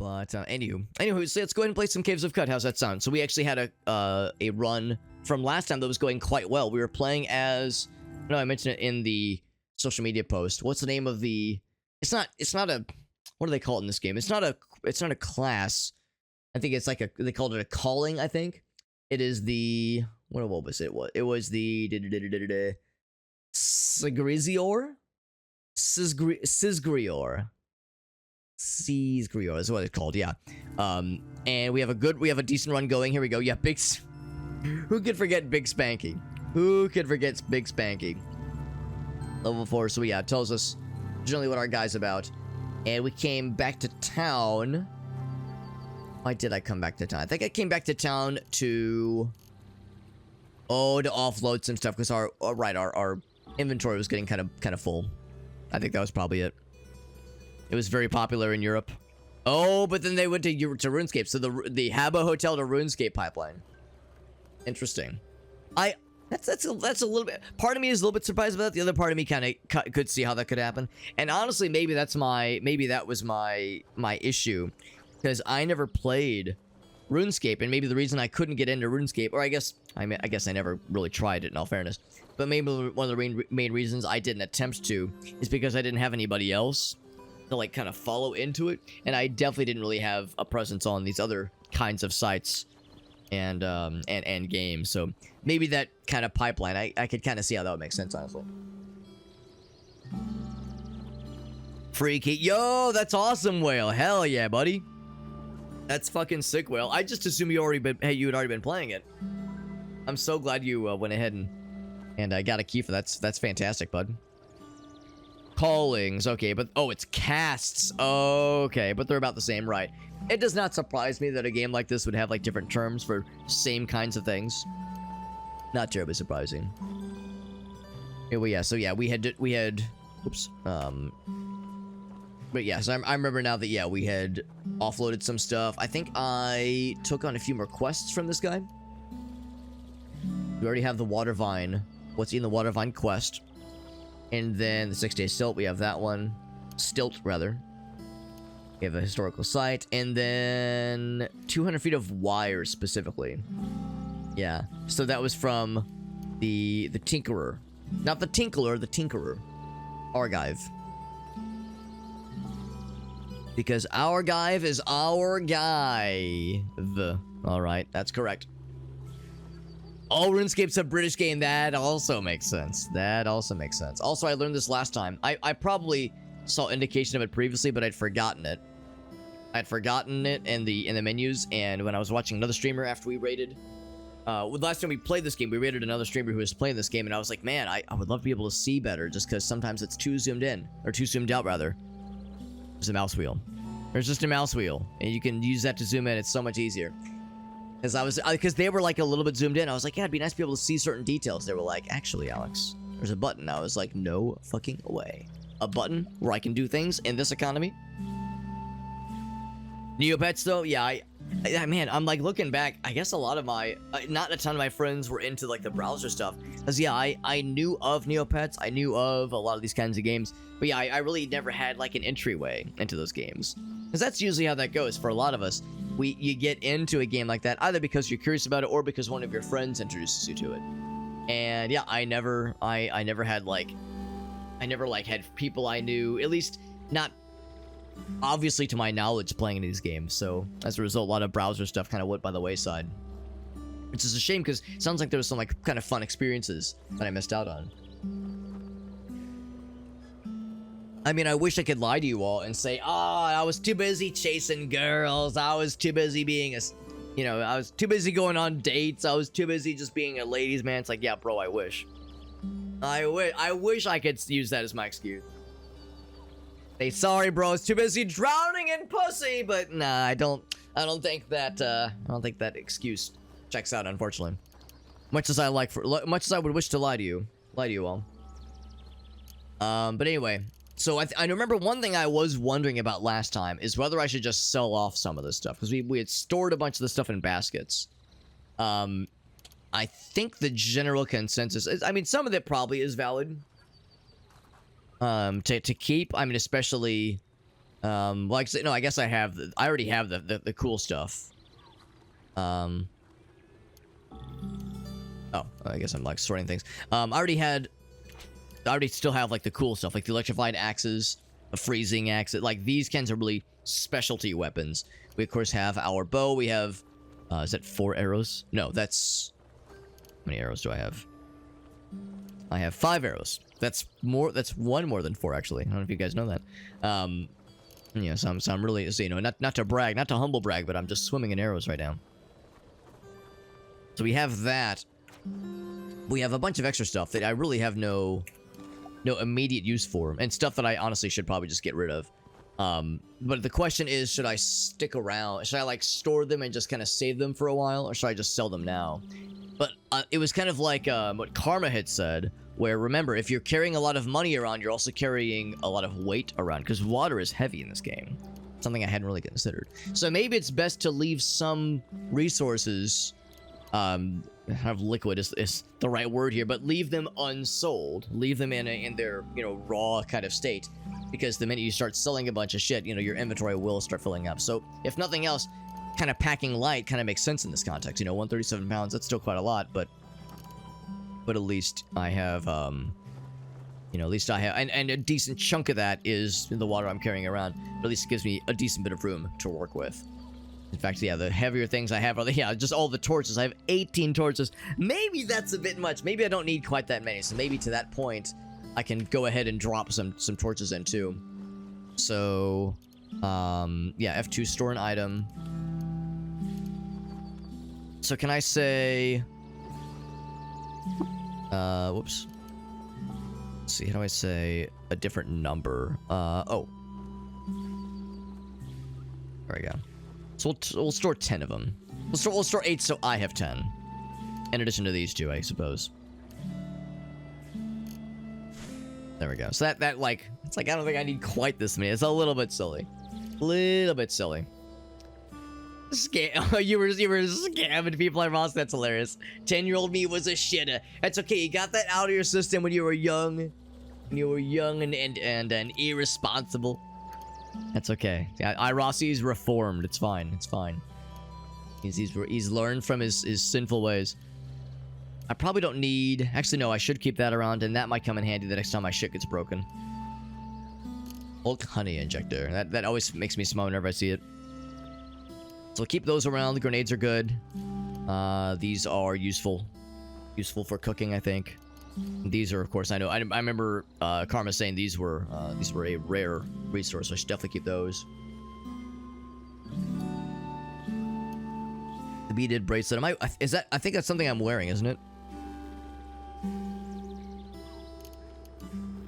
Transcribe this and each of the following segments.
But anywho, so let's go ahead and play some Caves of Cut. How's that sound? So we actually had a run from last time that was going quite well. We were playing as, no, I mentioned it in the social media post. What's the name of the? It's not a. What do they call it in this game? It's not a class. I think it's like they called it a calling. I think it is the what was it? It was the Syzygyrior. Syzygyrior is what it's called, yeah. And we have a decent run going. Here we go. Yeah, who could forget Big Spanky? Who could forget Big Spanky? Level 4, so yeah, it tells us generally what our guy's about. And we came back to town. Why did I come back to town? I think I came back to town to offload some stuff because our inventory was getting kind of full. I think that was probably it. It was very popular in Europe. Oh, but then they went to RuneScape. So the Habbo Hotel to RuneScape pipeline. Interesting. That's a little bit. Part of me is a little bit surprised about that. The other part of me kind of could see how that could happen. And honestly, maybe that was my issue, because I never played RuneScape, and maybe the reason I couldn't get into RuneScape, or I guess I never really tried it in all fairness. But maybe one of the main reasons I didn't attempt to is because I didn't have anybody else to like kind of follow into it, and I definitely didn't really have a presence on these other kinds of sites and games. So maybe that kind of pipeline, I could kind of see how that would make sense, honestly. Freaky, yo, that's awesome, Whale. Hell yeah, buddy. That's fucking sick, Whale. I just assumed you had already been playing it. I'm so glad you went ahead and I got a key for that. That's fantastic, bud. Callings, okay, but it's casts. Okay, but they're about the same, right? It does not surprise me that a game like this would have like different terms for same kinds of things. Not terribly surprising. Anyway, yeah, so yeah, we had oops. But yeah, so I remember now that, yeah, we had offloaded some stuff. I think I took on a few more quests from this guy. We already have the Water Vine. What's in the Water Vine quest? And then the 6-day stilt, we have that one. Stilt, rather. We have a historical site. And then 200 feet of wire, specifically. Yeah. So that was from the Tinkerer. Not the Tinkler, the Tinkerer. Argive. Because Argive is our guy. Alright, that's correct. Oh, RuneScape's a British game. That also makes sense. Also, I learned this last time. I probably saw indication of it previously, but I'd forgotten it. I'd forgotten it in the menus, and when I was watching another streamer after we raided, last time we played this game, we raided another streamer who was playing this game, and I was like, man, I would love to be able to see better, just because sometimes it's too zoomed in, or too zoomed out, rather. There's a mouse wheel. There's just a mouse wheel, and you can use that to zoom in. It's so much easier. Because they were like a little bit zoomed in. I was like, yeah, it'd be nice to be able to see certain details. They were like, actually, Alex, there's a button. I was like, no fucking way. A button where I can do things in this economy? Neopets, though, yeah, man, I'm like looking back. I guess a lot of my, not a ton of my friends were into like the browser stuff. Because, yeah, I knew of Neopets. I knew of a lot of these kinds of games. But yeah, I really never had like an entryway into those games. Because that's usually how that goes for a lot of us. You get into a game like that either because you're curious about it or because one of your friends introduces you to it. And yeah, I never had had people I knew, at least not obviously to my knowledge, playing in these games. So as a result, a lot of browser stuff kind of went by the wayside, which is a shame because it sounds like there was some like kind of fun experiences that I missed out on. I mean, I wish I could lie to you all and say, I was too busy chasing girls. I was too busy being I was too busy going on dates. I was too busy just being a ladies' man. It's like, yeah, bro, I wish. I wish I could use that as my excuse. Say, sorry, bro, I was too busy drowning in pussy. But nah, I don't think that excuse checks out, unfortunately. Much as I would wish to lie to you all. But anyway. So I remember one thing I was wondering about last time is whether I should just sell off some of this stuff, because we had stored a bunch of the stuff in baskets. I think the general consensus is, I mean, some of it probably is valid to keep. I mean, especially Like, no, I guess I have. I already have the cool stuff. Oh, I guess I'm like sorting things. I already still have like the cool stuff, like the electrified axes, a freezing axe. Like these kinds of really specialty weapons. We of course have our bow. We have, is that 4 arrows? No, that's, how many arrows do I have? I have 5 arrows. That's more. That's 1 more than 4 actually. I don't know if you guys know that. Yeah, so I'm really, so, you know, not to brag, not to humble brag, but I'm just swimming in arrows right now. So we have that. We have a bunch of extra stuff that I really have no immediate use for, and stuff that I honestly should probably just get rid of. But the question is, should I stick around? Should I like store them and just kind of save them for a while, or should I just sell them now? But it was kind of like what Karma had said, where remember, if you're carrying a lot of money around, you're also carrying a lot of weight around, because water is heavy in this game. Something I hadn't really considered. So maybe it's best to leave some resources, have liquid is the right word here, but leave them unsold. Leave them in their, you know, raw kind of state, because the minute you start selling a bunch of shit, you know, your inventory will start filling up. So if nothing else, kind of packing light kind of makes sense in this context. You know, 137 pounds, that's still quite a lot, but at least I have, you know, at least I have, and a decent chunk of that is in the water I'm carrying around, but at least it gives me a decent bit of room to work with. In fact, yeah, the heavier things I have are, yeah, just all the torches. I have 18 torches. Maybe that's a bit much. Maybe I don't need quite that many, so maybe to that point, I can go ahead and drop some torches in too. So, yeah, F2, store an item. So can I say, whoops. Let's see, how do I say a different number? Oh. There we go. So we'll store 10 of them. We'll store 8, so I have 10. In addition to these 2, I suppose. There we go. So that like, it's like, I don't think I need quite this many. It's a little bit silly. Little bit silly. You were scamming people at Ross. That's hilarious. 10-year-old me was a shitter. That's okay. You got that out of your system when you were young. When you were young and irresponsible. That's okay. Yeah, Rossi's reformed. It's fine. It's fine. He's learned from his sinful ways. I probably don't need. Actually, no. I should keep that around, and that might come in handy the next time my shit gets broken. Hulk honey injector. That always makes me smile whenever I see it. So keep those around. The grenades are good. These are useful for cooking, I think. These are, of course, I know. I remember Karma saying these were a rare resource, so I should definitely keep those. The beaded bracelet. Is that? I think that's something I'm wearing, isn't it?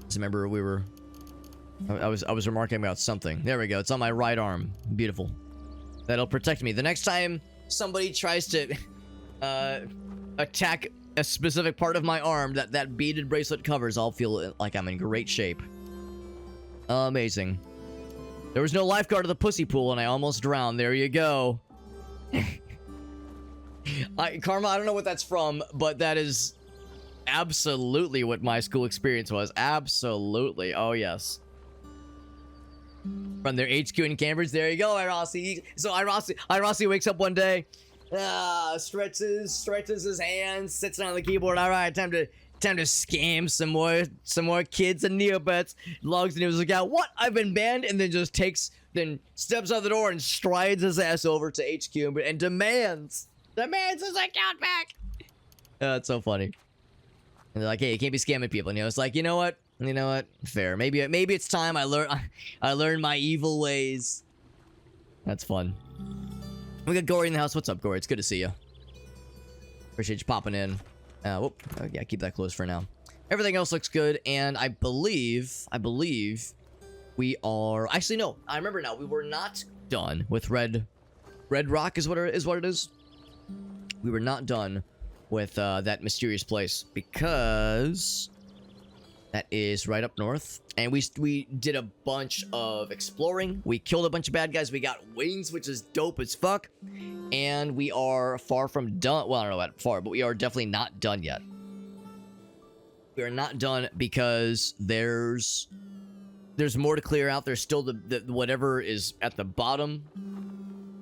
Just remember I was remarking about something. There we go. It's on my right arm. Beautiful. That'll protect me. The next time somebody tries to attack a specific part of my arm that beaded bracelet covers, I'll feel like I'm in great shape. Amazing. There was no lifeguard at the pussy pool and I almost drowned. There you go. Karma, I don't know what that's from, but that is absolutely what my school experience was. Absolutely. Oh, yes. From their HQ in Cambridge. There you go, Irossi. So Irossi wakes up one day, stretches his hands, sits down on the keyboard. All right, time to scam some more kids and neopets. Logs into his account. What? I've been banned, and then just steps out the door and strides his ass over to HQ and demands his account back. That's so funny. And they're like, hey, you can't be scamming people. And it's like, you know what? Fair. Maybe it's time I learn my evil ways. That's fun. We got Gory in the house. What's up, Gory? It's good to see you. Appreciate you popping in. Yeah, keep that closed for now. Everything else looks good, and I believe we are. Actually, no. I remember now. We were not done with Red Rock. Is what it is. We were not done with that mysterious place because that is right up north, and we did a bunch of exploring. We killed a bunch of bad guys. We got wings, which is dope as fuck, and we are far from done. Well, I don't know about far, but we are definitely not done yet. We are not done because there's there's more to clear out. There's still the whatever is at the bottom,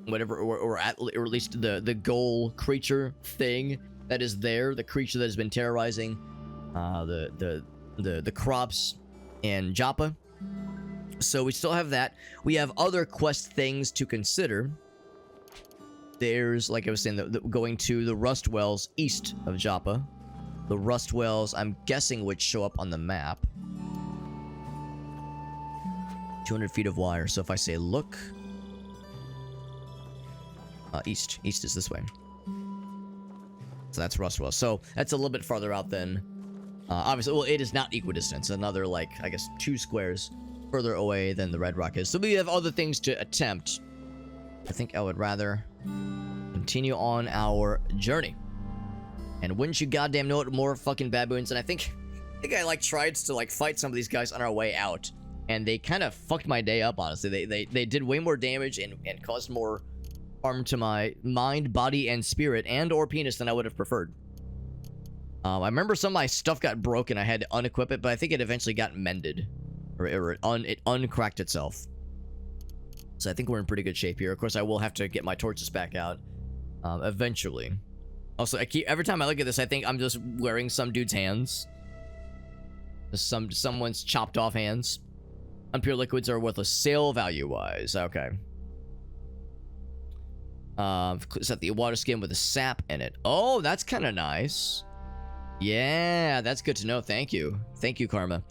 whatever, or at least the goal creature thing that is there, the creature that has been terrorizing the crops and Joppa. So we still have that. We have other quest things to consider. There's, like I was saying, going to the Rustwells east of Joppa. The Rustwells, I'm guessing, would show up on the map. 200 feet of wire. So if I say look, east is this way. So that's Rustwell. So that's a little bit farther out than, obviously, well, it is not equidistant. Another, like, I guess 2 squares further away than the Red Rock is. So we have other things to attempt. I think I would rather continue on our journey. And wouldn't you goddamn know it, more fucking baboons. And I think I like tried to like fight some of these guys on our way out, and they kind of fucked my day up, honestly. They did way more damage and caused more harm to my mind, body, and spirit, and or penis than I would have preferred. I remember some of my stuff got broken. I had to unequip it, but I think it eventually got mended, or it uncracked itself. So I think we're in pretty good shape here. Of course, I will have to get my torches back out eventually. Also, every time I look at this, I think I'm just wearing some dude's hands. Someone's chopped off hands. Unpure liquids are worthless sale value-wise. Okay. Set the water skin with a sap in it. Oh, that's kind of nice. Yeah, that's good to know. Thank you. Thank you, Karma.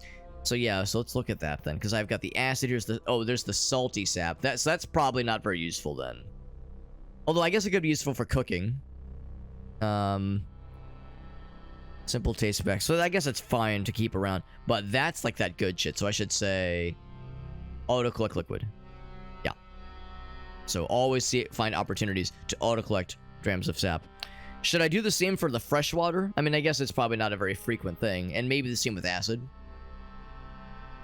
So yeah, so let's look at that then, because I've got the acid. Here's the, oh, there's the salty sap. That's probably not very useful then. Although I guess it could be useful for cooking. Simple taste effects. So I guess it's fine to keep around, but that's like that good shit. So I should say auto collect liquid. Yeah. So always find opportunities to auto collect drams of sap. Should I do the same for the fresh water? I mean, I guess it's probably not a very frequent thing, and maybe the same with acid.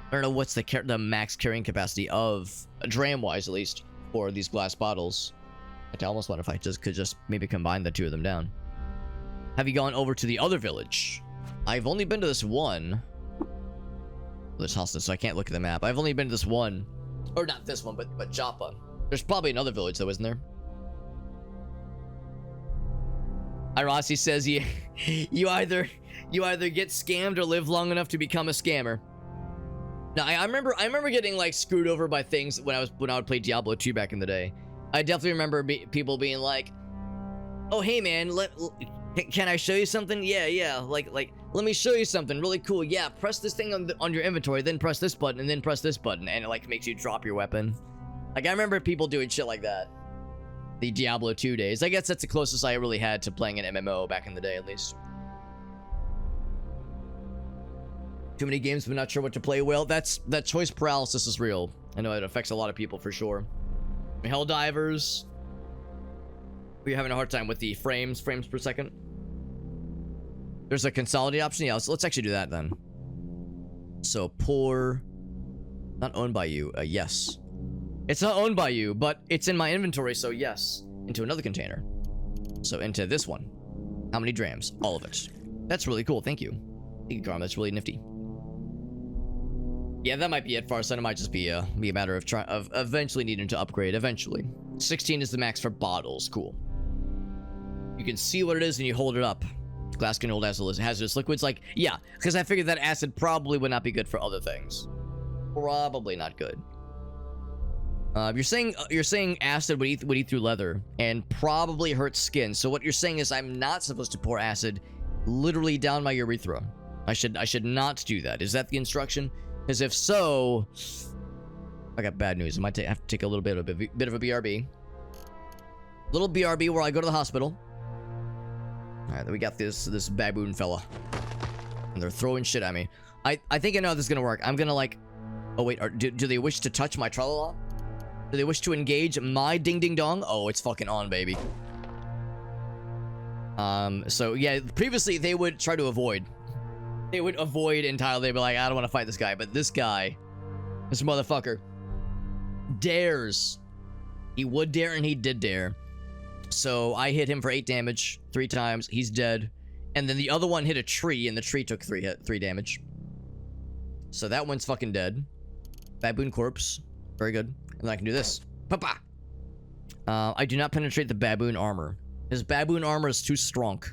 I don't know what's the max carrying capacity of, dram-wise at least, for these glass bottles. I almost wonder if I could just maybe combine the two of them down. Have you gone over to the other village? I've only been to this one. There's hostage, so I can't look at the map. I've only been to this one. Or not this one, but Joppa. There's probably another village though, isn't there? Irasi says you either get scammed or live long enough to become a scammer. Now I remember getting like screwed over by things when I would play Diablo 2 back in the day. I definitely remember people being like, "Oh hey man, can I show you something? Yeah, like let me show you something really cool. Yeah, press this thing on your inventory, then press this button, and then press this button, and it like makes you drop your weapon." Like I remember people doing shit like that. The Diablo 2 days. I guess that's the closest I really had to playing an MMO back in the day, at least. Too many games, but not sure what to play. Well, that choice paralysis is real. I know it affects a lot of people for sure. Helldivers. We're having a hard time with the frames per second. There's a consolidate option. Yeah, let's actually do that then. So pour. Not owned by you. Yes. It's not owned by you, but it's in my inventory, so yes. Into another container. So into this one. How many drams? All of it. That's really cool. Thank you. Thank you, Carm. That's really nifty. Yeah, that might be it, Farsight. It might just be a matter of eventually needing to upgrade. Eventually. 16 is the max for bottles. Cool. You can see what it is and you hold it up. Glass can hold hazardous liquids. Like, yeah, because I figured that acid probably would not be good for other things. Probably not good. You're saying acid would eat through leather and probably hurt skin. So what you're saying is I'm not supposed to pour acid literally down my urethra. I should not do that. Is that the instruction? Because if so, I got bad news. I might have to take a little bit of a BRB. Little BRB where I go to the hospital. All right, then we got this baboon fella, and they're throwing shit at me. I think I know how this is gonna work. I'm gonna like, oh wait, do they wish to touch my tralala? Do they wish to engage my ding ding dong? Oh, it's fucking on, baby. So yeah, previously they would try to avoid. They would avoid entirely. They'd be like, I don't want to fight this guy. But this guy, this motherfucker, dares. He would dare and he did dare. So I hit him for 8 damage 3 times. He's dead. And then the other one hit a tree and the tree took 3 damage. So that one's fucking dead. Baboon corpse. Very good. And then I can do this. Papa! I do not penetrate the baboon armor. His baboon armor is too strong.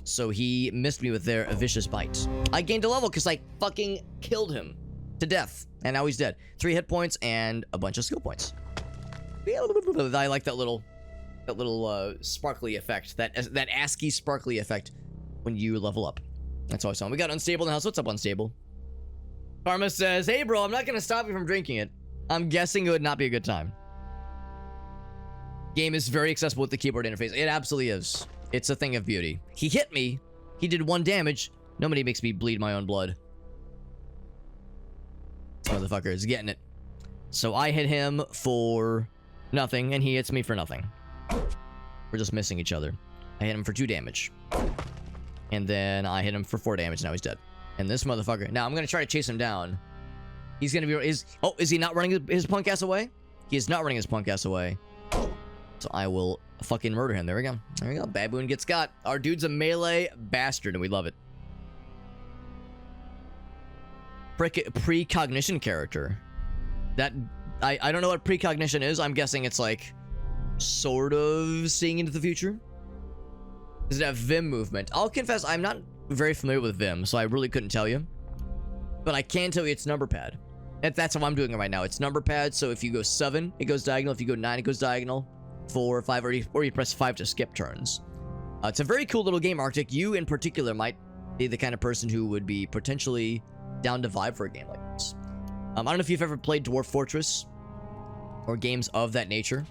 So he missed me with their vicious bite. I gained a level because I fucking killed him to death. And now he's dead. 3 hit points and a bunch of skill points. I like that little sparkly effect. That ASCII sparkly effect when you level up. That's always fun. We got Unstable in the house. What's up, Unstable? Karma says, hey bro, I'm not gonna stop you from drinking it. I'm guessing it would not be a good time. Game is very accessible with the keyboard interface. It absolutely is. It's a thing of beauty. He hit me. He did 1 damage. Nobody makes me bleed my own blood. This motherfucker is getting it. So I hit him for nothing, and he hits me for nothing. We're just missing each other. I hit him for 2 damage. And then I hit him for 4 damage, now he's dead. And this motherfucker... Now, I'm gonna try to chase him down. He's gonna be... Is he not running his punk ass away? He is not running his punk ass away. So I will fucking murder him. There we go. There we go. Baboon gets got. Our dude's a melee bastard, and we love it. Precognition character. That... I don't know what precognition is. I'm guessing it's like... sort of seeing into the future. Does it have Vim movement? I'll confess, I'm not very familiar with Vim, so I really couldn't tell you. But I can tell you it's number pad. That's how I'm doing it right now. It's number pad, so if you go 7, it goes diagonal. If you go 9, it goes diagonal. 4, 5, or you press 5 to skip turns. It's a very cool little game, Arctic. You, in particular, might be the kind of person who would be potentially down to vibe for a game like this. I don't know if you've ever played Dwarf Fortress or games of that nature.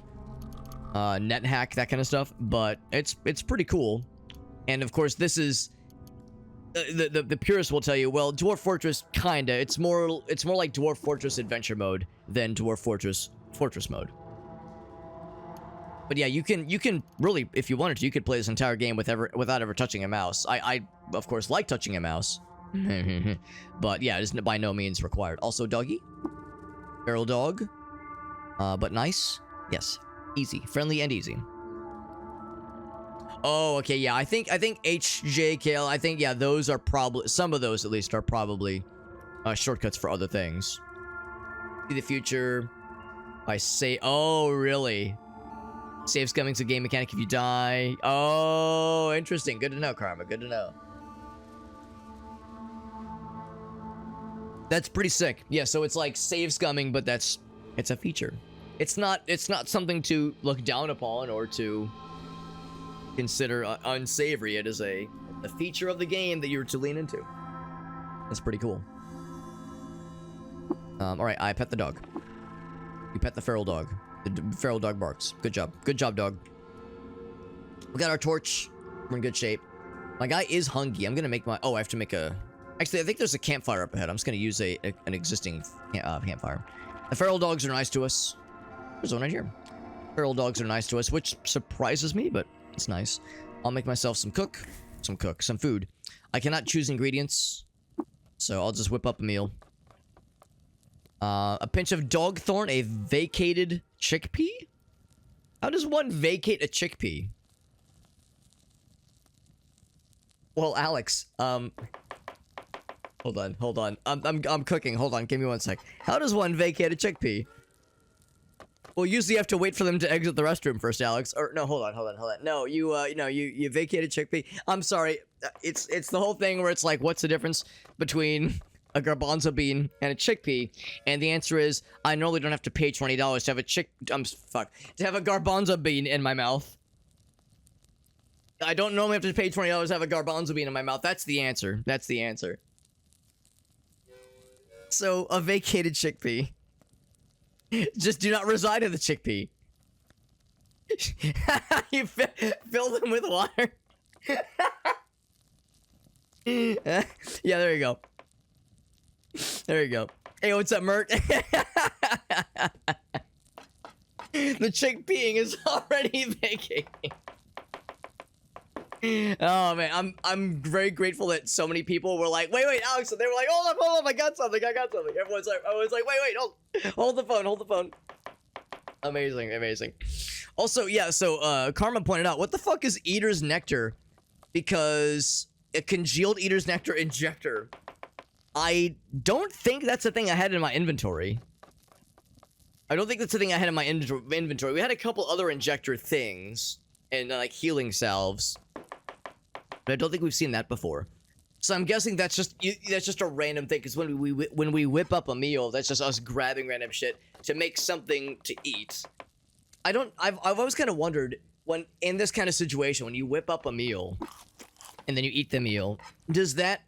NetHack, that kind of stuff, but it's pretty cool. And of course, this is the purists will tell you, well, Dwarf Fortress kinda. It's more like Dwarf Fortress Adventure Mode than Dwarf Fortress Mode. But yeah, you can really, if you wanted to, you could play this entire game without ever touching a mouse. I of course like touching a mouse, but yeah, it's by no means required. Also, doggy, feral dog, but nice. Yes. Easy. Friendly and easy. Oh, okay, yeah. I think HJKL, I think, yeah, those are probably... Some of those, at least, are probably shortcuts for other things. See the future. I say... Oh, really? Saves coming's a game mechanic if you die. Oh, interesting. Good to know, Karma. Good to know. That's pretty sick. Yeah, so it's like saves coming, but it's a feature. It's not something to look down upon or to consider unsavory. It is a feature of the game that you're to lean into. That's pretty cool. All right, I pet the dog. You pet the feral dog. The feral dog barks. Good job. Good job, dog. We got our torch. We're in good shape. My guy is hungry. I'm gonna make my... Oh, I have to make a... Actually, I think there's a campfire up ahead. I'm just gonna use an existing campfire. The feral dogs are nice to us. There's one right here. Feral dogs are nice to us, which surprises me, but it's nice. I'll make myself some food. I cannot choose ingredients, so I'll just whip up a meal. A pinch of dog thorn, a vacated chickpea? How does one vacate a chickpea? Well, Alex, hold on. I'm cooking. Hold on, give me 1 sec. How does one vacate a chickpea? Well, usually you have to wait for them to exit the restroom first, Alex. Or no, hold on. No, you vacated chickpea. I'm sorry. It's the whole thing where it's like, what's the difference between a garbanzo bean and a chickpea? And the answer is, I normally don't have to pay $20 to have to have a garbanzo bean in my mouth. I don't normally have to pay $20 to have a garbanzo bean in my mouth. That's the answer. That's the answer. So, a vacated chickpea. Just do not reside in the chickpea. You fill them with water. Yeah, there you go. There you go. Hey, what's up, Mert? The chickpeaing is already vacating. Oh man, I'm very grateful that so many people were like, wait, Alex, they were like, hold up, I got something. Everyone's like, wait, hold the phone. Amazing. Also, yeah, so Karma pointed out, what the fuck is Eater's Nectar? Because a congealed Eater's Nectar injector I don't think that's the thing I had in my inventory. I don't think that's the thing I had in my inventory. We had a couple other injector things and like healing salves, but I don't think we've seen that before. So I'm guessing that's just a random thing, because when we whip up a meal, that's just us grabbing random shit to make something to eat. I've always kind of wondered, when in this kind of situation, when you whip up a meal and then you eat the meal, does that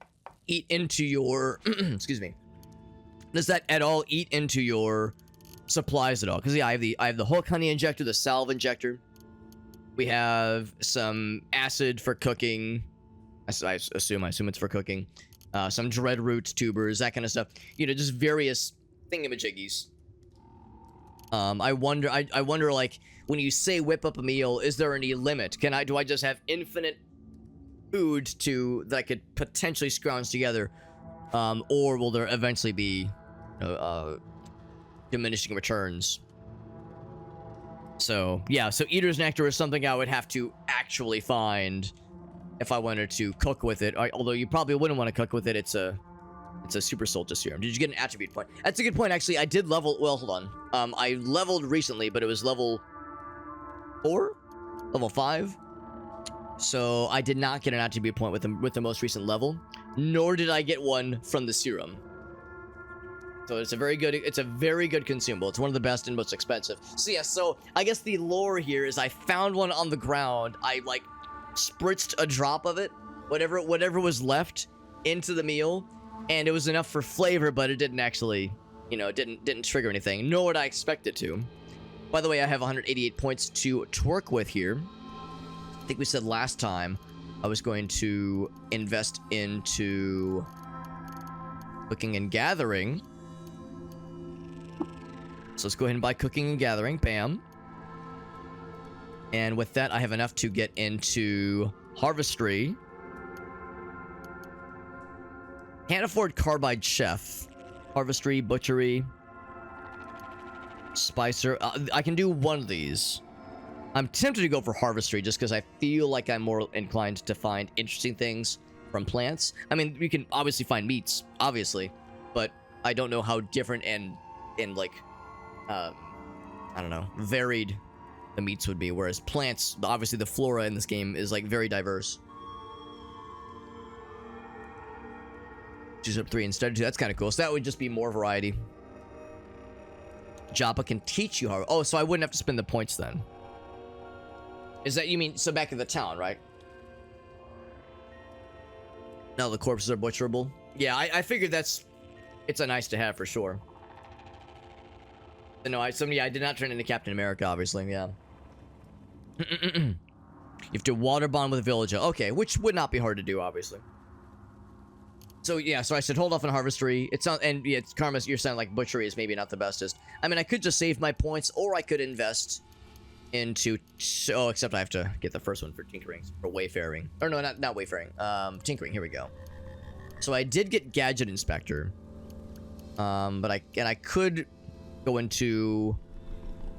eat into your excuse me, does that at all eat into your supplies at all? Because yeah, I have the Hulk honey injector, the salve injector. We have some acid for cooking. I assume it's for cooking. Some dread root tubers, that kind of stuff. You know, just various thingamajiggies. I wonder, like, when you say whip up a meal, is there any limit? Do I just have infinite food that I could potentially scrounge together? Or will there eventually be diminishing returns? So, yeah, so Eater's Nectar is something I would have to actually find if I wanted to cook with it. Although you probably wouldn't want to cook with it. It's a super soldier serum. Did you get an attribute point? That's a good point, actually. I did level... Well, hold on. I leveled recently, but it was level 4? Level 5? So I did not get an attribute point with the most recent level, nor did I get one from the serum. So it's a very good consumable. It's one of the best and most expensive. So yeah, so I guess the lore here is I found one on the ground. I like spritzed a drop of it, whatever was left, into the meal, and it was enough for flavor, but it didn't actually, you know, didn't trigger anything, nor would I expect it to. By the way, I have 188 points to work with here. I think we said last time I was going to invest into cooking and gathering. So let's go ahead and buy cooking and gathering. Bam. And with that, I have enough to get into harvestry. Can't afford carbide chef. Harvestry, butchery, spicer. I can do one of these. I'm tempted to go for harvestry just because I feel like I'm more inclined to find interesting things from plants. I mean, you can obviously find meats, obviously, but I don't know how different and like, I don't know, varied the meats would be. Whereas plants, obviously the flora in this game is like very diverse. Choose up 3 instead of 2. That's kind of cool. So that would just be more variety. Joppa can teach you how. Oh, so I wouldn't have to spend the points then. Is that, you mean, so back in the town, right? No, the corpses are butcherable. Yeah, I figured it's a nice to have for sure. No, I did not turn into Captain America, obviously, yeah. You have to water bond with a villager. Okay, which would not be hard to do, obviously. So, yeah, so I should hold off on harvestry. And yeah, Karma, you're saying, like, butchery is maybe not the bestest. I mean, I could just save my points, or I could invest into... Oh, except I have to get the first one for tinkering, for wayfaring. Or no, not wayfaring. Tinkering, here we go. So I did get Gadget Inspector. But I could go into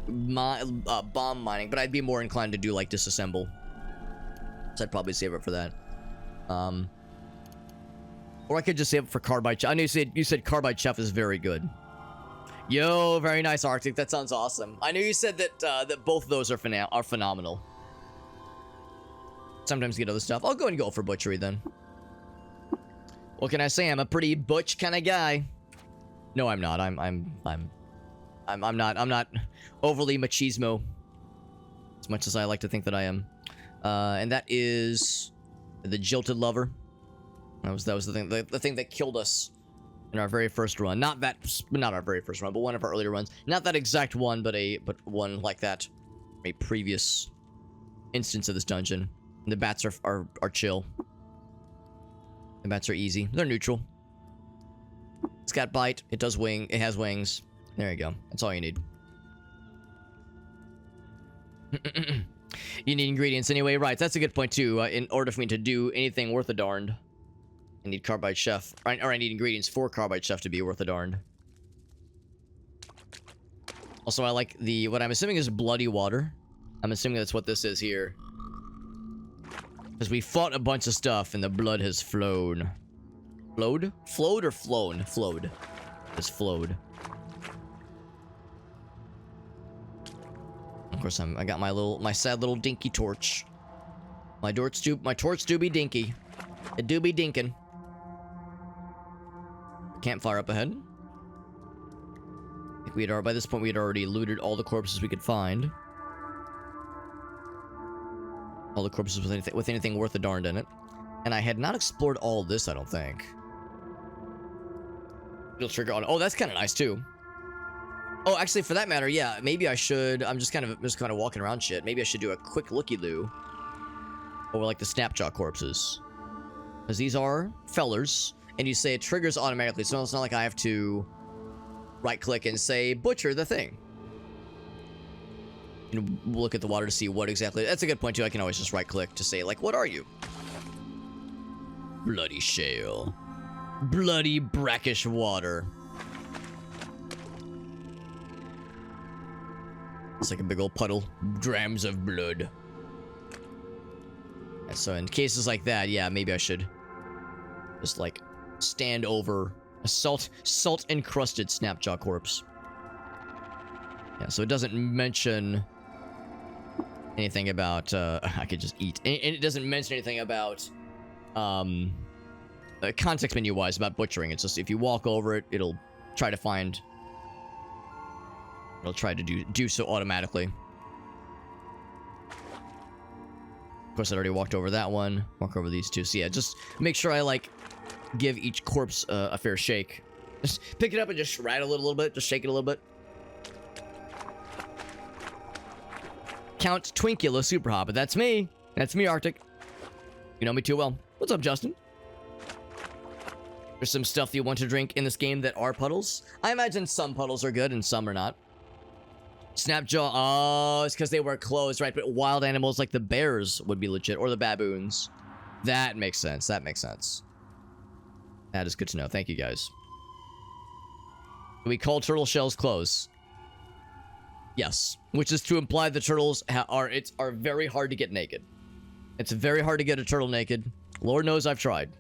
bomb mining, but I'd be more inclined to do, like, disassemble. So I'd probably save it for that. Or I could just save it for carbide chef. I know you said carbide chef is very good. Yo, very nice, Arctic. That sounds awesome. I know you said that that both of those are phenomenal. Sometimes you get other stuff. I'll go and go for butchery then. What can I say? I'm a pretty butch kind of guy. No, I'm not. I'm not overly machismo, as much as I like to think that I am. And that is the Jilted Lover. That was the thing. The thing that killed us in our very first run. Not our very first run, but one of our earlier runs. Not that exact one, but one like that. A previous instance of this dungeon. And the bats are chill. The bats are easy. They're neutral. It's got bite. It does wing. It has wings. There you go. That's all you need. You need ingredients anyway, right? That's a good point too. In order for me to do anything worth a darned, I need carbide chef, or I need ingredients for carbide chef to be worth a darned. Also, I like what I'm assuming is bloody water. I'm assuming that's what this is here. Because we fought a bunch of stuff and the blood has flown. Flowed? Flowed or flown? Flowed. It's flowed. Of course, I got my sad little dinky torch. My torch do be dinky. It do be dinkin'. Campfire up ahead. I think by this point we had already looted all the corpses we could find. All the corpses with anything worth a darn in it. And I had not explored all of this, I don't think. It'll trigger on. Oh, that's kind of nice too. Oh, actually, for that matter, yeah. Maybe I should. I'm just kind of walking around shit. Maybe I should do a quick looky-loo over like the Snapjaw corpses, because these are fellers, and you say it triggers automatically. So it's not like I have to right-click and say butcher the thing. And look at the water to see what exactly. That's a good point too. I can always just right-click to say like, what are you? Bloody shale. Bloody brackish water. It's like a big old puddle. Drams of blood. And so in cases like that, yeah, maybe I should just like stand over a salt encrusted Snapjaw corpse. Yeah, so it doesn't mention anything about I could just eat. And it doesn't mention anything about context menu wise about butchering. It's just if you walk over it, it'll try to find. It'll try to do so automatically. Of course, I already walked over that one. Walk over these two. So yeah, just make sure I like give each corpse a fair shake. Just pick it up and just rattle it a little bit. Just shake it a little bit. Count Twinkula Super Hop, but that's me. That's me, Arctic. You know me too well. What's up, Justin? There's some stuff you want to drink in this game that are puddles. I imagine some puddles are good and some are not. Snapjaw, oh, it's because they were closed, right? But wild animals like the bears would be legit, or the baboons. That makes sense. That makes sense. That is good to know. Thank you, guys. We call turtle shells closed. Yes, which is to imply the turtles are very hard to get naked. It's very hard to get a turtle naked. Lord knows I've tried.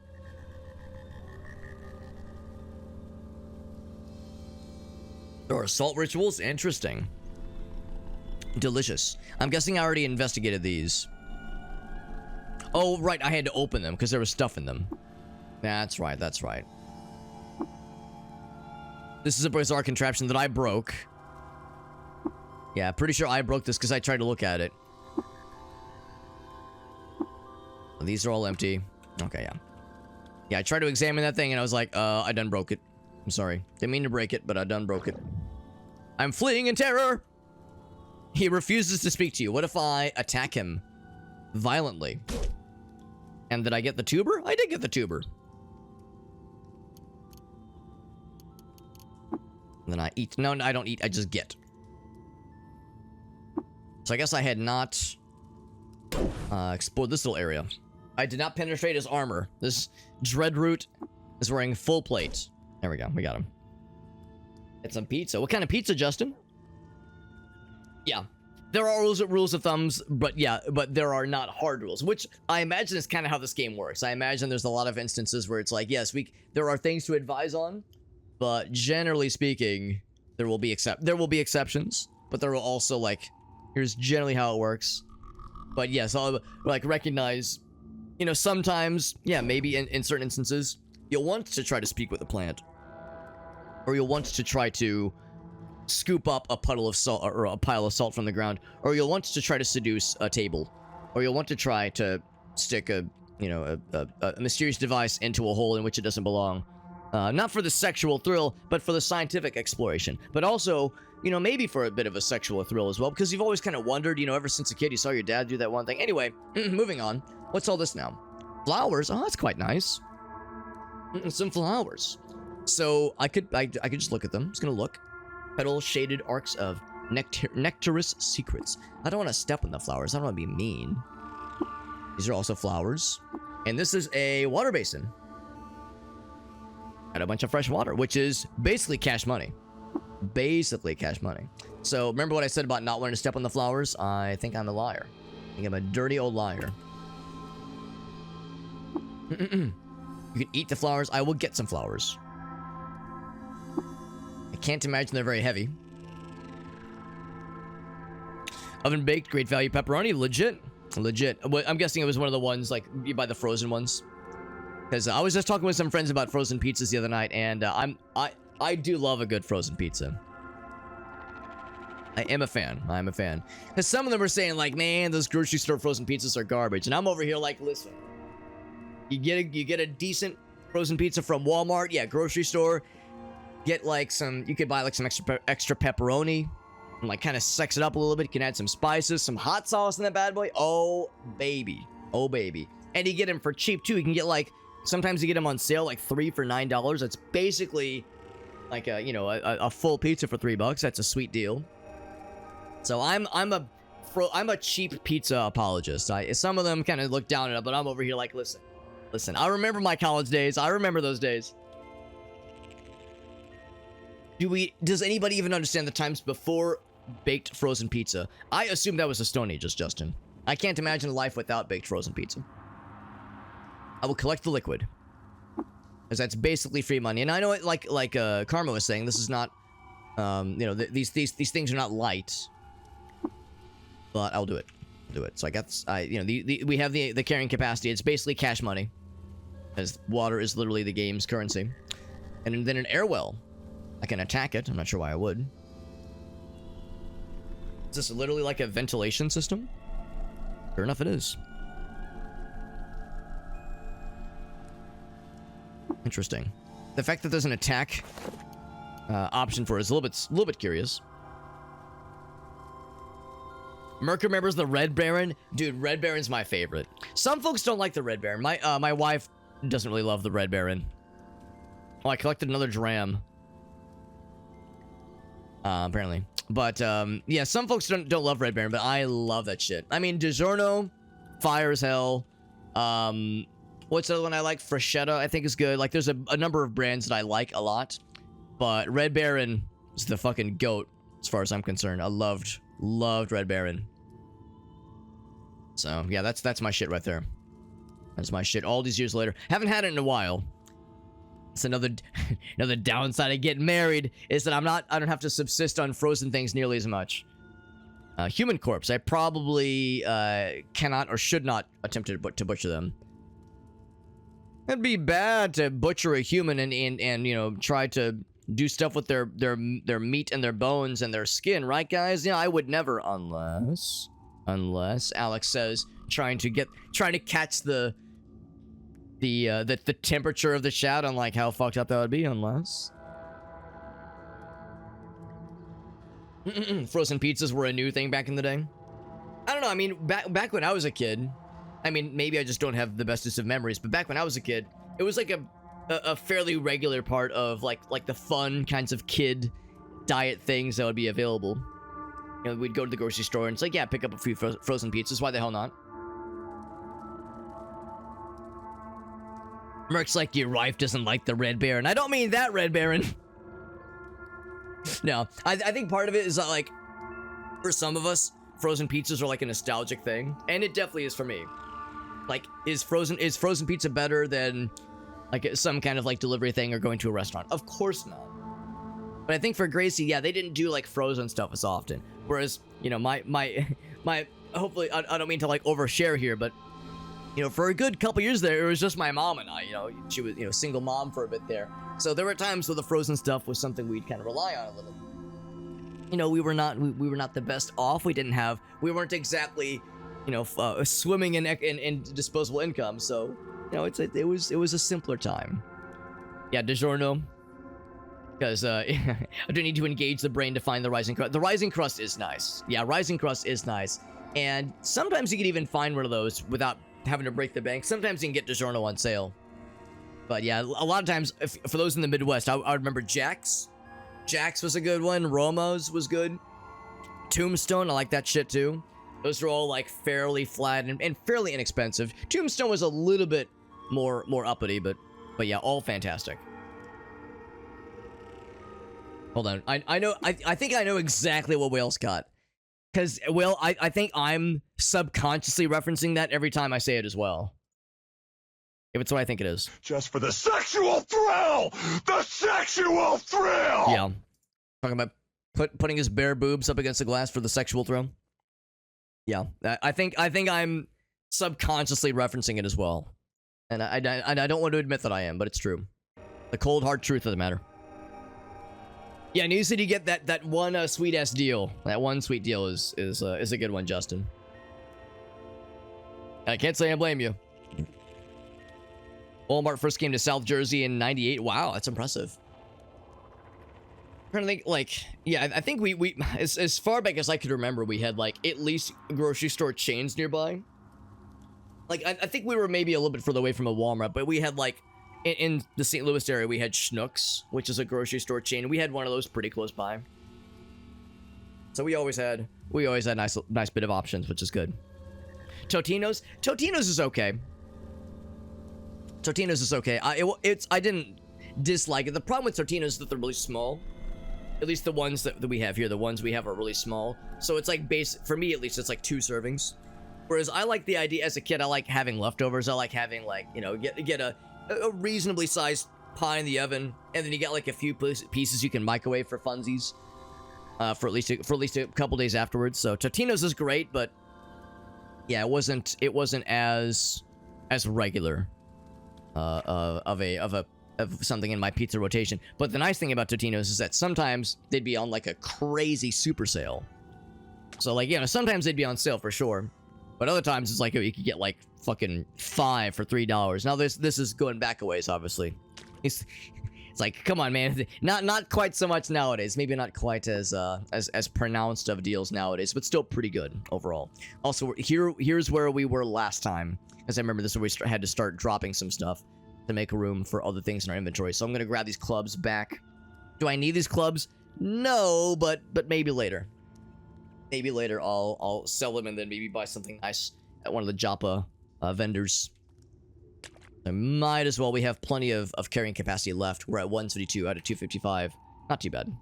There are salt rituals? Interesting. Delicious. I'm guessing I already investigated these. Oh, right. I had to open them because there was stuff in them. That's right. That's right. This is a bizarre contraption that I broke. Yeah, pretty sure I broke this because I tried to look at it. These are all empty. Okay, yeah. Yeah, I tried to examine that thing and I was like, I done broke it. I'm sorry. Didn't mean to break it, but I done broke it. I'm fleeing in terror! He refuses to speak to you. What if I attack him violently? And did I get the tuber? I did get the tuber. And then I eat. No, I don't eat. I just get. So I guess I had not explored this little area. I did not penetrate his armor. This Dreadroot is wearing full plate. There we go. We got him. Get some pizza. What kind of pizza, Justin? Yeah. There are rules of thumbs, but yeah, but there are not hard rules, which I imagine is kind of how this game works. I imagine there's a lot of instances where it's like, yes, there are things to advise on, but generally speaking, there will be exceptions, but there will also like, here's generally how it works. But yes, I'll like recognize, you know, sometimes, yeah, maybe in certain instances, you'll want to try to speak with the plant, or you'll want to try to scoop up a puddle of salt or a pile of salt from the ground, or you'll want to try to seduce a table, or you'll want to try to stick a mysterious device into a hole in which it doesn't belong. Not for the sexual thrill, but for the scientific exploration. But also, you know, maybe for a bit of a sexual thrill as well, because you've always kind of wondered, you know, ever since a kid, you saw your dad do that one thing. Anyway, moving on. What's all this now? Flowers? Oh, that's quite nice. Some flowers. So I could just look at them. I'm just gonna look. Petal shaded arcs of nectarous secrets. I don't want to step on the flowers. I don't want to be mean. These are also flowers. And this is a water basin. And a bunch of fresh water, which is basically cash money. Basically cash money. So remember what I said about not wanting to step on the flowers? I think I'm a liar. I think I'm a dirty old liar. You can eat the flowers. I will get some flowers. I can't imagine they're very heavy. Oven baked, great value pepperoni. Legit. Legit. I'm guessing it was one of the ones, like, you buy the frozen ones. Because I was just talking with some friends about frozen pizzas the other night, and I do love a good frozen pizza. I am a fan. I'm a fan. Because some of them are saying, like, man, those grocery store frozen pizzas are garbage. And I'm over here like, listen. You get a decent frozen pizza from Walmart. Yeah, grocery store. Get, like, some... You could buy, like, some extra pepperoni. And, like, kind of sex it up a little bit. You can add some spices, some hot sauce in that bad boy. Oh, baby. Oh, baby. And you get them for cheap, too. You can get, like... Sometimes you get them on sale, like 3 for $9. That's basically like a, you know, a full pizza for $3. That's a sweet deal. So I'm a cheap pizza apologist. Some of them kind of look down at it, but I'm over here like, listen. I remember my college days. I remember those days. Does anybody even understand the times before baked frozen pizza? I assume that was the Stone Ages, Justin. I can't imagine a life without baked frozen pizza. I will collect the liquid, because that's basically free money. And I know it, like Karma was saying, this is not, you know, these things are not light, but I'll do it. So you know, we have the carrying capacity. It's basically cash money, as water is literally the game's currency. And then an air well, I can attack it. I'm not sure why I would. Is this literally like a ventilation system? Sure enough, it is. Interesting. The fact that there's an attack option for it is a little bit curious. Merc remembers the Red Baron. Dude, Red Baron's my favorite. Some folks don't like the Red Baron. My wife doesn't really love the Red Baron. Oh, I collected another dram. Apparently. But yeah, some folks don't love Red Baron, but I love that shit. I mean, DiGiorno, fire as hell. What's the other one I like? Freshetta, I think is good. Like, there's a number of brands that I like a lot. But Red Baron is the fucking GOAT, as far as I'm concerned. I loved Red Baron. So, yeah, that's my shit right there. That's my shit all these years later. Haven't had it in a while. It's another downside of getting married is that I don't have to subsist on frozen things nearly as much. Human corpse. I probably cannot or should not attempt to butcher them. It'd be bad to butcher a human and you know, try to do stuff with their meat and their bones and their skin, right, guys? Yeah, I would never, unless Alex says trying to catch the temperature of the shad, on like how fucked up that would be, unless. Frozen pizzas were a new thing back in the day. I don't know. I mean, back when I was a kid. I mean, maybe I just don't have the bestest of memories, but back when I was a kid, it was like a fairly regular part of like the fun kinds of kid diet things that would be available. You know, we'd go to the grocery store and it's like, yeah, pick up a few frozen pizzas. Why the hell not? Merc's like, your wife doesn't like the Red Baron. I don't mean that Red Baron. No, I think part of it is that, like, for some of us, frozen pizzas are like a nostalgic thing, and it definitely is for me. Like, is frozen pizza better than like some kind of like delivery thing or going to a restaurant? Of course not. But I think for Gracie, yeah, they didn't do like frozen stuff as often. Whereas, you know, my hopefully, I don't mean to like overshare here, but you know, for a good couple years there, it was just my mom and I. You know, she was, you know, single mom for a bit there. So there were times where the frozen stuff was something we'd kind of rely on a little. You know, we were not the best off. We weren't exactly, you know, swimming in disposable income. So, you know, it was a simpler time. Yeah, DiGiorno. Because I do need to engage the brain to find the Rising Crust. The Rising Crust is nice. Yeah, Rising Crust is nice. And sometimes you can even find one of those without having to break the bank. Sometimes you can get DiGiorno on sale. But yeah, a lot of times, for those in the Midwest, I remember Jack's. Jack's was a good one. Romo's was good. Tombstone, I like that shit too. Those are all like fairly flat and fairly inexpensive. Tombstone was a little bit more uppity, but yeah, all fantastic. Hold on, I think I know exactly what Wales got. Because, well, I think I'm subconsciously referencing that every time I say it as well. If it's what I think it is. Just for the sexual thrill! The sexual thrill! Yeah. Talking about putting his bare boobs up against the glass for the sexual thrill. Yeah. I think I'm subconsciously referencing it as well. And I don't want to admit that I am, but it's true. The cold hard truth of the matter. Yeah, and you said you get that one sweet ass deal. That one sweet deal is a good one, Justin. And I can't say I blame you. Walmart first came to South Jersey in '98. Wow, that's impressive. I'm trying to think, like, yeah, I think we as far back as I could remember, we had like at least grocery store chains nearby. Like, I think we were maybe a little bit further away from a Walmart, but we had like in the St. Louis area, we had Schnucks, which is a grocery store chain. We had one of those pretty close by. So we always had nice bit of options, which is good. Totino's is okay. Totino's is okay. I didn't dislike it. The problem with Totino's is that they're really small. At least the ones that we have here, the ones we have are really small. So it's like for me at least, it's like 2 servings. Whereas I like the idea, as a kid, I like having leftovers. I like having, like, you know, get a reasonably sized pie in the oven, and then you got like a few pieces you can microwave for funsies, for at least a couple days afterwards. So Totino's is great, but yeah, it wasn't as regular of something in my pizza rotation. But the nice thing about Totino's is that sometimes they'd be on like a crazy super sale. So, like, you know, sometimes they'd be on sale for sure. But other times it's like you could get like fucking 5 for $3. Now this is going back a ways, obviously. It's like, come on, man. Not quite so much nowadays. Maybe not quite as pronounced of deals nowadays, but still pretty good overall. Also, here's where we were last time, as I remember this is where we had to start dropping some stuff to make room for other things in our inventory. So I'm gonna grab these clubs back. Do I need these clubs? No, but maybe later. Maybe later I'll sell them and then maybe buy something nice at one of the Joppa vendors. I might as well. We have plenty of carrying capacity left. We're at 172 out of 255. Not too bad.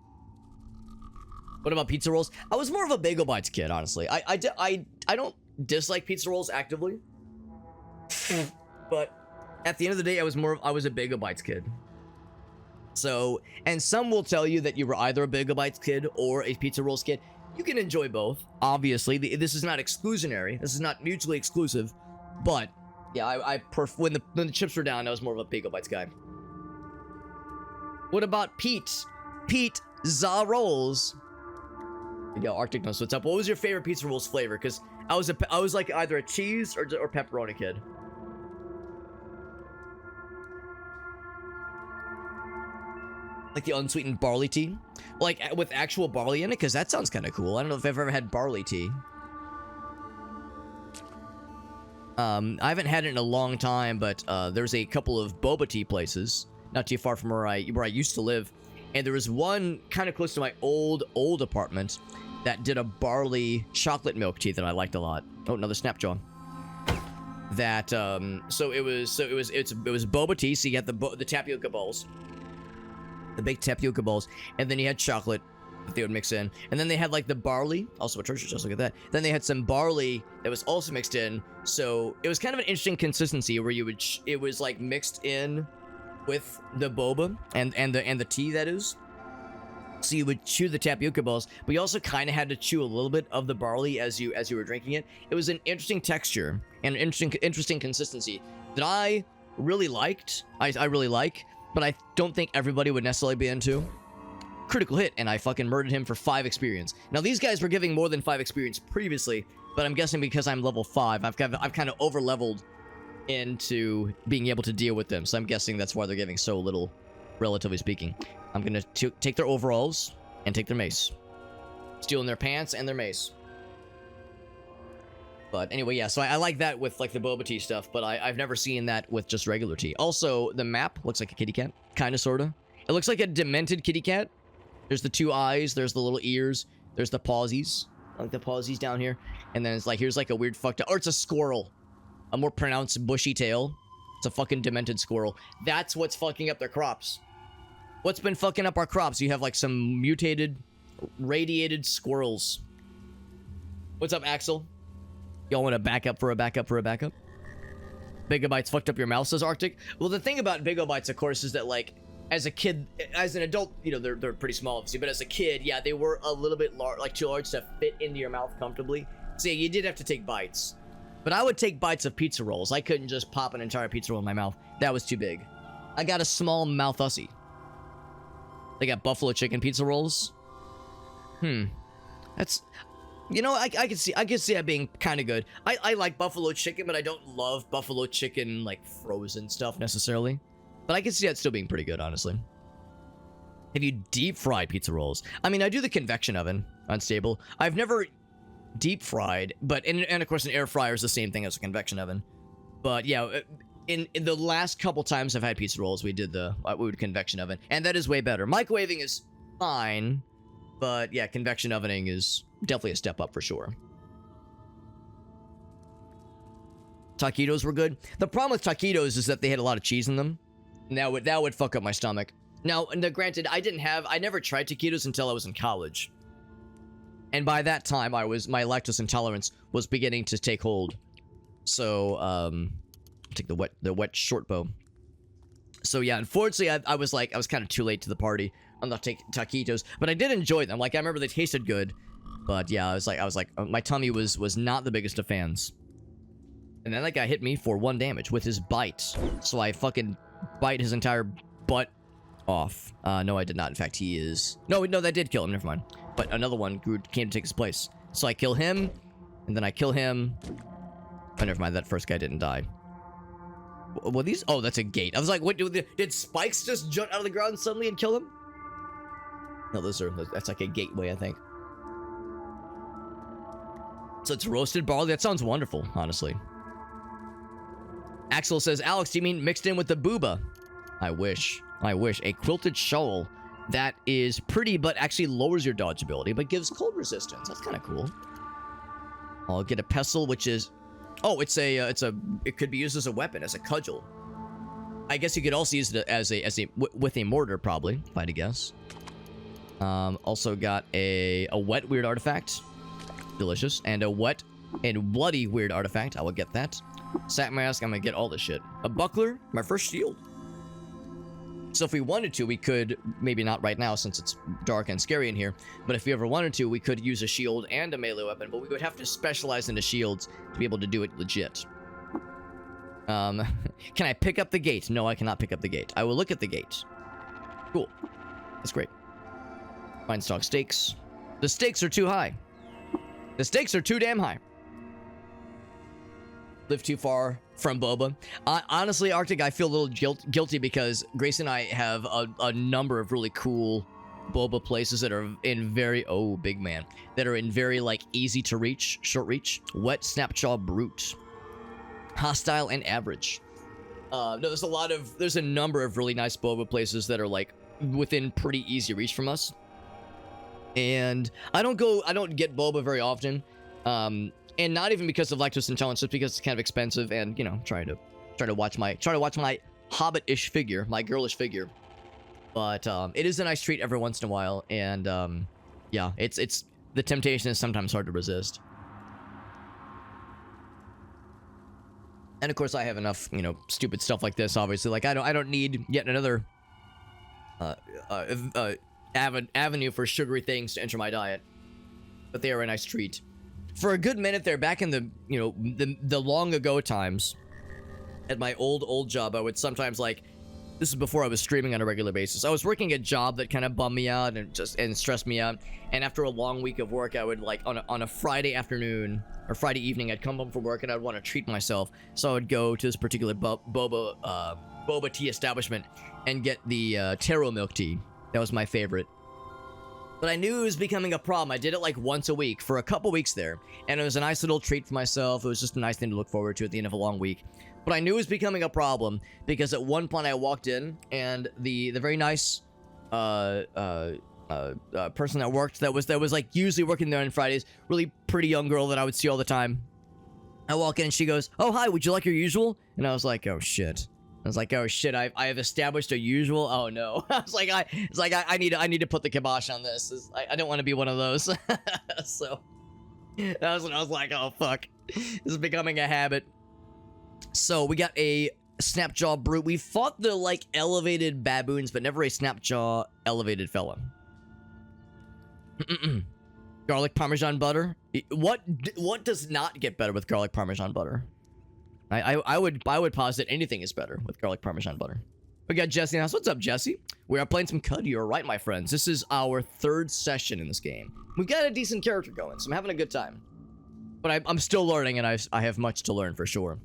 What about pizza rolls? I was more of a Bagel Bites kid, honestly. I don't dislike pizza rolls actively. But at the end of the day, I was a Bagel Bites kid. So, and some will tell you that you were either a Bagel Bites kid or a pizza rolls kid. You can enjoy both, obviously. This is not exclusionary. This is not mutually exclusive. But yeah, when the chips were down, I was more of a Bagel Bites guy. What about Pete? Pizza rolls. Yo, Arctic knows what's up. What was your favorite pizza rolls flavor? Because I was like either a cheese or pepperoni kid. Like the unsweetened barley tea? Like, with actual barley in it? Because that sounds kind of cool. I don't know if I've ever had barley tea. I haven't had it in a long time, but there's a couple of boba tea places not too far from where I used to live. And there was one kind of close to my old apartment that did a barley chocolate milk tea that I liked a lot. Oh, another Snapjaw. That, so it was boba tea, so you had the tapioca balls. The baked tapioca balls, and then you had chocolate that they would mix in, and then they had like the barley, also a church, just look at that. Then they had some barley that was also mixed in, so it was kind of an interesting consistency where it was like mixed in with the boba and the tea, that is. So you would chew the tapioca balls, but you also kind of had to chew a little bit of the barley as you were drinking it. It was an interesting texture and an interesting consistency that I really liked. I really like. But I don't think everybody would necessarily be into. Critical hit, and I fucking murdered him for 5 experience. Now, these guys were giving more than 5 experience previously, but I'm guessing because I'm level 5, I've kind of over-leveled into being able to deal with them. So I'm guessing that's why they're giving so little, relatively speaking. I'm going to take their overalls and take their mace. Stealing their pants and their mace. But anyway, yeah, so I like that with like the boba tea stuff, but I've never seen that with just regular tea. Also, the map looks like a kitty cat, kind of, sort of. It looks like a demented kitty cat. There's the 2 eyes, there's the little ears, there's the pawsies, like the pawsies down here. And then it's like, here's like a weird fucked up, or it's a squirrel. A more pronounced bushy tail. It's a fucking demented squirrel. That's what's fucking up their crops. What's been fucking up our crops? You have like some mutated, radiated squirrels. What's up, Axel? Y'all want to back up for a backup for a backup? Big O Bites fucked up your mouth, says Arctic. Well, the thing about Big O Bites, of course, is that, like, as a kid, as an adult, you know, they're pretty small, obviously, but as a kid, yeah, they were a little bit large, like too large to fit into your mouth comfortably. So yeah, you did have to take bites. But I would take bites of pizza rolls. I couldn't just pop an entire pizza roll in my mouth. That was too big. I got a small mouth hussy. They got buffalo chicken pizza rolls. That's, you know, I can see that being kind of good. I like buffalo chicken, but I don't love buffalo chicken, like, frozen stuff necessarily. But I can see that still being pretty good, honestly. Have you deep fried pizza rolls? I mean, I do the convection oven, unstable. I've never deep fried, but, and of course an air fryer is the same thing as a convection oven. But yeah, in the last couple times I've had pizza rolls, we would convection oven, and that is way better. Microwaving is fine, but yeah, convection ovening is definitely a step up for sure. Taquitos were good. The problem with taquitos is that they had a lot of cheese in them. That would fuck up my stomach. Now, granted, I never tried taquitos until I was in college. And by that time, my lactose intolerance was beginning to take hold. So, take the wet short bow. So yeah, unfortunately, I was kind of too late to the party on the taquitos, but I did enjoy them. Like, I remember they tasted good, but yeah, I was like, my tummy was not the biggest of fans. And then that guy hit me for 1 damage with his bite. So I fucking bite his entire butt off. No, I did not. In fact, he is... No, that did kill him. Never mind. But another one came to take his place. So I kill him, and then I kill him. Oh, never mind. That first guy didn't die. Well, these... Oh, that's a gate. I was like, what? Did spikes just jump out of the ground suddenly and kill him? No, that's like a gateway, I think. So it's roasted barley. That sounds wonderful, honestly. Axel says, Alex, do you mean mixed in with the booba? I wish. A quilted shawl that is pretty, but actually lowers your dodge ability, but gives cold resistance. That's kind of cool. I'll get a pestle, which is... Oh, it could be used as a weapon, as a cudgel. I guess you could also use it with a mortar, probably, if I had to guess. Also got a wet weird artifact. Delicious. And a wet and bloody weird artifact. I will get that. Sat mask, I'm gonna get all this shit. A buckler, my first shield. So if we wanted to, we could, maybe not right now since it's dark and scary in here, but if we ever wanted to, we could use a shield and a melee weapon, but we would have to specialize into shields to be able to do it legit. Can I pick up the gate? No, I cannot pick up the gate. I will look at the gate. Cool. That's great. Fine stock stakes. The stakes are too high. The stakes are too damn high. Live too far from boba. Honestly, Arctic, I feel a little guilty because Grace and I have a number of really cool boba places that are in very... Oh, big man. That are in very, like, easy to reach, short reach. Wet Snapjaw Brute. Hostile and average. No, there's a number of really nice boba places that are, like, within pretty easy reach from us. And I don't get boba very often. And not even because of lactose intolerance, just because it's kind of expensive, and you know, try to watch my hobbit-ish figure, my girlish figure. But it is a nice treat every once in a while, and yeah, it's the temptation is sometimes hard to resist. And of course, I have enough, you know, stupid stuff like this. Obviously, like I don't need yet another avenue for sugary things to enter my diet. But they are a nice treat. For a good minute there, back in the, you know, the long ago times, at my old job, I would sometimes, like, this is before I was streaming on a regular basis. I was working a job that kind of bummed me out and stressed me out. And after a long week of work, I would, like, on a Friday afternoon or Friday evening, I'd come home from work and I'd want to treat myself. So I would go to this particular boba tea establishment and get the taro milk tea. That was my favorite. But I knew it was becoming a problem. I did it like once a week for a couple weeks there. And it was a nice little treat for myself. It was just a nice thing to look forward to at the end of a long week. But I knew it was becoming a problem because at one point I walked in and the very nice person that worked that was like usually working there on Fridays, really pretty young girl that I would see all the time. I walk in and she goes, "Oh, hi, would you like your usual?" And I was like, "Oh shit." I have established a usual. Oh no. I need to put the kibosh on this. I don't want to be one of those. So that was when I was like, oh fuck. This is becoming a habit. So we got a Snapjaw Brute. We fought the, like, elevated baboons, but never a Snapjaw elevated fella. Garlic Parmesan butter. What does not get better with garlic Parmesan butter? I would posit anything is better with garlic Parmesan butter. We got Jesse in the house. What's up, Jesse? We are playing some CUD. You're right, my friends. This is our 3rd session in this game. We've got a decent character going, so I'm having a good time. But I'm still learning, and I have much to learn for sure.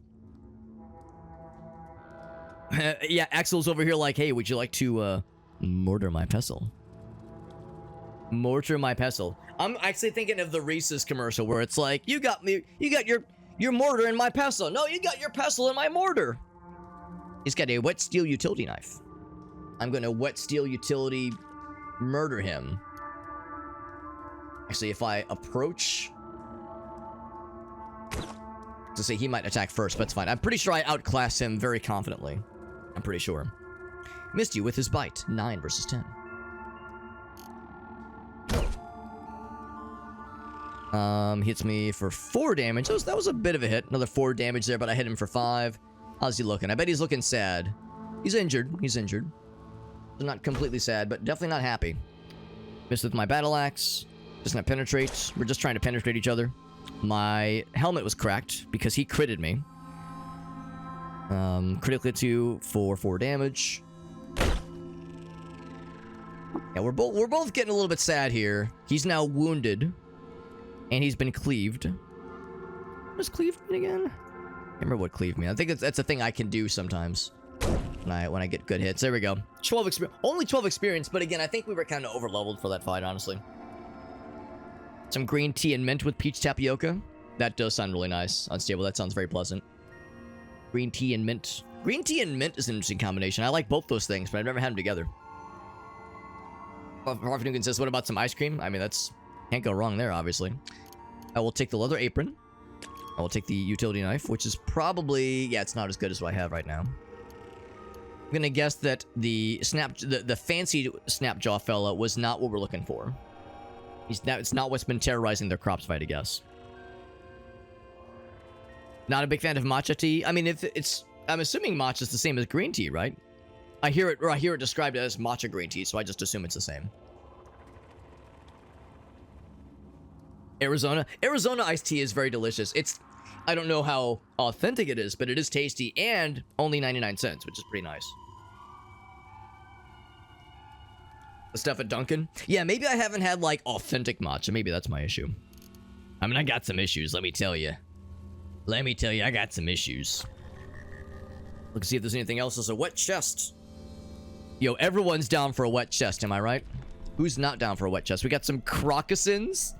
Yeah, Axel's over here like, hey, would you like to mortar my pestle? Mortar my pestle. I'm actually thinking of the Reese's commercial where it's like, you got your mortar in my pestle. No, you got your pestle in my mortar. He's got a wet steel utility knife. I'm gonna wet steel utility murder him. Actually, if I approach, to say he might attack first, but it's fine. I'm pretty sure I outclass him very confidently. I'm pretty sure. Missed you with his bite. 9 versus 10. Hits me for 4 damage. That was a bit of a hit. Another 4 damage there, but I hit him for 5. How's he looking? I bet he's looking sad. He's injured. He's injured. So not completely sad, but definitely not happy. Missed with my battle axe. Does not penetrate. We're just trying to penetrate each other. My helmet was cracked because he critted me. Critically to for 4 damage. Yeah, we're both getting a little bit sad here. He's now wounded. And he's been cleaved. What does cleave mean again? I can't remember what cleave means. I think that's a thing I can do sometimes. When I get good hits. There we go. 12 experience. Only 12 experience, but again, I think we were kind of over-leveled for that fight, honestly. Some green tea and mint with peach tapioca. That does sound really nice. Unstable, that sounds very pleasant. Green tea and mint. Green tea and mint is an interesting combination. I like both those things, but I've never had them together. Harvey Newton says, what about some ice cream? I mean, that's... Can't go wrong there, obviously. I will take the leather apron. I will take the utility knife, which is probably... Yeah, it's not as good as what I have right now. I'm gonna guess that the fancy Snapjaw fella was not what we're looking for. It's not what's been terrorizing their crops fight, I guess. Not a big fan of matcha tea. I mean, if it's... I'm assuming matcha is the same as green tea, right? I hear it described as matcha green tea, so I just assume it's the same. Arizona iced tea is very delicious. I don't know how authentic it is, but it is tasty and only 99 cents, which is pretty nice. The stuff at Dunkin'? Yeah, maybe I haven't had, like, authentic matcha. Maybe that's my issue. I mean, I got some issues, let me tell you. Let me tell you, I got some issues. Let's see if there's anything else. There's a wet chest. Yo, everyone's down for a wet chest, am I right? Who's not down for a wet chest? We got some crocussins.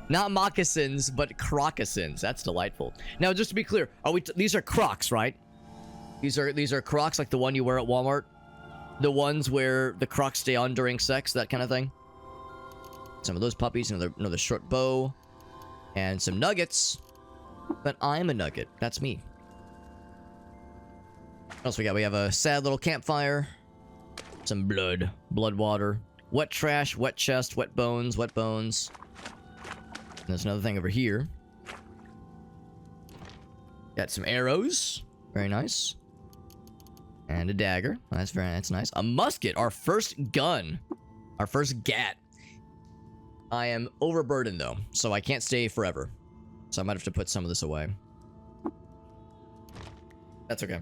Not moccasins, but crocussins. That's delightful. Now, just to be clear, these are Crocs, right? These are Crocs like the one you wear at Walmart. The ones where the Crocs stay on during sex, that kind of thing. Some of those puppies, another short bow, and some nuggets. But I'm a nugget. That's me. What else we got? We have a sad little campfire. Some blood water, wet trash, wet chest, wet bones, wet bones. And there's another thing over here. Got some arrows. Very nice. And a dagger. That's nice. A musket. Our first gun. Our first gat. I am overburdened, though. So I can't stay forever. So I might have to put some of this away. That's okay.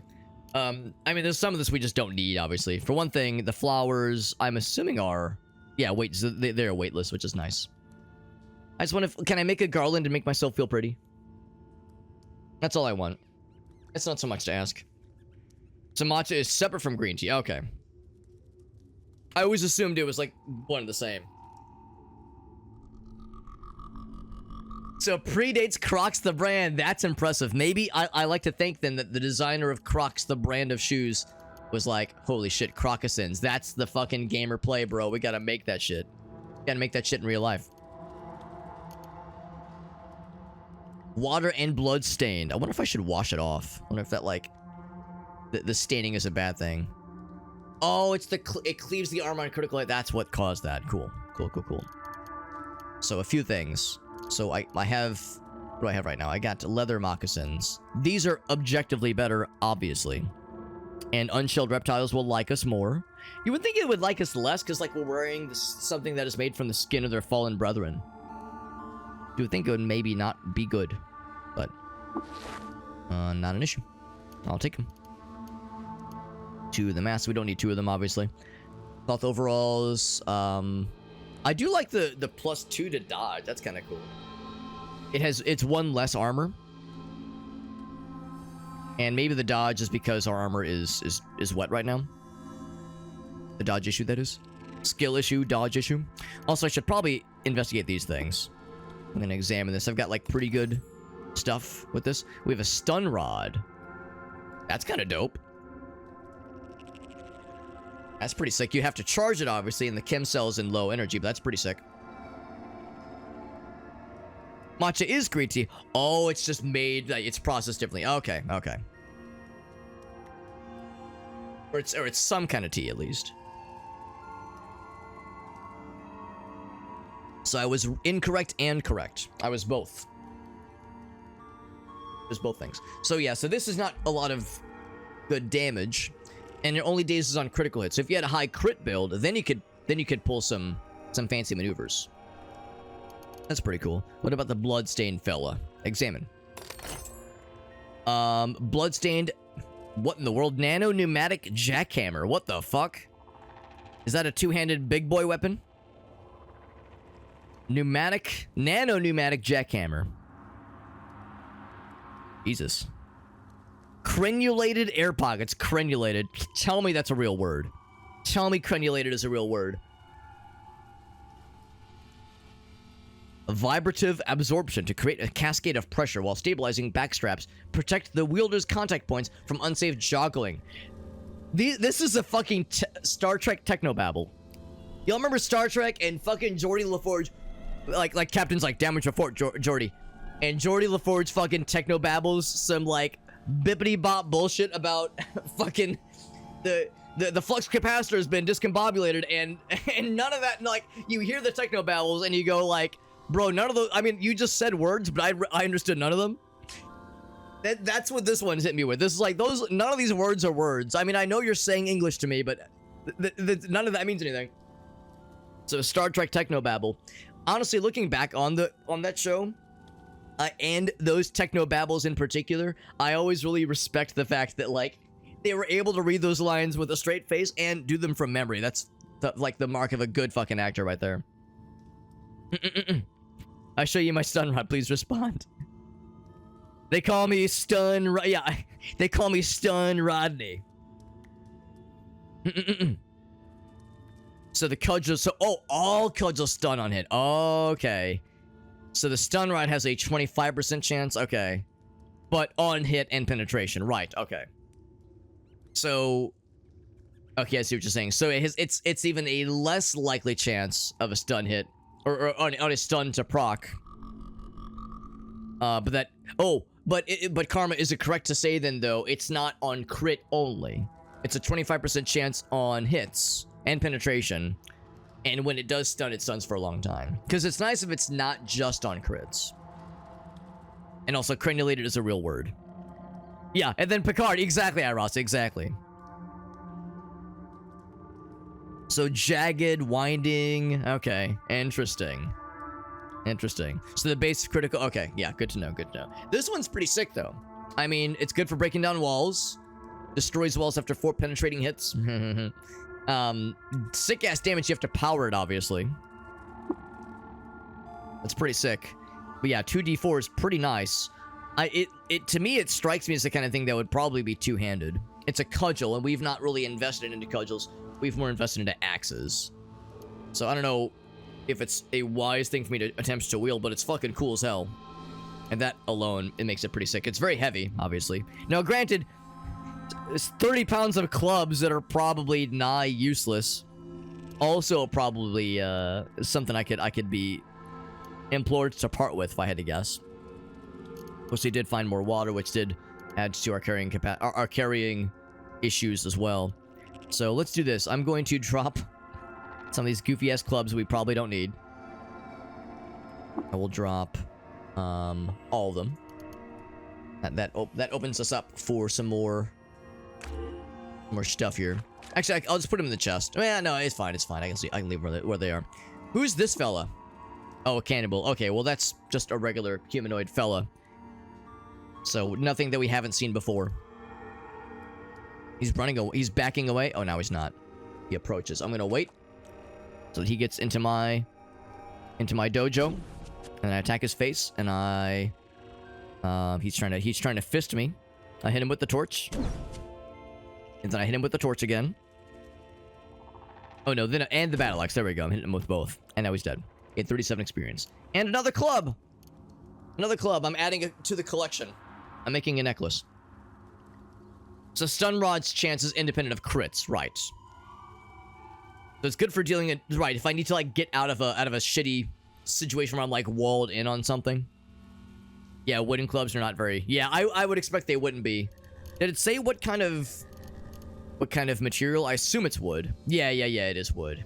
I mean, there's some of this we just don't need, obviously. For one thing, the flowers, I'm assuming are... Yeah, wait. So they're weightless, which is nice. I just want to... Can I make a garland and make myself feel pretty? That's all I want. It's not so much to ask. So matcha is separate from green tea. Okay. I always assumed it was like one and the same. So predates Crocs the brand. That's impressive. Maybe I like to think then that the designer of Crocs the brand of shoes was like, holy shit, Crocussins. That's the fucking gamer play, bro. We gotta make that shit. Gotta make that shit in real life. Water and blood stained. I wonder if I should wash it off. I wonder if that, like, the staining is a bad thing. Oh, it's it cleaves the armor on critical hit. That's what caused that. Cool. Cool. So a few things. So I have do I have right now? I got leather moccasins. These are objectively better, obviously. And unshelled reptiles will like us more. You would think it would like us less because, like, we're wearing something that is made from the skin of their fallen brethren. You would think it would maybe not be good. But, not an issue. I'll take them. 2 of the masks. We don't need 2 of them, obviously. Cloth overalls. I do like the +2 to dodge. That's kind of cool. It's 1 less armor. And maybe the dodge is because our armor is wet right now. The dodge issue, that is. Skill issue, dodge issue. Also, I should probably investigate these things. I'm going to examine this. I've got, like, pretty good stuff with this. We have a stun rod. That's kind of dope. That's pretty sick. You have to charge it, obviously, and the chem cell's in low energy, but that's pretty sick. Matcha is green tea. Oh, it's just made, like, it's processed differently. Okay, okay. Or it's some kind of tea, at least. So I was incorrect and correct. I was both. There's both things. So yeah, so this is not a lot of good damage, and it only dazes on critical hits. So if you had a high crit build, then you could pull some fancy maneuvers. That's pretty cool. What about the bloodstained fella? Examine. Bloodstained. What in the world? Nano pneumatic jackhammer. What the fuck? Is that a two-handed big boy weapon? Nano pneumatic jackhammer. Jesus. Crenulated air pockets. Crenulated. Tell me that's a real word. Tell me crenulated is a real word. A vibrative absorption to create a cascade of pressure while stabilizing backstraps. Protect the wielder's contact points from unsafe joggling. This is a fucking Star Trek technobabble. Y'all remember Star Trek and fucking Geordi LaForge? Like Captain's like, damage report, Geordi. And Geordi LaForge fucking technobabbles some like bippity bop bullshit about fucking the flux capacitor has been discombobulated and none of that, like, you hear the technobabbles and you go like, bro, none of those, I mean, you just said words, but I understood none of them. That's what this one's hit me with. This is like, none of these words are words. I mean, I know you're saying English to me, but none of that means anything. So Star Trek technobabble. Honestly, looking back on that show, and those technobabbles in particular, I always really respect the fact that, like, they were able to read those lines with a straight face and do them from memory. That's like the mark of a good fucking actor right there. I show you my stun rod. Please respond. They call me Stun. Yeah, they call me Stun Rodney. So the cudgel. So all cudgels stun on hit. Okay. So the stun rod has a 25% chance. Okay, but on hit and penetration. Right. Okay. So. Okay, I see what you're saying. So it's even a less likely chance of a stun hit. Or on a stun to proc. But Karma, is it correct to say then, though, it's not on crit only? It's a 25% chance on hits and penetration. And when it does stun, it stuns for a long time. Because it's nice if it's not just on crits. And also, crenulated is a real word. Yeah, and then Picard. Exactly, Iros. Exactly. So jagged, winding. Okay, interesting. Interesting. So the base critical. Okay, yeah, good to know. Good to know. This one's pretty sick, though. I mean, it's good for breaking down walls. Destroys walls after 4 penetrating hits. Sick ass damage. You have to power it, obviously. That's pretty sick. But yeah, 2d4 is pretty nice. To me, it strikes me as the kind of thing that would probably be two-handed. It's a cudgel, and we've not really invested into cudgels. We've more invested into axes. So I don't know if it's a wise thing for me to attempt to wield, but it's fucking cool as hell. And that alone, it makes it pretty sick. It's very heavy, obviously. Now, granted, it's 30 pounds of clubs that are probably nigh useless. Also, probably something I could be implored to part with if I had to guess. Of course, we did find more water, which did add to our carrying issues as well. So let's do this. I'm going to drop some of these goofy ass clubs we probably don't need. I will drop All of them. That opens us up for some more stuff here. Actually, I'll just put them in the chest. Yeah, no, it's fine. It's fine. I can leave where they are. Who's this fella? Oh, a cannibal. Okay, well that's just a regular humanoid fella. So nothing that we haven't seen before. He's running away. He's backing away. Oh, now he's not. He approaches. I'm gonna wait so that he gets into my dojo, and I attack his face, and he's trying to fist me. I hit him with the torch, and then I hit him with the torch again. Oh no, and the battle axe. There we go. I'm hitting him with both, and now he's dead. He had 37 experience, and another club. Another club. I'm adding it to the collection. I'm making a necklace. So stun rod's chance is independent of crits, right? So it's good for dealing it right. If I need to like get out of a shitty situation where I'm like walled in on something. Yeah, wooden clubs are not very. Yeah, I would expect they wouldn't be. Did it say what kind of material? I assume it's wood. Yeah, it is wood.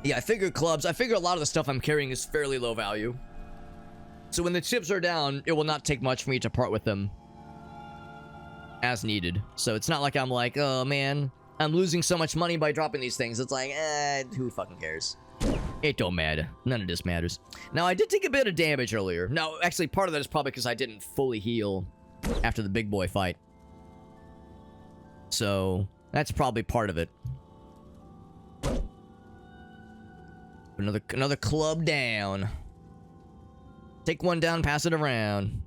Yeah, I figure a lot of the stuff I'm carrying is fairly low value. So when the chips are down, it will not take much for me to part with them as needed. So it's not like I'm like, oh man, I'm losing so much money by dropping these things. It's like, who fucking cares? It don't matter. None of this matters. Now, I did take a bit of damage earlier. Now, actually, part of that is probably because I didn't fully heal after the big boy fight. So that's probably part of it. Another club down. Take one down, pass it around.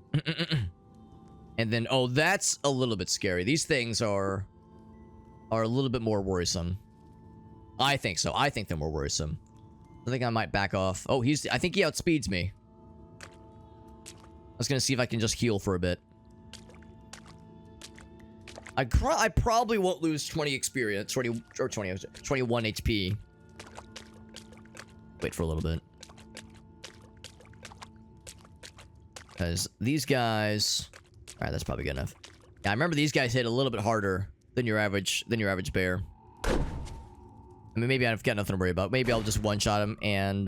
And then, oh, that's a little bit scary. These things are a little bit more worrisome. I think so. I think they're more worrisome. I think I might back off. Oh, I think he outspeeds me. I was gonna see if I can just heal for a bit. I probably won't lose 20 experience, 21 HP. Wait for a little bit. Because these guys... Alright, that's probably good enough. Yeah, I remember these guys hit a little bit harder than your average bear. I mean, maybe I've got nothing to worry about. Maybe I'll just one-shot him and,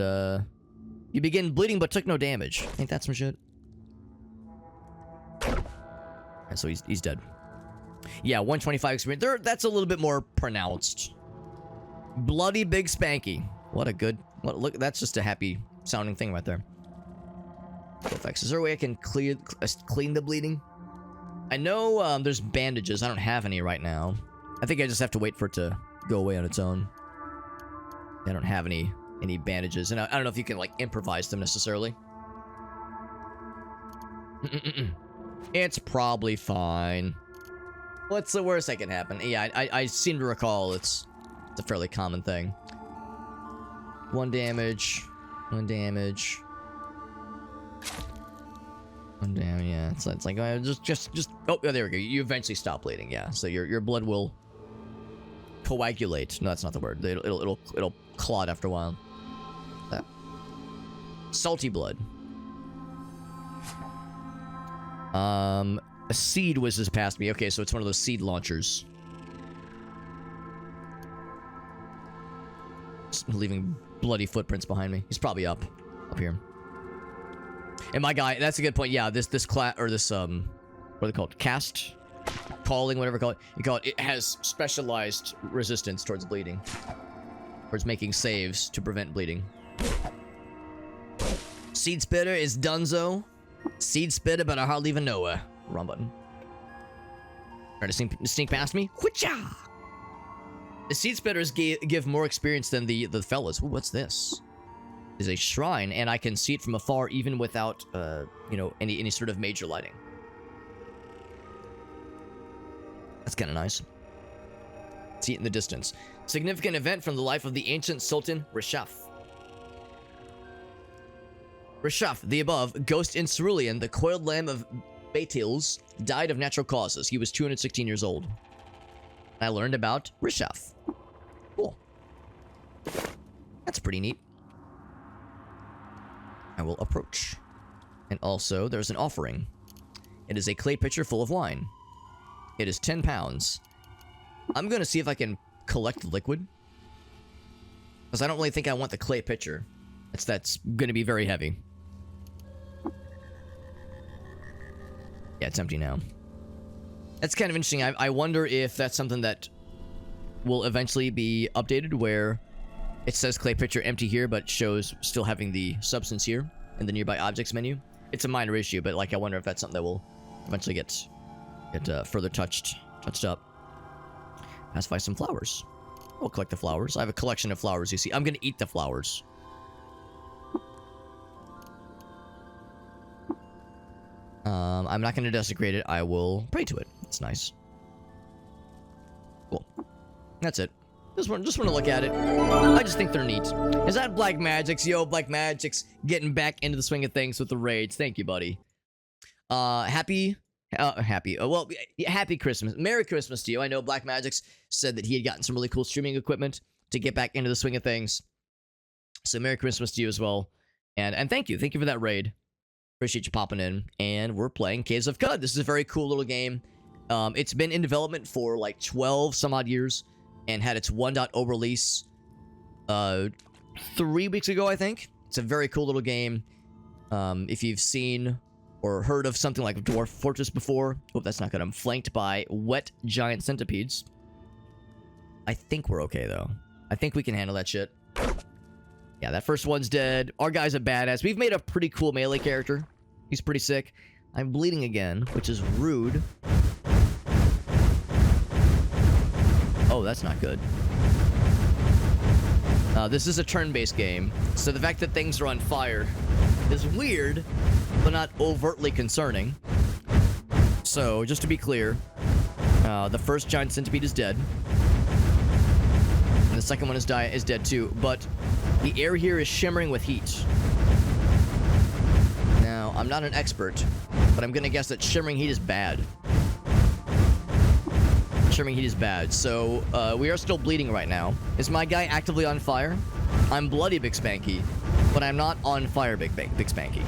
you begin bleeding but took no damage. Ain't that some shit? Alright, so he's dead. Yeah, 125 experience. That's a little bit more pronounced. Bloody Big Spanky. What a good... Look, that's just a happy sounding thing right there. Effects. Is there a way I can clean the bleeding? I know there's bandages. I don't have any right now. I think I just have to wait for it to go away on its own. I don't have any bandages, and I don't know if you can like improvise them necessarily. It's probably fine. What's the worst that can happen? Yeah, I seem to recall it's a fairly common thing. One damage. One damage. One damage. Yeah, it's like just. Oh, there we go. You eventually stop bleeding. Yeah, so your blood will coagulate. No, that's not the word. It'll clot after a while. Salty blood. A seed whizzes past me. Okay, so it's one of those seed launchers. Just leaving bloody footprints behind me. He's probably up here. And my guy, that's a good point. Yeah, this class or this what are they called? Cast, calling, whatever you call it. You call it. It has specialized resistance towards bleeding, towards making saves to prevent bleeding. Seed spitter is Dunzo. Seed spitter, but I hardly even know her. Wrong button. Try to sneak past me. Whoocha! The seed spitters give more experience than the fellas. Ooh, what's this? Is a shrine, and I can see it from afar even without, you know, any sort of major lighting. That's kind of nice. See it in the distance. Significant event from the life of the ancient Sultan Rishaf. Rishaf, the above, ghost in Cerulean, the coiled lamb of Beitils, died of natural causes. He was 216 years old. I learned about Rishaf. Cool. That's pretty neat. I will approach. And also, there's an offering. It is a clay pitcher full of wine. It is 10 pounds. I'm gonna see if I can collect liquid. Because I don't really think I want the clay pitcher. That's going to be very heavy. Yeah, it's empty now. That's kind of interesting. I wonder if that's something that will eventually be updated, where it says clay pitcher empty here, but shows still having the substance here in the nearby objects menu. It's a minor issue, but like I wonder if that's something that will eventually get further touched up. Pacify some flowers. We'll collect the flowers. I have a collection of flowers, you see. I'm gonna eat the flowers. I'm not gonna desecrate it. I will pray to it. It's nice. Cool. That's it. Just want to look at it. I just think they're neat. Is that Black Magic's? Yo, Black Magic's getting back into the swing of things with the raids. Thank you, buddy. Happy Christmas. Merry Christmas to you. I know Black Magic's said that he had gotten some really cool streaming equipment to get back into the swing of things. So Merry Christmas to you as well. And thank you. Thank you for that raid. Appreciate you popping in. And we're playing Caves of Qud. This is a very cool little game. It's been in development for like 12 some odd years and had its 1.0 release 3 weeks ago, I think. It's a very cool little game. If you've seen or heard of something like Dwarf Fortress before. Oh, that's not good. I'm flanked by wet giant centipedes. I think we're okay, though. I think we can handle that shit. Yeah, that first one's dead. Our guy's a badass. We've made a pretty cool melee character. He's pretty sick. I'm bleeding again, which is rude. Oh, that's not good. This is a turn-based game, so the fact that things are on fire is weird, but not overtly concerning. So, just to be clear, the first giant centipede is dead. And the second one is dead too, but the air here is shimmering with heat. Now, I'm not an expert, but I'm gonna guess that shimmering heat is bad. Shimmering heat is bad, so we are still bleeding right now. Is my guy actively on fire? I'm bloody Big Spanky, but I'm not on fire Big Spanky.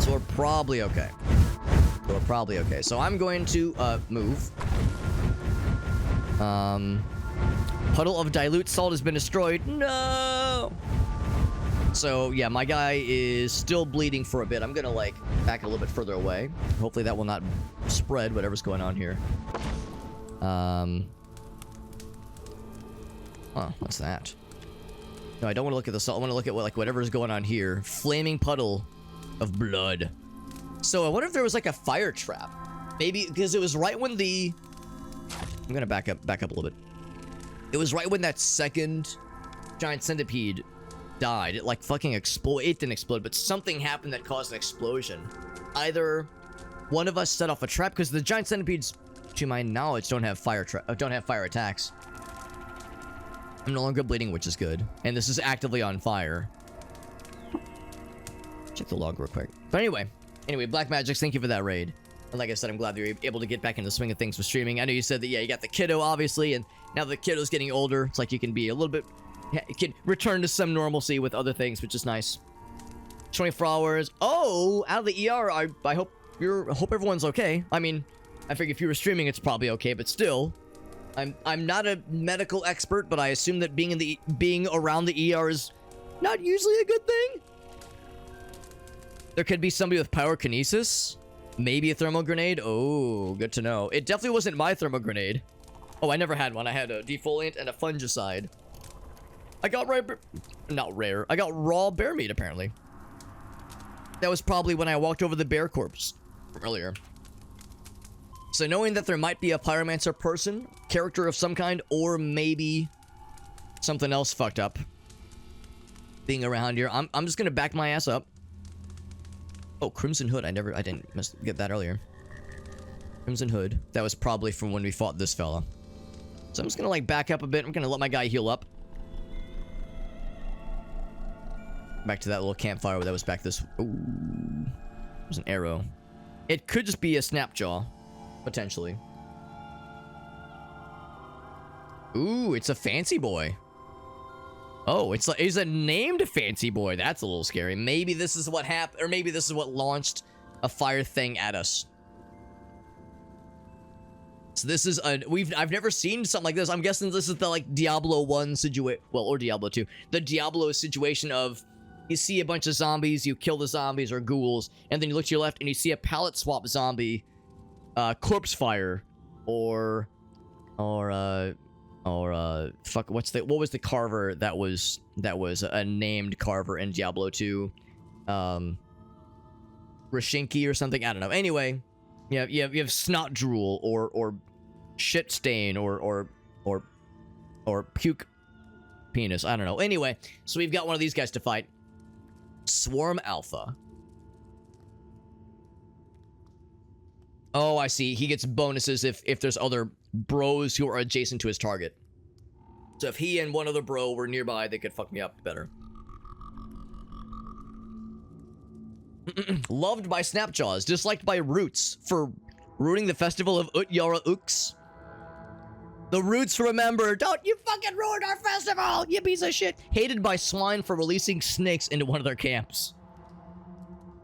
So we're probably okay. So I'm going to move. Puddle of dilute salt has been destroyed. No! So, yeah, my guy is still bleeding for a bit. I'm gonna, like, back a little bit further away. Hopefully that will not spread whatever's going on here. Oh, what's that? No, I don't want to look at the salt. I want to look at whatever's going on here. Flaming puddle of blood. So I wonder if there was like a fire trap. Maybe because it was right when the... I'm gonna back up a little bit. It was right when that second giant centipede died. It like fucking exploded. It didn't explode, but something happened that caused an explosion. Either one of us set off a trap, because the giant centipedes, to my knowledge, don't have fire attacks. I'm no longer bleeding, which is good. And this is actively on fire. Check the log real quick. But anyway, Black Magics, thank you for that raid. And like I said, I'm glad that you're able to get back into the swing of things with streaming. I know you said that, yeah, you got the kiddo, obviously, and now the kiddo's getting older. It's like you can be a little bit... You can return to some normalcy with other things, which is nice. 24 hours. Oh, out of the ER. I hope everyone's okay. I mean, I figure if you were streaming, it's probably okay, but still... I'm not a medical expert, but I assume that being around the ER is not usually a good thing. There could be somebody with pyrokinesis. Maybe a thermal grenade. Oh, good to know. It definitely wasn't my thermal grenade. Oh, I never had one. I had a defoliant and a fungicide. I got I got raw bear meat, apparently. That was probably when I walked over the bear corpse from earlier. So knowing that there might be a pyromancer person, character of some kind, or maybe something else fucked up being around here, I'm just gonna back my ass up. Oh, Crimson Hood. I didn't get that earlier. Crimson Hood. That was probably from when we fought this fella. So I'm just gonna like back up a bit. I'm gonna let my guy heal up. Back to that little campfire that was back this... Ooh. There's an arrow. It could just be a snapjaw. Potentially. Ooh, it's a fancy boy. Oh, it's a named fancy boy. That's a little scary. Maybe this is what happened, or maybe this is what launched a fire thing at us. So this is I've never seen something like this. I'm guessing this is the like Diablo 1 situation, well, or Diablo 2. The Diablo situation of you see a bunch of zombies, you kill the zombies or ghouls, and then you look to your left and you see a palette swap zombie, corpse fire, or fuck, what was the carver that was a named carver in Diablo 2? Rashinki or something, I don't know. Anyway, you have snot drool or shit stain or puke penis, I don't know. Anyway, so we've got one of these guys to fight. Swarm Alpha. Oh, I see. He gets bonuses if there's other bros who are adjacent to his target. So if he and one other bro were nearby, they could fuck me up better. Loved by Snapjaws, disliked by Roots for ruining the festival of Utyara Ux. The Roots remember, don't you fucking ruin our festival, you piece of shit. Hated by Swine for releasing snakes into one of their camps.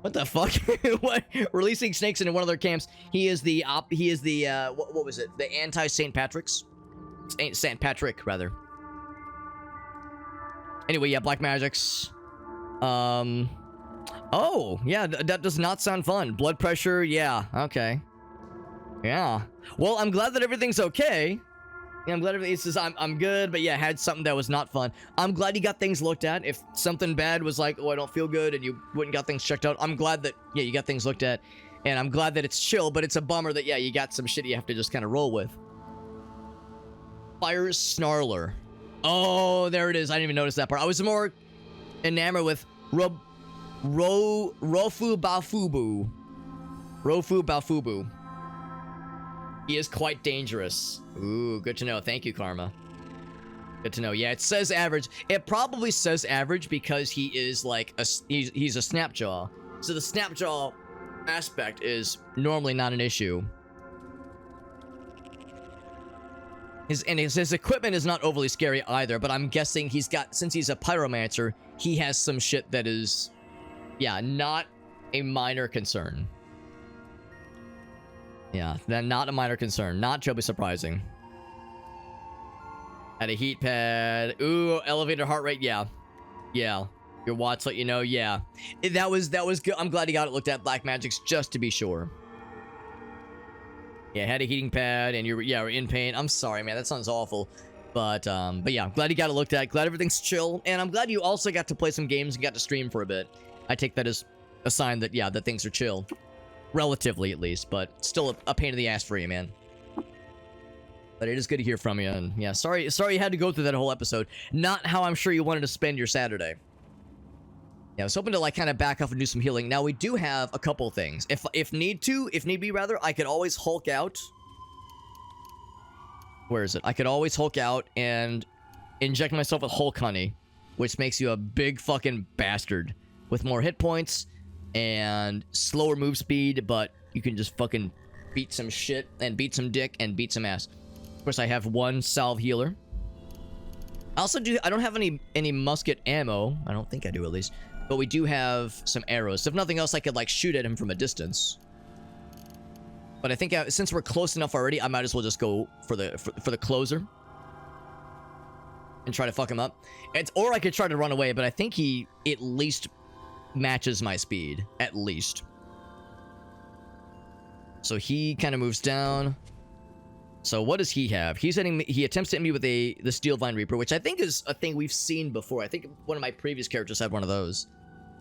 What the fuck? What? Releasing snakes into one of their camps. He is the what was it? The anti-St. Patrick's? St. Patrick, rather. Anyway, yeah, Black Magics. Oh, yeah, that does not sound fun. Blood pressure, yeah, okay. Yeah. Well, I'm glad that everything's okay. Yeah, I'm glad everything says I'm good, but yeah, had something that was not fun. I'm glad you got things looked at. If something bad was like, oh, I don't feel good, and you went and got things checked out, I'm glad that, yeah, you got things looked at. And I'm glad that it's chill, but it's a bummer that, yeah, you got some shit you have to just kind of roll with. Fire Snarler. Oh, there it is. I didn't even notice that part. I was more enamored with Rofu Bafubu. Rofu Bafubu. He is quite dangerous. Ooh, good to know. Thank you, Karma. Good to know. Yeah, it says average. It probably says average because he is like he's a Snapjaw. So the Snapjaw aspect is normally not an issue. His equipment is not overly scary either, but I'm guessing since he's a pyromancer, he has some shit that is, yeah, not a minor concern. Yeah, not a minor concern. Not terribly surprising. Had a heat pad. Ooh, elevated heart rate. Yeah. Yeah. Your watch let you know. Yeah. That was good. I'm glad he got it looked at, Black Magics, just to be sure. Yeah, had a heating pad and we're in pain. I'm sorry, man. That sounds awful. But yeah, I'm glad you got it looked at. Glad everything's chill. And I'm glad you also got to play some games and got to stream for a bit. I take that as a sign that, yeah, that things are chill. Relatively, at least, but still a pain in the ass for you, man. But it is good to hear from you, and yeah, sorry you had to go through that whole episode. Not how I'm sure you wanted to spend your Saturday. Yeah, I was hoping to like kind of back off and do some healing. Now we do have a couple things. If need be rather, I could always Hulk out. Where is it? I could always Hulk out and inject myself with Hulk Honey, which makes you a big fucking bastard with more hit points and slower move speed, but you can just fucking beat some shit and beat some dick and beat some ass. Of course, I have one salve healer. I also I don't have any musket ammo. I don't think I do, at least. But we do have some arrows. So if nothing else, I could like shoot at him from a distance. But I think since we're close enough already, I might as well just go for the closer and try to fuck him up. Or I could try to run away, but I think he at least matches my speed, at least. So he kind of moves down. So what does he have? He attempts to hit me with the Steel Vine Reaper, which I think is a thing we've seen before. I think one of my previous characters had one of those.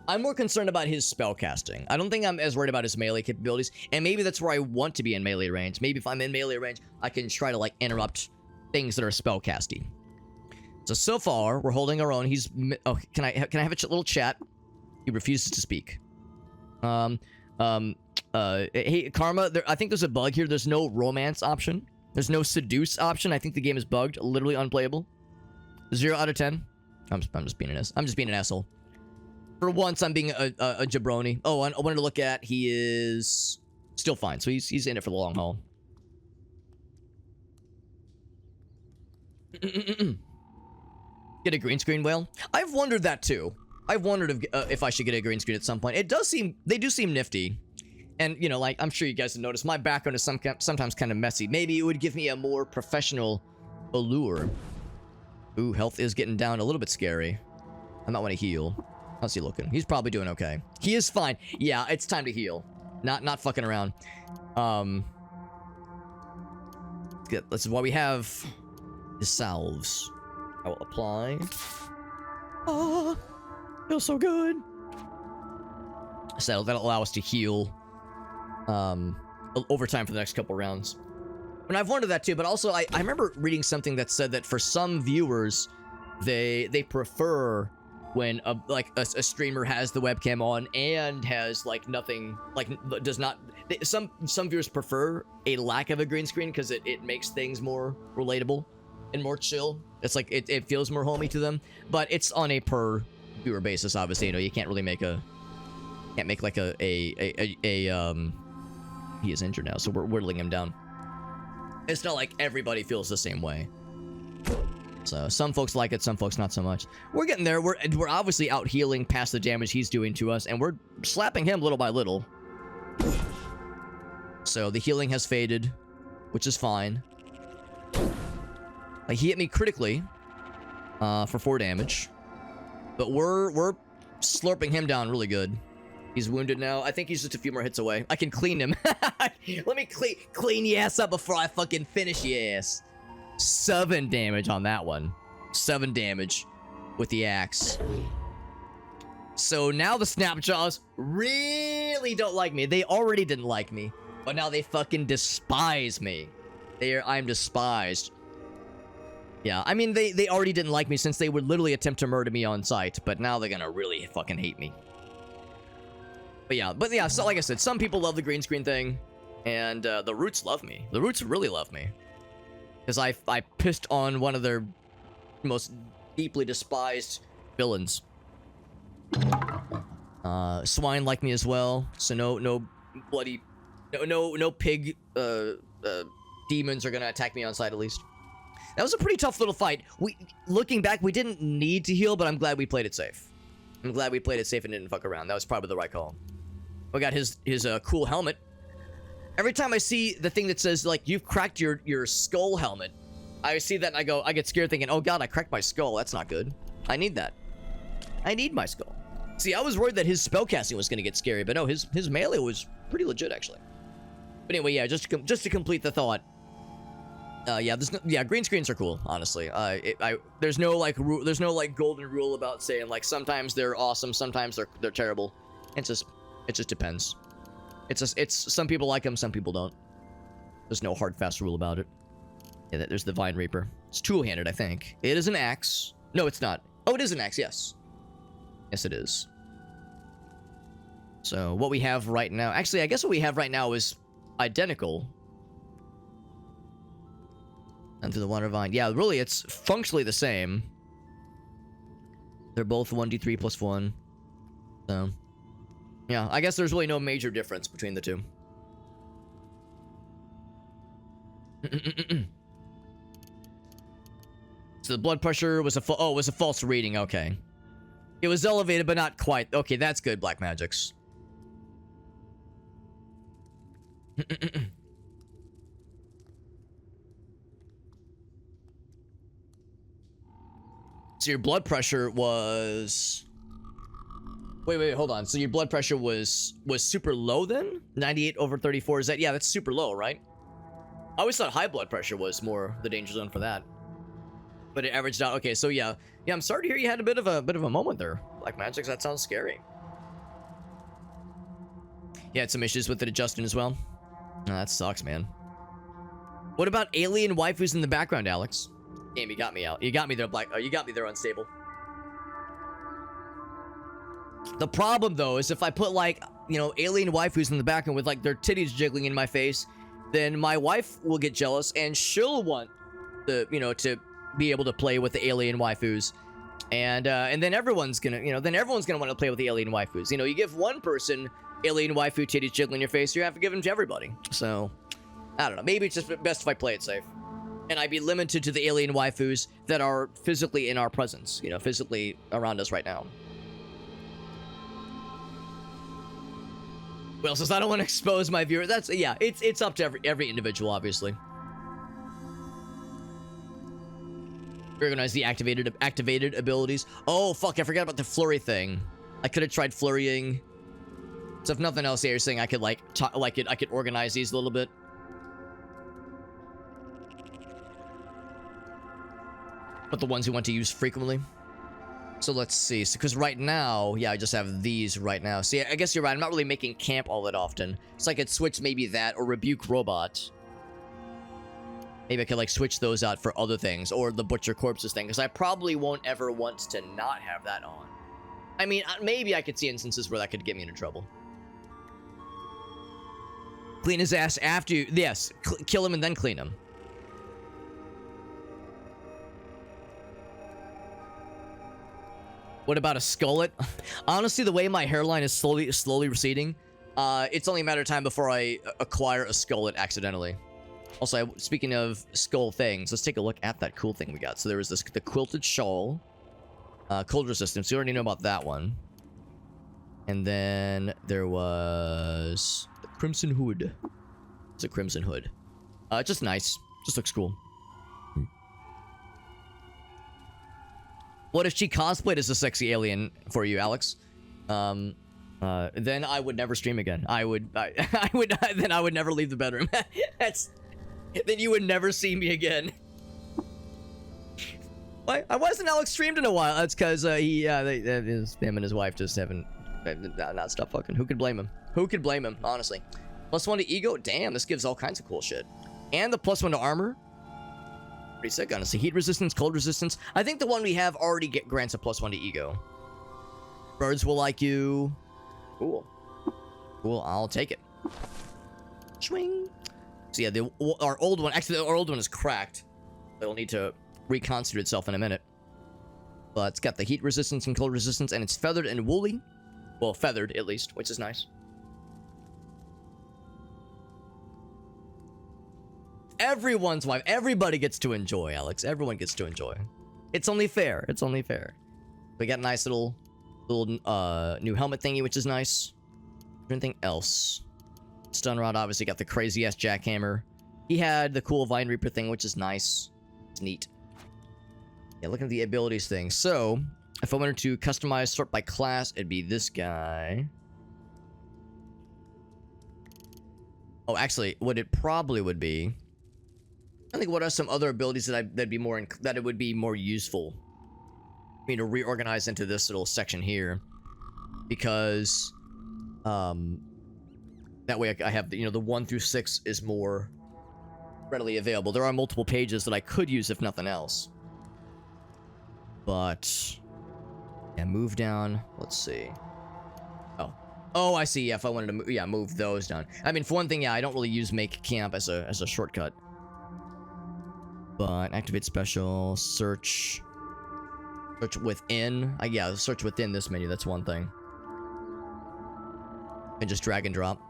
I'm more concerned about his spell casting. I don't think I'm as worried about his melee capabilities, and maybe that's where I want to be in melee range. Maybe if I'm in melee range, I can try to like interrupt things that are spell casty. So far we're holding our own. He's can I have a little chat? He refuses to speak. Hey, Karma, I think there's a bug here. There's no romance option. There's no seduce option. I think the game is bugged. Literally unplayable. 0 out of 10. I'm just being an asshole. For once, I'm being a jabroni. Oh, I wanted to look at. He is still fine. So he's in it for the long haul. Get a green screen whale? I've wondered that too. I've wondered if I should get a green screen at some point. They do seem nifty. And, you know, like, I'm sure you guys have noticed, my background is sometimes kind of messy. Maybe it would give me a more professional allure. Ooh, health is getting down a little bit scary. I might want to heal. How's he looking? He's probably doing okay. He is fine. Yeah, it's time to heal. Not fucking around. Good. This is why we have the salves. I will apply. Oh, feels so good. So that'll allow us to heal over time for the next couple rounds. And I've wondered that too, but also I remember reading something that said that for some viewers, they prefer when a streamer has the webcam on and has like nothing, like does not. Some viewers prefer a lack of a green screen because it makes things more relatable and more chill. It's like it feels more homey to them, but it's on a per viewer basis. Obviously, you know, you can't really make like he is injured now, so we're whittling him down. It's not like everybody feels the same way. So some folks like it, some folks not so much. We're getting there. We're obviously out healing past the damage he's doing to us, and we're slapping him little by little. So the healing has faded, which is fine. Like, he hit me critically for 4 damage, but we're slurping him down really good. He's wounded now. I think he's just a few more hits away. I can clean him. Let me clean your ass up before I fucking finish your ass. 7 damage on that one. 7 damage with the axe. So now the Snapjaws really don't like me. They already didn't like me, but now they fucking despise me. I'm despised. Yeah, I mean, they already didn't like me since they would literally attempt to murder me on sight, but now they're gonna really fucking hate me. But yeah, so like I said, some people love the green screen thing, and the Roots love me. The Roots really love me. Because I pissed on one of their most deeply despised villains. Swine like me as well, so no bloody, no pig demons are gonna attack me on sight at least. That was a pretty tough little fight. Looking back, we didn't need to heal, but I'm glad we played it safe. I'm glad we played it safe and didn't fuck around. That was probably the right call. We got his cool helmet. Every time I see the thing that says, like, you've cracked your skull helmet, I see that and I get scared thinking, oh god, I cracked my skull. That's not good. I need that. I need my skull. See, I was worried that his spellcasting was going to get scary, but no, his melee was pretty legit, actually. But anyway, yeah, just to complete the thought, green screens are cool, honestly. There's no golden rule about saying, like, sometimes they're awesome, sometimes they're terrible. It just depends. It's some people like them, some people don't. There's no hard fast rule about it. Yeah, there's the Vine Reaper. It's two-handed, I think. It is an axe. No, it's not. Oh, it is an axe, yes. Yes, it is. So, what we have right now... Actually, I guess what we have right now is identical. And through the Water Vine. Yeah, really, it's functionally the same. They're both 1d3 plus 1. So... yeah, I guess there's really no major difference between the two. So the blood pressure was was a false reading. Okay, it was elevated, but not quite. Okay, that's good. Black magics. So your blood pressure was. Wait, hold on. So your blood pressure was super low then? 98/34, is that? Yeah, that's super low, right? I always thought high blood pressure was more the danger zone for that. But it averaged out. Okay, so yeah, I'm sorry to hear you had a bit of a moment there. Black magics, that sounds scary. You had some issues with it adjusting as well. Oh, that sucks, man. What about alien waifus in the background, Alex? Game, you got me out. You got me there, you got me there, unstable. The problem, though, is if I put, like, you know, alien waifus in the background with, like, their titties jiggling in my face, then my wife will get jealous, and she'll want the, you know, to be able to play with the alien waifus. And then everyone's gonna, you know, want to play with the alien waifus. You know, you give one person alien waifu titties jiggling in your face, you have to give them to everybody. So, I don't know. Maybe it's just best if I play it safe. And I'd be limited to the alien waifus that are physically in our presence, you know, physically around us right now. Will says, I don't want to expose my viewer. That's, yeah, it's up to every individual, obviously. Recognize the activated abilities. Oh, fuck, I forgot about the flurry thing. I could have tried flurrying. So if nothing else, yeah, you're saying I could, like, I could organize these a little bit. But the ones you want to use frequently. So let's see. So, because right now, yeah, I just have these right now. See, I guess you're right. I'm not really making camp all that often. So I could switch maybe that or rebuke robot. Maybe I could like switch those out for other things or the butcher corpses thing. Because I probably won't ever want to not have that on. I mean, maybe I could see instances where that could get me into trouble. Clean his ass after you. Yes, kill him and then clean him. What about a skullet? Honestly, the way my hairline is slowly receding, it's only a matter of time before I acquire a skullet accidentally. Also, speaking of skull things, let's take a look at that cool thing we got. So there was the quilted shawl, cold resistance. You already know about that one. And then there was the crimson hood. It's a crimson hood. Just nice. Just looks cool. What if she cosplayed as a sexy alien for you, Alex? Then I would never stream again. I would never leave the bedroom. Then you would never see me again. Why? I wasn't Alex streamed in a while. That's because him and his wife just haven't not stop fucking. Who could blame him? Who could blame him? Honestly. +1 to ego. Damn, this gives all kinds of cool shit. And the +1 to armor. Pretty sick, honestly. Heat resistance, cold resistance. I think the one we have already grants a +1 to ego. Birds will like you. Cool. Cool, I'll take it. Swing. So yeah, our old one, actually our old one is cracked. It'll need to reconstitute itself in a minute. But it's got the heat resistance and cold resistance, and it's feathered and woolly. Well, feathered at least, which is nice. Everyone's wife. Everybody gets to enjoy, Alex. Everyone gets to enjoy. It's only fair. It's only fair. We got a nice little new helmet thingy, which is nice. Anything else? Stun rod obviously got the crazy ass jackhammer. He had the cool vine reaper thing, which is nice. It's neat. Yeah, look at the abilities thing. So, if I wanted to customize sort by class, it'd be this guy. Oh, actually, what it probably would be. I think what are some other abilities that'd be more that it would be more useful for me to reorganize into this little section here, because that way I have the 1 through 6 is more readily available. There are multiple pages that I could use if nothing else, but yeah, move down. Let's see. Oh, I see. Yeah, if I wanted to move those down. I mean, for one thing, yeah, I don't really use make camp as a shortcut. But activate special, search within. Yeah, search within this menu. That's one thing. And just drag and drop.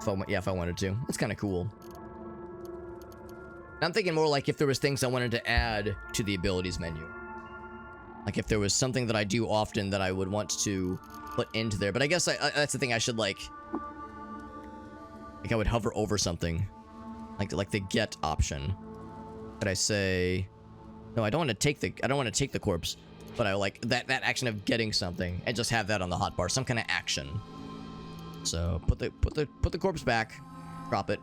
If I wanted to. It's kind of cool. I'm thinking more like if there was things I wanted to add to the abilities menu. Like if there was something that I do often that I would want to put into there. But I guess that's the thing. I should like I would hover over something. Like the get option. Could I say, no, I don't want to take the corpse, but I like that action of getting something and just have that on the hotbar, some kind of action. So put the corpse back, drop it.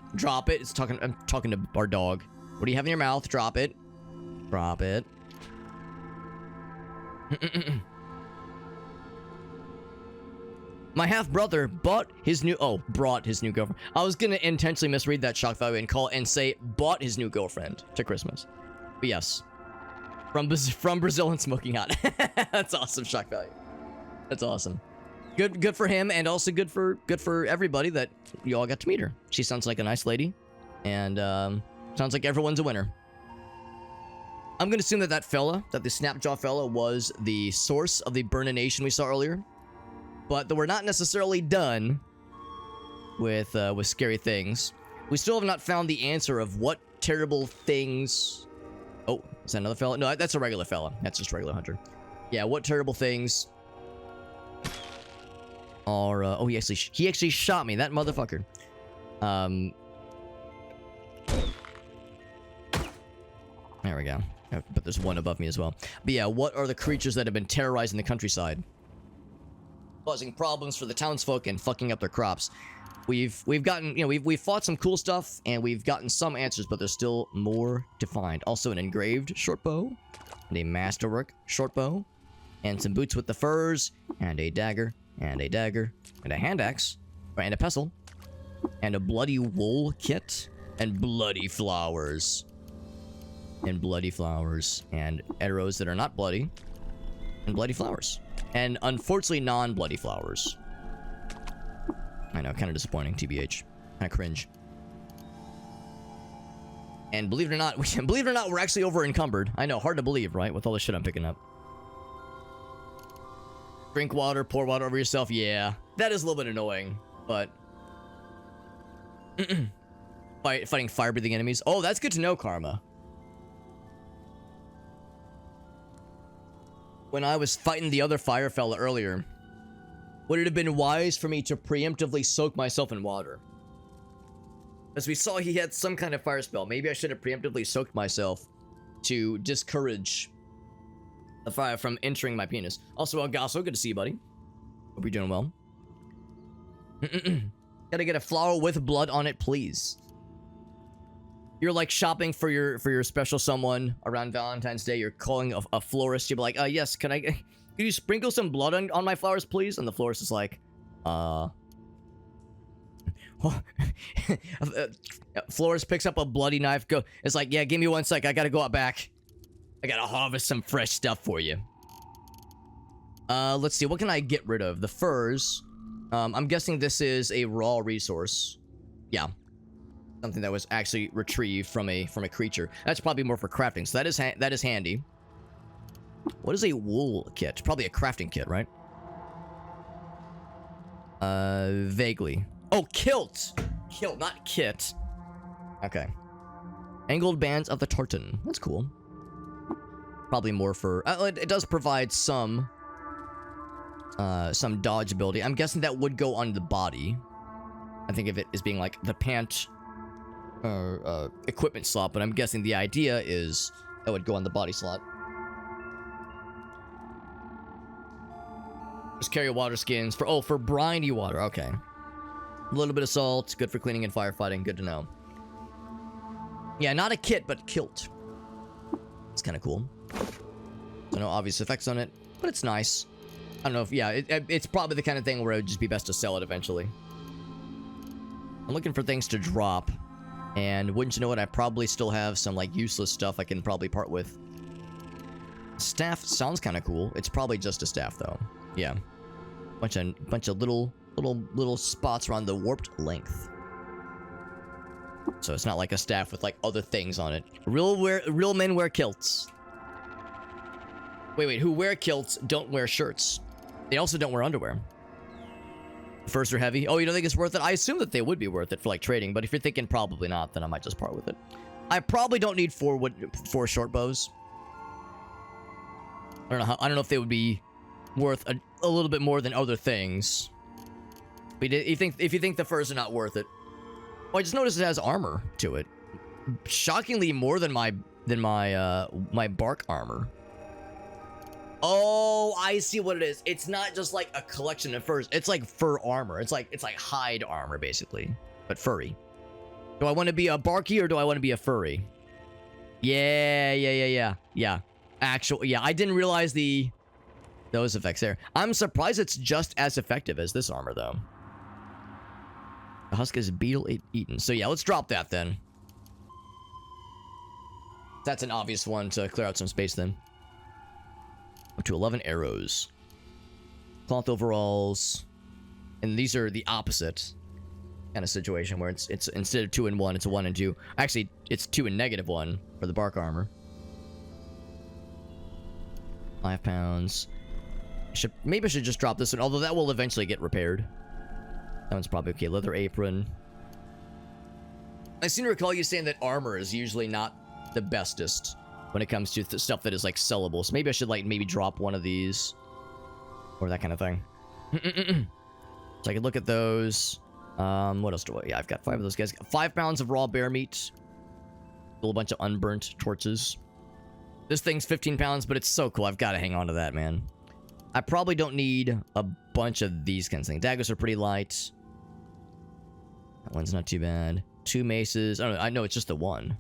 I'm talking to our dog. What do you have in your mouth? Drop it. Drop it. My half-brother brought his new girlfriend. I was gonna intentionally misread that shock value and say bought his new girlfriend to Christmas. But yes. From Brazil and smoking hot. That's awesome shock value. That's awesome. Good for him, and also good for everybody that you all got to meet her. She sounds like a nice lady, and sounds like everyone's a winner. I'm gonna assume that the Snapjaw fella was the source of the burnination we saw earlier. But we're not necessarily done with scary things. We still have not found the answer of what terrible things... Oh, is that another fella? No, that's a regular fella. That's just a regular hunter. Yeah, what terrible things Or oh, he actually shot me, that motherfucker. There we go. But there's one above me as well. But yeah, what are the creatures that have been terrorizing the countryside, causing problems for the townsfolk and fucking up their crops? We've gotten, you know, we've fought some cool stuff and we've gotten some answers, but there's still more to find. Also an engraved short bow and a masterwork short bow and some boots with the furs and a dagger and a dagger and a hand axe and a pestle and a bloody wool kit and bloody flowers and arrows that are not bloody and bloody flowers and unfortunately non-bloody flowers. I know, kind of disappointing, TBH. Kind of cringe. And believe it or not, we're actually over encumbered. I know, hard to believe, right? With all the shit I'm picking up. Drink water, pour water over yourself. Yeah, that is a little bit annoying, but fighting fire-breathing enemies. Oh, that's good to know, Karma. When I was fighting the other fire fella earlier, would it have been wise for me to preemptively soak myself in water? As we saw, he had some kind of fire spell. Maybe I should have preemptively soaked myself to discourage the fire from entering my penis. Also, El Gaso, good to see you, buddy. Hope you're doing well. Gotta get a flower with blood on it, please. You're like shopping for your special someone around Valentine's Day. You're calling a florist. You'll be like, yes, can you sprinkle some blood on my flowers, please? And the florist is like, Florist picks up a bloody knife. It's like, yeah, give me 1 sec. I gotta go out back. I gotta harvest some fresh stuff for you. Let's see. What can I get rid of? The furs. I'm guessing this is a raw resource. Yeah. Something that was actually retrieved from a creature. That's probably more for crafting. So that is handy. What is a wool kit? Probably a crafting kit, right? Vaguely. Oh, kilt! Kilt, not kit. Okay. Angled bands of the tartan. That's cool. Probably more for... it does provide some dodge ability. I'm guessing that would go on the body. I think of it as being like the pant equipment slot, but I'm guessing the idea is that would go on the body slot. Just carry water skins for briny water. Okay. A little bit of salt, good for cleaning and firefighting. Good to know. Yeah, not a kit, but kilt. It's kind of cool. So no obvious effects on it, but it's nice. I don't know if, yeah, it's probably the kind of thing where it would just be best to sell it eventually. I'm looking for things to drop, and wouldn't you know it, I probably still have some like useless stuff I can probably part with. Staff sounds kind of cool. It's probably just a staff though. Yeah. Bunch of little spots around the warped length. So it's not like a staff with like other things on it. Real men wear kilts. Wait, who wear kilts don't wear shirts. They also don't wear underwear. Furs are heavy. Oh, you don't think it's worth it? I assume that they would be worth it for like trading, but if you're thinking probably not, then I might just part with it. I probably don't need four short bows. I don't know if they would be worth a little bit more than other things. But if you think the furs are not worth it. Well, I just noticed it has armor to it. Shockingly more than my bark armor. Oh, I see what it is. It's not just like a collection of furs. It's like fur armor. It's like hide armor basically, but furry. Do I want to be a barky or do I want to be a furry? Yeah. Actual, yeah. I didn't realize those effects there. I'm surprised it's just as effective as this armor though. The husk is beetle eaten. So yeah, let's drop that then. That's an obvious one to clear out some space then. Up to 11 arrows. Cloth overalls. And these are the opposite kind of situation where it's instead of 2 and 1, it's a 1 and 2. Actually, it's 2 and -1 for the bark armor. 5 pounds. Maybe I should just drop this one, although that will eventually get repaired. That one's probably okay. Leather apron. I seem to recall you saying that armor is usually not the bestest when it comes to stuff that is like sellable. So maybe I should like maybe drop one of these or that kind of thing. So I can look at those. What else do I... Yeah, I've got 5 of those guys. 5 pounds of raw bear meat. A little bunch of unburnt torches. This thing's 15 pounds, but it's so cool. I've got to hang on to that, man. I probably don't need a bunch of these kinds of things. Daggers are pretty light. That one's not too bad. 2 maces. Oh, I know it's just the one.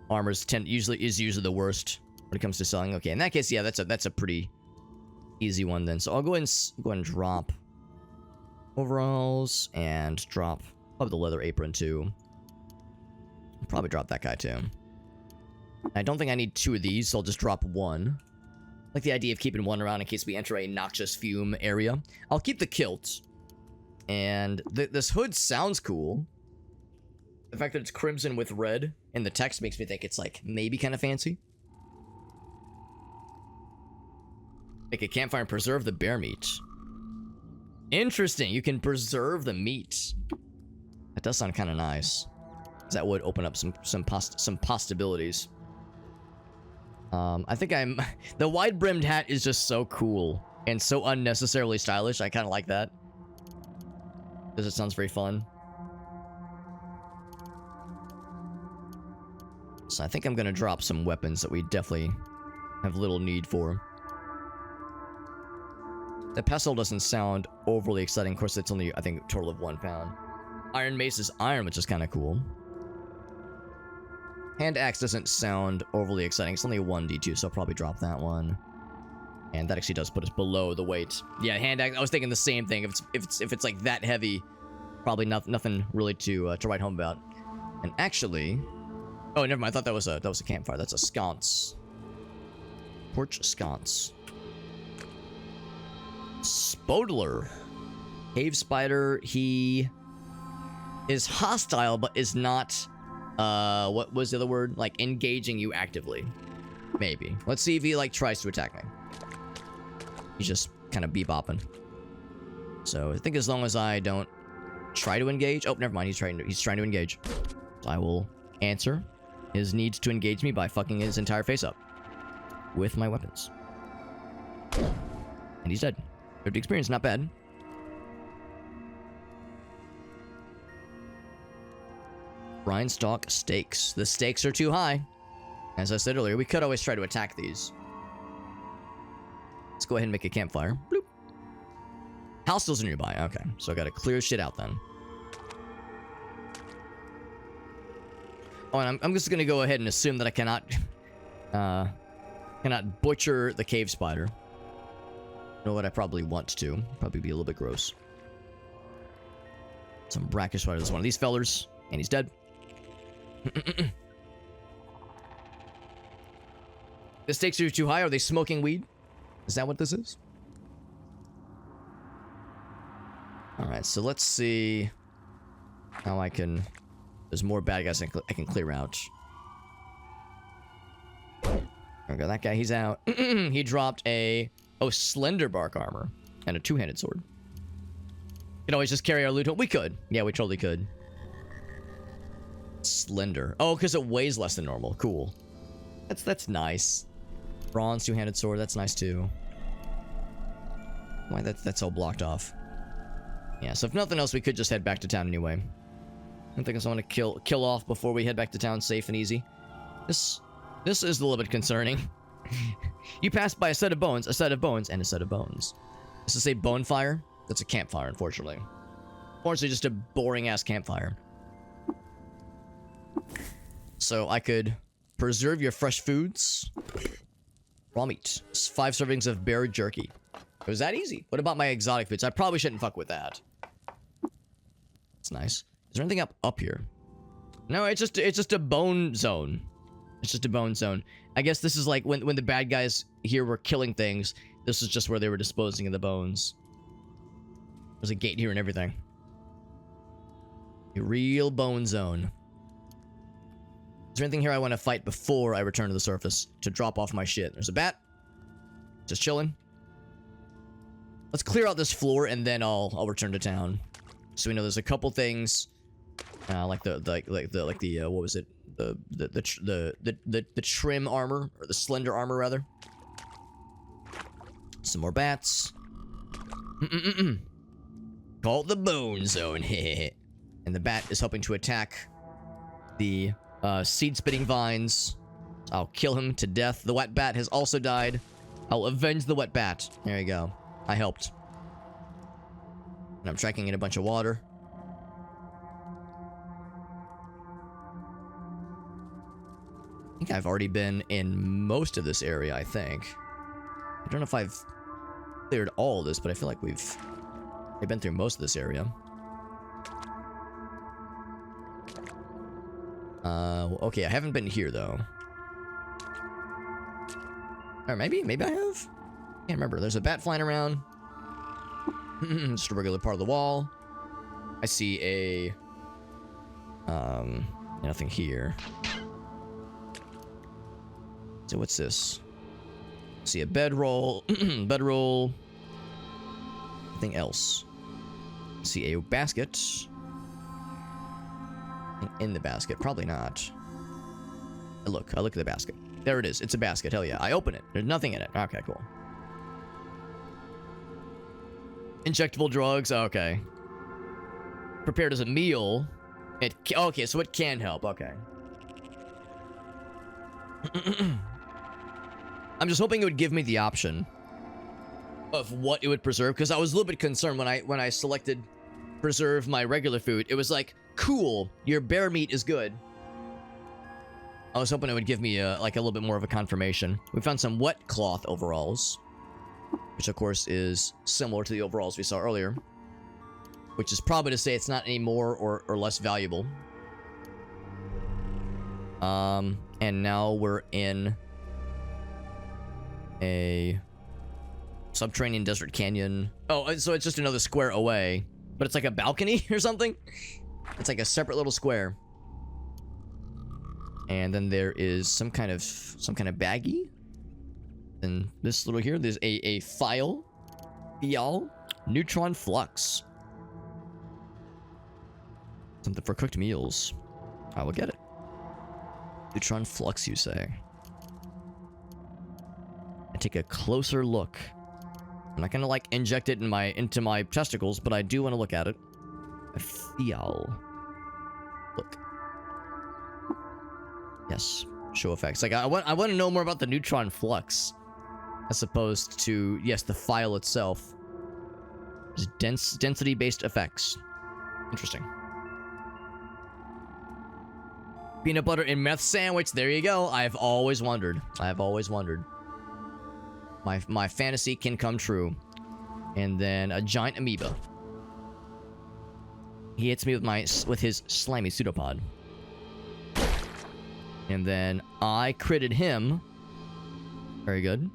Armor's usually the worst when it comes to selling. Okay, in that case, yeah, that's a pretty easy one then. So I'll go ahead and drop overalls and drop probably the leather apron too. I'll probably drop that guy too. I don't think I need 2 of these, so I'll just drop 1. I like the idea of keeping 1 around in case we enter a noxious fume area. I'll keep the kilt. And this hood sounds cool. The fact that it's crimson with red and the text makes me think it's like maybe kind of fancy. Make a campfire and preserve the bear meat. Interesting. You can preserve the meat. That does sound kind of nice. That would open up some possibilities. I think the wide-brimmed hat is just so cool and so unnecessarily stylish. I kind of like that. Because it sounds very fun. So I think I'm going to drop some weapons that we definitely have little need for. The pestle doesn't sound overly exciting. Of course, it's only, I think, a total of 1 pound. Iron mace is iron, which is kind of cool. Hand axe doesn't sound overly exciting. It's only a 1d2, so I'll probably drop that one. And that actually does put us below the weight. Yeah, hand axe. I was thinking the same thing. If it's like that heavy, probably nothing really to write home about. And actually, oh, never mind. I thought that was a campfire. That's a sconce. Porch sconce. Spodler. Cave spider. He is hostile, but is not, what was the other word? Like, engaging you actively. Maybe. Let's see if he, like, tries to attack me. He's just kind of bebopping. So, I think as long as I don't try to engage... Oh, never mind. He's trying to engage. So I will answer his needs to engage me by fucking his entire face up. With my weapons. And he's dead. 50 experience, not bad. Rhinestock stakes. The stakes are too high. As I said earlier, we could always try to attack these. Let's go ahead and make a campfire. Bloop. House still nearby. Okay, so I gotta clear shit out then. Oh, and I'm just gonna go ahead and assume that I cannot butcher the cave spider. You know what? I probably want to. Probably be a little bit gross. Some brackish spider. This is one of these fellers, and he's dead. The stakes are too high. Are they smoking weed? Is that what this is? Alright, so let's see how I can... There's more bad guys I can clear out. There we go, that guy, he's out. He dropped a... Oh, slender bark armor. And a 2-handed sword. We could always just carry our loot home. We could. Yeah, we totally could. Slender. Oh, because it weighs less than normal. Cool. That's nice. Bronze 2-handed sword, that's nice too. Why, that's all blocked off. Yeah, so if nothing else, we could just head back to town anyway. I don't think I want to kill off before we head back to town safe and easy. This is a little bit concerning. You pass by a set of bones, and a set of bones. Does it say bonefire? That's a campfire, unfortunately. Unfortunately, just a boring-ass campfire. So I could preserve your fresh foods. Raw meat. 5 servings of bear jerky. It was that easy. What about my exotic foods? I probably shouldn't fuck with that. It's nice. Is there anything up here? No, it's just a bone zone. It's just a bone zone. I guess this is like when the bad guys here were killing things. This is just where they were disposing of the bones. There's a gate here and everything. A real bone zone. Is there anything here I want to fight before I return to the surface to drop off my shit? There's a bat. Just chilling. Let's clear out this floor and then I'll return to town. So we know there's a couple things, like the what was it? The trim armor, or the slender armor rather. Some more bats. Called the Bone Zone. And the bat is hoping to attack the seed-spitting vines. I'll kill him to death. The wet bat has also died. I'll avenge the wet bat. There you go. I helped. And I'm tracking in a bunch of water. I think I've already been in most of this area, I think. I don't know if I've cleared all of this, but I feel like we've been through most of this area. Okay, I haven't been here, though. Or maybe I have? Can't remember. There's a bat flying around. Just a regular part of the wall. I see a... nothing here. So what's this? See a bedroll. Bedroll. Nothing else. See a basket. In the basket. Probably not. I look at the basket. There it is. It's a basket. Hell yeah. I open it. There's nothing in it. Okay, cool. Injectable drugs. Okay. Prepared as a meal. Okay, so it can help. Okay. I'm just hoping it would give me the option of what it would preserve, because I was a little bit concerned when I selected preserve my regular food. It was like, cool, your bear meat is good. I was hoping it would give me like a little bit more of a confirmation. We found some wet cloth overalls, which of course is similar to the overalls we saw earlier, which is probably to say it's not any more or less valuable. And now we're in a subterranean desert canyon. Oh, so it's just another square away, but it's like a balcony or something. It's like a separate little square. And then there is some kind of baggie. And this little here, there's a file. Neutron flux. Something for cooked meals. I will get it. Neutron flux, you say? I take a closer look. I'm not gonna like inject it into my testicles, but I do want to look at it. A feel. Look. Yes. Show effects. Like I want to know more about the neutron flux, as opposed to, yes, the file itself. There's density-based effects. Interesting. Peanut butter and meth sandwich. There you go. I've always wondered. My fantasy can come true. And then a giant amoeba. He hits me with his slimy pseudopod. And then I critted him. Very good.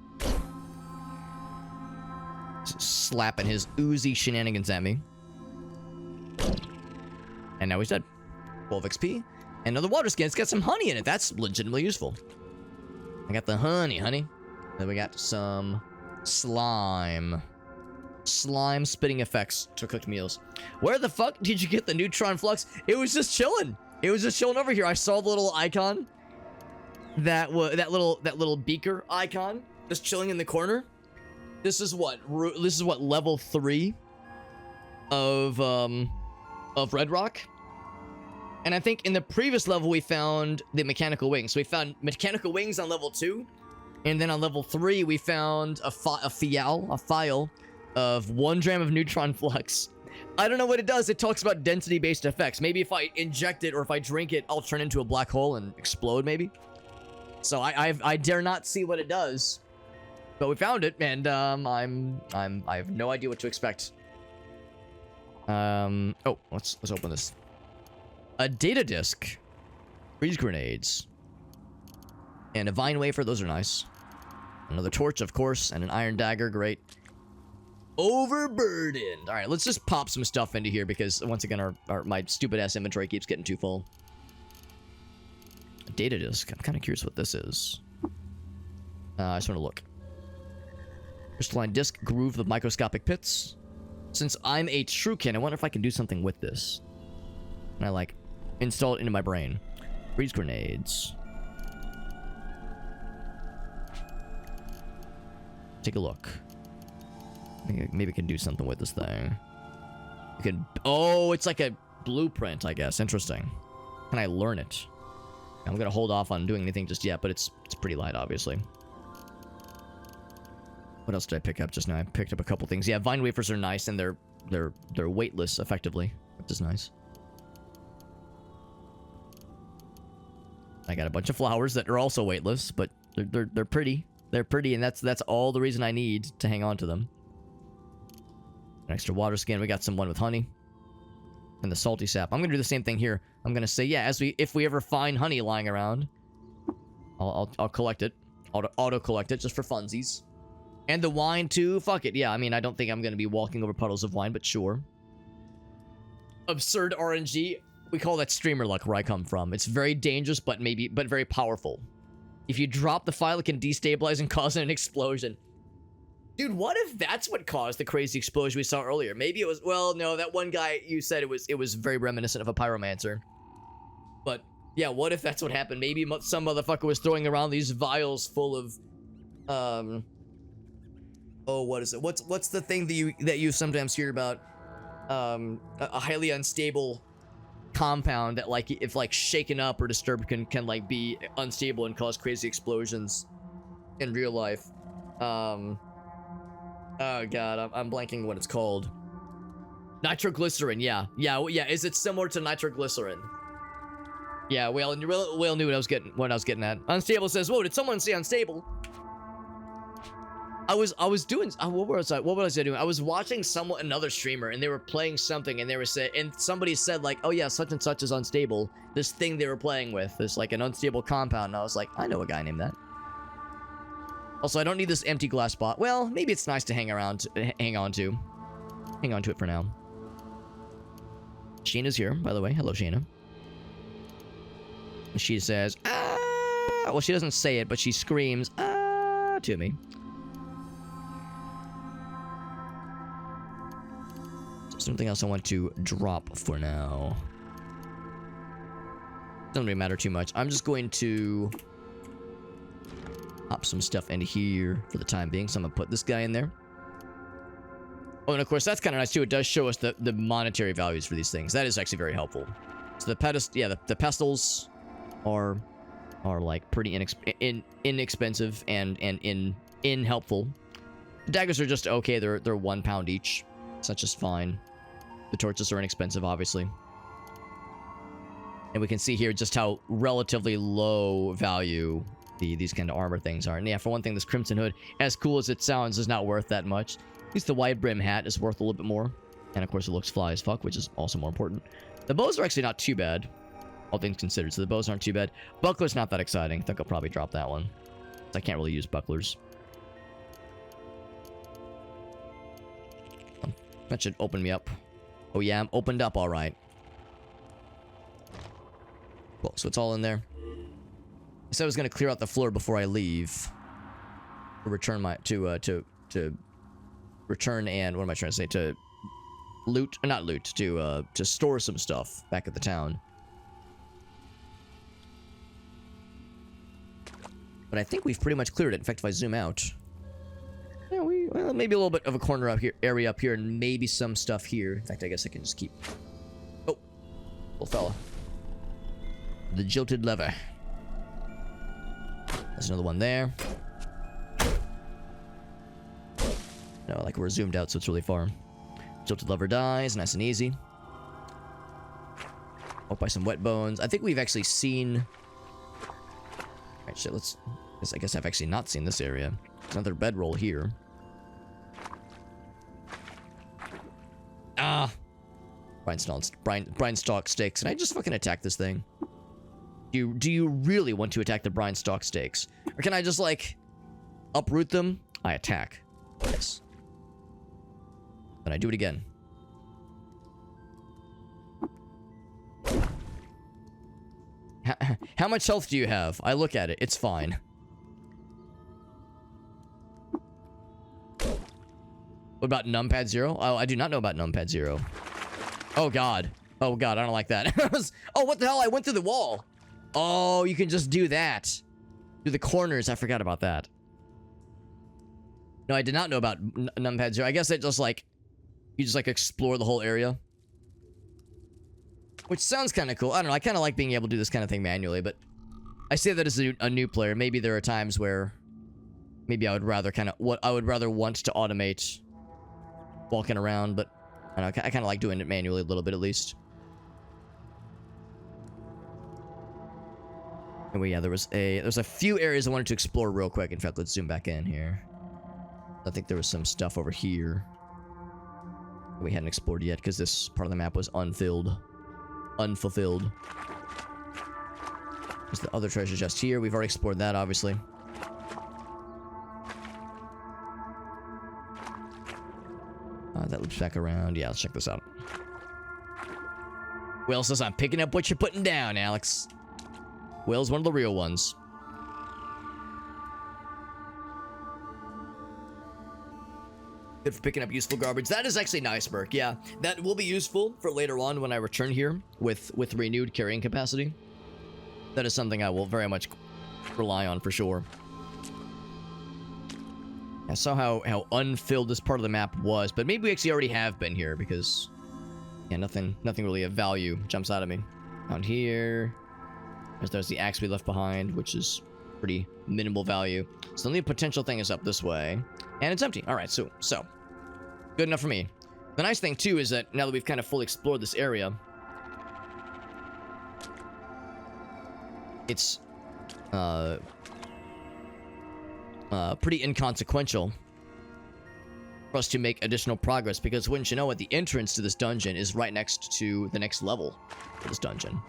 Slapping his oozy shenanigans at me. And now he's dead. 12 XP. Another water skin. It's got some honey in it. That's legitimately useful. I got the honey. Then we got some slime. Slime spitting effects to cooked meals. Where the fuck did you get the neutron flux? It was just chilling. It was just chilling over here. I saw the little icon. That little beaker icon just chilling in the corner. This is what level 3 of Red Rock. And I think in the previous level we found the mechanical wings. So we found mechanical wings on level 2. And then on level 3 we found a file of 1 gram of neutron flux. I don't know what it does. It talks about density-based effects. Maybe if I inject it or if I drink it, I'll turn into a black hole and explode, maybe. So I dare not see what it does. But we found it, and I have no idea what to expect. Oh, let's open this. A data disk, freeze grenades, and a vine wafer. Those are nice. Another torch, of course, and an iron dagger. Great. Overburdened. All right, let's just pop some stuff into here because once again, my stupid ass inventory keeps getting too full. A data disk. I'm kind of curious what this is. I just want to look. Crystalline disc, groove of microscopic pits. Since I'm a true kin, I wonder if I can do something with this. And I like install it into my brain. Freeze grenades. Take a look. Maybe I can do something with this thing. You can... Oh, it's like a blueprint, I guess. Interesting. Can I learn it? I'm gonna hold off on doing anything just yet, but it's pretty light, obviously. What else did I pick up just now? I picked up a couple things. Yeah, vine wafers are nice, and they're weightless, effectively, which is nice. I got a bunch of flowers that are also weightless, but they're pretty. They're pretty, and that's all the reason I need to hang on to them. An extra water skin. We got some one with honey. And the salty sap. I'm gonna do the same thing here. I'm gonna say, yeah, if we ever find honey lying around, I'll collect it. Auto collect it just for funsies. And the wine too. Fuck it. Yeah, I mean, I don't think I'm gonna be walking over puddles of wine, but sure. Absurd RNG. We call that streamer luck where I come from. It's very dangerous, but very powerful. If you drop the file, it can destabilize and cause an explosion. Dude, what if that's what caused the crazy explosion we saw earlier? Maybe it was... Well, no, that one guy, you said it was very reminiscent of a pyromancer. But, yeah, what if that's what happened? Maybe some motherfucker was throwing around these vials full of... Oh, what is it? What's the thing that you sometimes hear about? A highly unstable compound that, like, if, like, shaken up or disturbed can like, be unstable and cause crazy explosions in real life. Oh god, I'm blanking what it's called. Nitroglycerin, yeah. Is it similar to nitroglycerin? Yeah, Whale knew what I was getting at. Unstable says, whoa, did someone say unstable? I was doing, what was I doing? I was watching another streamer, and they were playing something, and somebody said, like, oh yeah, such and such is unstable. This thing they were playing with, this, like, an unstable compound, and I was like, I know a guy named that. Also, I don't need this empty glass spot. Well, maybe it's nice to hang on to it for now. Sheena's here, by the way. Hello, Sheena. She says, ah! Well, she doesn't say it, but she screams, ah, to me. Something else I want to drop for now. Doesn't really matter too much. I'm just going to pop some stuff into here for the time being. So I'm gonna put this guy in there. Oh, and of course that's kind of nice too. It does show us the monetary values for these things. That is actually very helpful. So the pestles are like pretty inexpensive and helpful. The daggers are just okay. They're £1 each. So that's just fine. The torches are inexpensive, obviously. And we can see here just how relatively low value these kind of armor things are. And yeah, for one thing, this Crimson Hood, as cool as it sounds, is not worth that much. At least the wide brim hat is worth a little bit more. And of course, it looks fly as fuck, which is also more important. The bows are actually not too bad, all things considered. So the bows aren't too bad. Buckler's not that exciting. I think I'll probably drop that one. I can't really use bucklers. That should open me up. Oh yeah, I'm opened up all right. Cool, so it's all in there. I said I was gonna clear out the floor before I leave. To return to return and what am I trying to say? To loot, not loot, to store some stuff back at the town. But I think we've pretty much cleared it. In fact, if I zoom out, yeah, well, maybe a little bit of a corner up here, area up here, and maybe some stuff here. In fact, I guess I can just keep. Oh, little fella. The jilted lever. There's another one there. No, like we're zoomed out, so it's really far. Jilted lever dies, nice and easy. Oh, by some wet bones. I think we've actually seen. Alright, shit. I guess I've actually not seen this area. There's another bedroll here. Ah! Brine stalk stakes. Can I just fucking attack this thing? Do you really want to attack the brine stalk stakes? Or can I just, like, uproot them? I attack. Yes. Then I do it again. How much health do you have? I look at it. It's fine. What about numpad 0? Oh, I do not know about numpad 0. Oh, God. Oh, God. I don't like that. Oh, what the hell? I went through the wall. Oh, you can just do that. Do the corners. I forgot about that. No, I did not know about numpad 0. I guess it just like, you just like explore the whole area. Which sounds kind of cool. I don't know, I kind of like being able to do this kind of thing manually, but I say that as a new player. Maybe there are times where maybe I would rather want to automate walking around, but I don't know, I kind of like doing it manually a little bit at least. Anyway, yeah, there's a few areas I wanted to explore real quick. In fact, let's zoom back in here. I think there was some stuff over here we hadn't explored yet because this part of the map was unfulfilled. There's the other treasure chest here. We've already explored that, obviously. That loops back around. Yeah, let's check this out. Will says, I'm picking up what you're putting down, Alex. Will's one of the real ones. Good for picking up useful garbage. That is actually nice, Burke. Yeah, that will be useful for later on when I return here with renewed carrying capacity. That is something I will very much rely on for sure. I saw how unfilled this part of the map was, but maybe we actually already have been here because, yeah, nothing really of value jumps out at me. Down here, there's the axe we left behind, which is pretty minimal value. So the only potential thing is up this way, and it's empty. All right, so good enough for me. The nice thing too is that now that we've kind of fully explored this area, it's pretty inconsequential for us to make additional progress because, wouldn't you know it, the entrance to this dungeon is right next to the next level of this dungeon.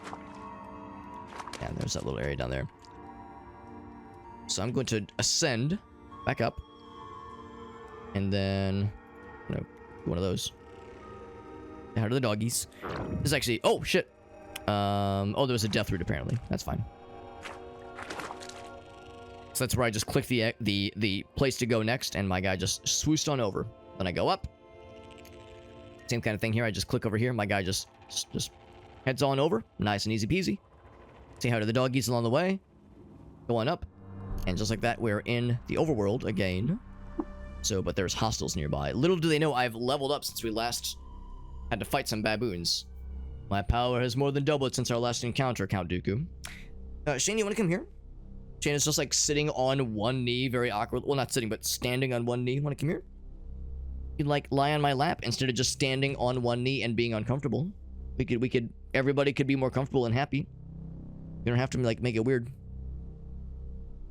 And there's that little area down there. So I'm going to ascend back up, and then one of those. How are the doggies? This is actually, oh shit. Oh, there was a death route apparently. That's fine. So that's where I just click the place to go next, and my guy just swooshed on over. Then I go up. Same kind of thing here. I just click over here. My guy just heads on over. Nice and easy peasy. Say hi to the doggies along the way. Go on up. And just like that, we're in the overworld again. So, but there's hostiles nearby. Little do they know I've leveled up since we last had to fight some baboons. My power has more than doubled since our last encounter, Count Dooku. Shane, you want to come here? Shane is just like sitting on one knee, very awkward. Well, not sitting, but standing on one knee. Want to come here? You'd like lie on my lap instead of just standing on one knee and being uncomfortable. Everybody could be more comfortable and happy. You don't have to like make it weird.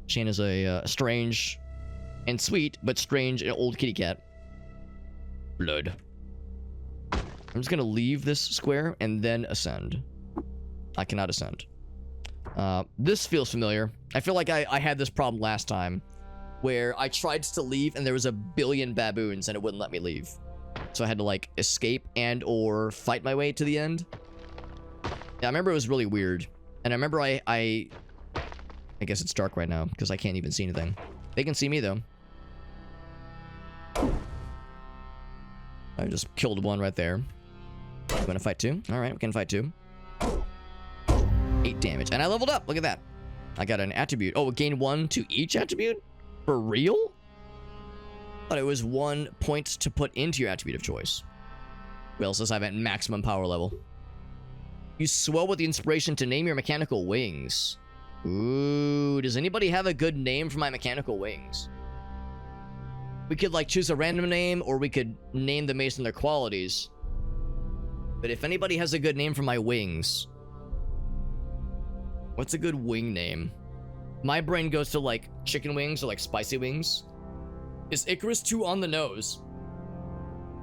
Shane is a strange and sweet, but strange and old kitty cat. Blood. I'm just gonna leave this square and then ascend. I cannot ascend. This feels familiar. I feel like I had this problem last time where I tried to leave and there was a billion baboons and it wouldn't let me leave. So I had to like escape and or fight my way to the end. Yeah, I remember it was really weird. And I remember I guess it's dark right now because I can't even see anything. They can see me though. I just killed one right there. You wanna fight two? Alright, we can fight two. 8 damage. And I leveled up. Look at that. I got an attribute. Oh, it gained 1 to each attribute? For real? Thought it was 1 point to put into your attribute of choice. Will says I'm at maximum power level. You swell with the inspiration to name your mechanical wings. Ooh, does anybody have a good name for my mechanical wings? We could like choose a random name, or we could name them based on their qualities. But if anybody has a good name for my wings, what's a good wing name? My brain goes to like chicken wings or like spicy wings. Is Icarus too on the nose?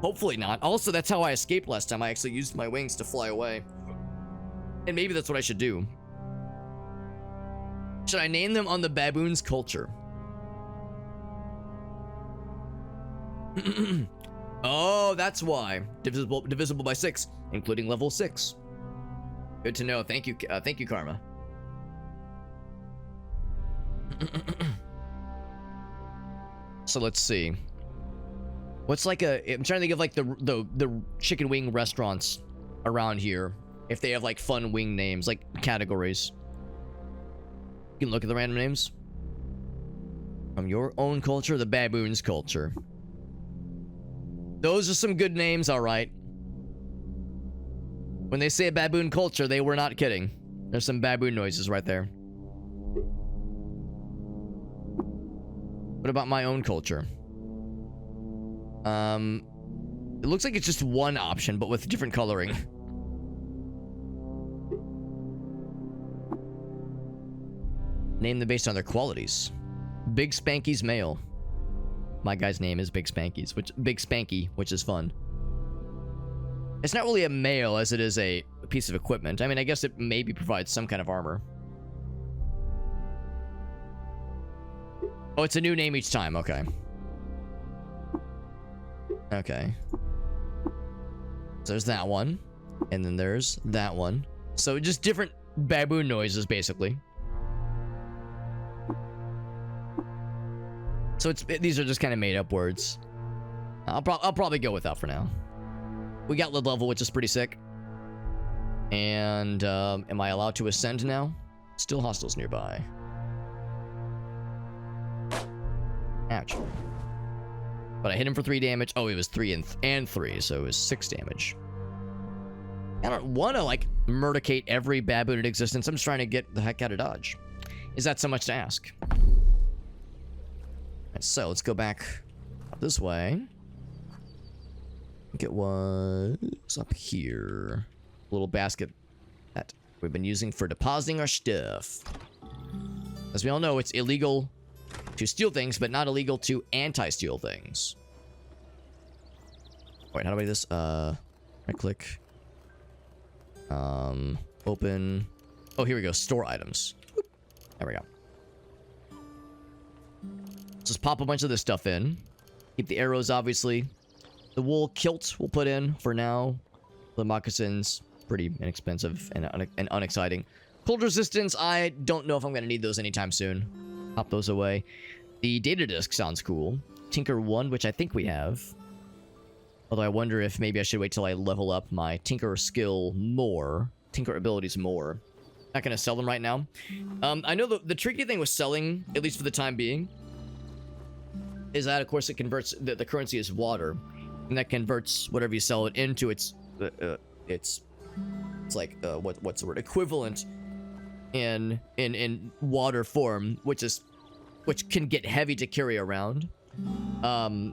Hopefully not. Also, that's how I escaped last time. I actually used my wings to fly away. And maybe that's what I should do. Should I name them on the baboon's culture? Oh, that's why. Divisible by 6, including level 6. Good to know. Thank you, Karma. So let's see. What's like I'm trying to think of like the chicken wing restaurants around here. If they have like fun wing names, like categories. You can look at the random names. From your own culture, the baboons' culture. Those are some good names, alright. When they say baboon culture, they were not kidding. There's some baboon noises right there. What about my own culture? It looks like it's just one option, but with different coloring. Name them based on their qualities. Big Spanky's male. My guy's name is Big Spanky, which is fun. It's not really a male as it is a piece of equipment. I mean, I guess it maybe provides some kind of armor. Oh, it's a new name each time. Okay. Okay. So there's that one. And then there's that one. So just different baboon noises, basically. So these are just kind of made up words. I'll probably go with that for now. We got lid level, which is pretty sick. And am I allowed to ascend now? Still hostiles nearby. Ouch. But I hit him for 3 damage. Oh, it was 3 and 3, so it was 6 damage. I don't want to like murdicate every baboon in existence. I'm just trying to get the heck out of Dodge. Is that so much to ask? So let's go back up this way. Get what's up here. Little basket that we've been using for depositing our stuff. As we all know, it's illegal to steal things, but not illegal to anti-steal things. Wait, how do I do this? Right click. Open. Oh, here we go. Store items. Boop. There we go. Just pop a bunch of this stuff in. Keep the arrows, obviously. The wool kilt we'll put in for now. The moccasins, pretty inexpensive and unexciting. Cold resistance, I don't know if I'm going to need those anytime soon. Pop those away. The data disk sounds cool. Tinker 1, which I think we have. Although I wonder if maybe I should wait till I level up my Tinker skill more. Tinker abilities more. Not going to sell them right now. I know the tricky thing with selling, at least for the time being, is that, of course, it converts... The currency is water. And that converts whatever you sell it into its like, what's the word? Equivalent in water form, which can get heavy to carry around.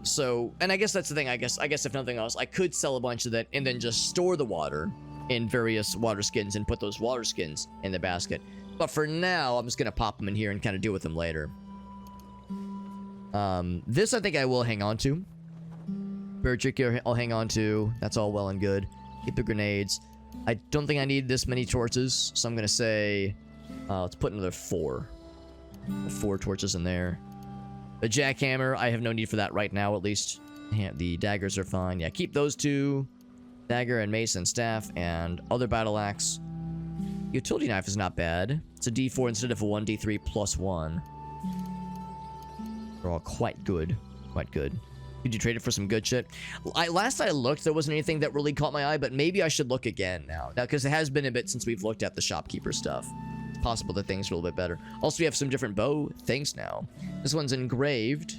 So, and I guess that's the thing. I guess if nothing else, I could sell a bunch of that and then just store the water in various water skins and put those water skins in the basket. But for now, I'm just gonna pop them in here and kind of deal with them later. This I think I will hang on to. Bird Tricky I'll hang on to. That's all well and good. Keep the grenades. I don't think I need this many torches, so I'm gonna say, let's put another 4. 4 torches in there. The jackhammer, I have no need for that right now, at least. Yeah, the daggers are fine. Yeah, keep those 2. Dagger and mace and staff and other battle axe. Utility knife is not bad. It's a D4 instead of a 1D3 plus 1. They're all quite good. Quite good. Did you trade it for some good shit? Last I looked, there wasn't anything that really caught my eye, but maybe I should look again now. Because it has been a bit since we've looked at the shopkeeper stuff. It's possible that things are a little bit better. Also, we have some different bow things now. This one's engraved.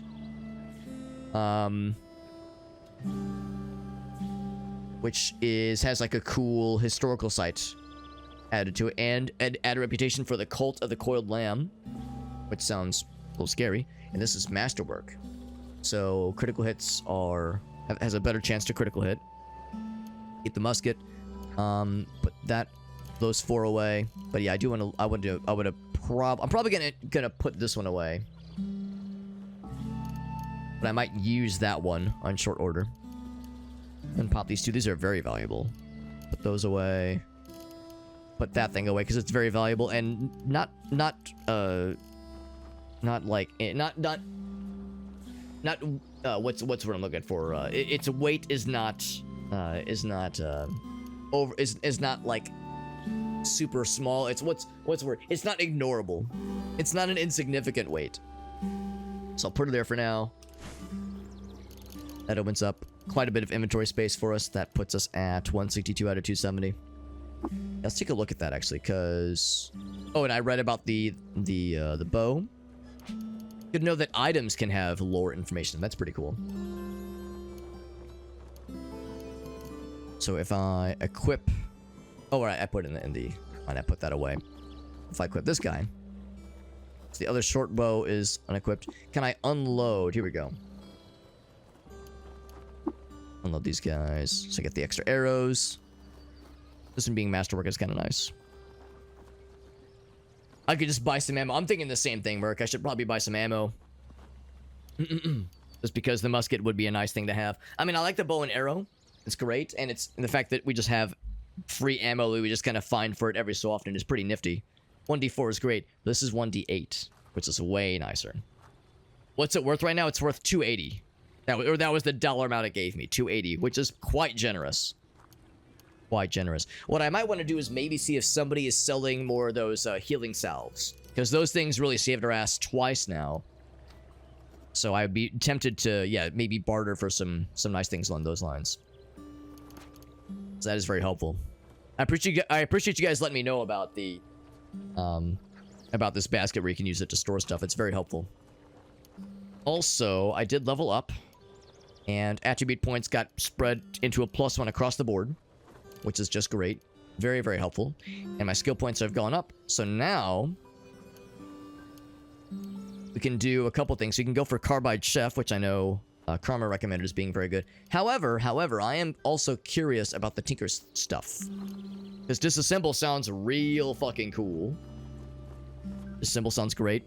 Which has like a cool historical site added to it. And add a reputation for the cult of the coiled lamb. Which sounds a little scary. And this is masterwork. So critical hits has a better chance to critical hit. Keep the musket. Put those 4 away. But yeah, I'm probably gonna put this one away. But I might use that one on short order. And pop these 2. These are very valuable. Put those away. Put that thing away because it's very valuable and not what's what I'm looking for. Its weight is not like super small. It's what's the word? It's not ignorable. It's not an insignificant weight. So I'll put it there for now. That opens up quite a bit of inventory space for us. That puts us at 162 out of 270. Let's take a look at that actually, because and I read about the bow. Good to know that items can have lore information. That's pretty cool. So if I equip... Oh, right, I put it in the... Why not put that away? If I equip this guy... So the other short bow is unequipped. Can I unload? Here we go. Unload these guys. So I get the extra arrows. This one being masterwork is kind of nice. I could just buy some ammo. I'm thinking the same thing, Merc. I should probably buy some ammo. Just because the musket would be a nice thing to have. I mean, I like the bow and arrow. It's great. And it's the fact that we just have free ammo we just kind of find for it every so often is pretty nifty. 1d4 is great. This is 1d8, which is way nicer. What's it worth right now? It's worth 280. That was the dollar amount it gave me, 280, which is quite generous. Quite generous. What I might want to do is maybe see if somebody is selling more of those healing salves, because those things really saved our ass twice now. So I'd be tempted to, yeah, maybe barter for some nice things along those lines. So that is very helpful. I appreciate you guys letting me know about the about this basket where you can use it to store stuff. It's very helpful. Also, I did level up, and attribute points got spread into a +1 across the board, which is just great. Very, very helpful. And my skill points have gone up. So now we can do a couple things. You can go for Carbide Chef, which I know Karma recommended as being very good. However, I am also curious about the Tinker's stuff. Because Disassemble sounds real fucking cool. Disassemble sounds great.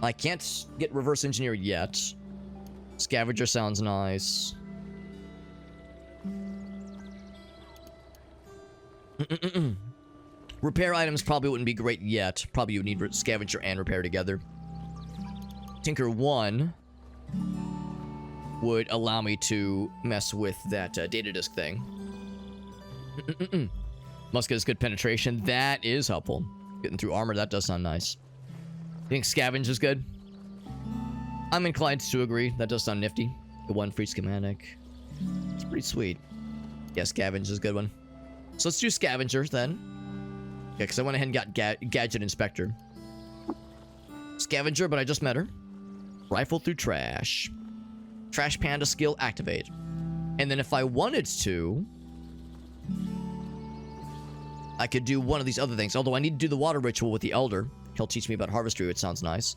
I can't get Reverse Engineer yet. Scavenger sounds nice. Repair items probably wouldn't be great yet. Probably you would need Scavenger and Repair together. Tinker 1 would allow me to mess with that data disk thing. Musket is good penetration. That is helpful. Getting through armor, that does sound nice. You think Scavenge is good? I'm inclined to agree. That does sound nifty. The one free schematic. It's pretty sweet. Yeah, Scavenge is a good one. So let's do Scavengers then. Yeah, because I went ahead and got Gadget Inspector. Scavenger, but I just met her. Rifle through trash. Trash Panda skill activate. And then if I wanted to, I could do one of these other things. Although I need to do the water ritual with the Elder. He'll teach me about Harvestry, which sounds nice.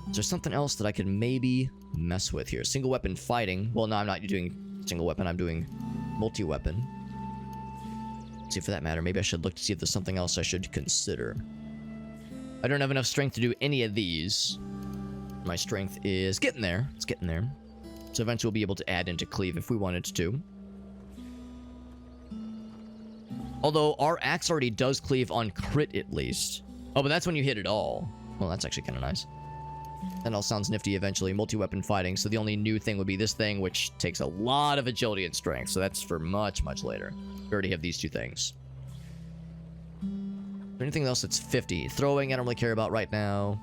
Is there something else that I could maybe mess with here? Single weapon fighting. Well, no, I'm not doing single weapon. I'm doing multi-weapon. See, for that matter, maybe I should look to see if there's something else I should consider. I don't have enough strength to do any of these. My strength is getting there. It's getting there. So eventually we'll be able to add into Cleave if we wanted to. Although our axe already does cleave on crit at least. Oh, but that's when you hit it all. Well, that's actually kind of nice. That all sounds nifty eventually. Multi-weapon fighting. So the only new thing would be this thing, which takes a lot of agility and strength. So that's for much, much later. We already have these two things. Is there anything else that's 50? Throwing, I don't really care about right now.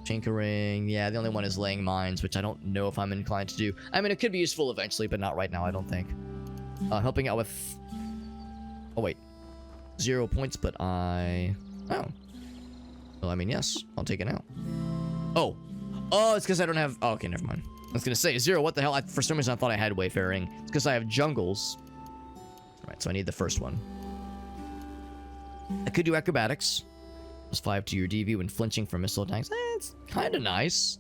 Tinkering, yeah, the only one is laying mines, which I don't know if I'm inclined to do. I mean, it could be useful eventually, but not right now, I don't think. Helping out with... Oh, wait. 0 points, but I... Oh. Well, I mean, yes. I'll take it now. Oh. Oh, it's because I don't have... Oh, okay, never mind. I was going to say, 0, what the hell? For some reason, I thought I had Wayfaring. It's because I have Jungles. Alright, so I need the first one. I could do Acrobatics. +5 to your DV when flinching from missile attacks. It's kind of nice.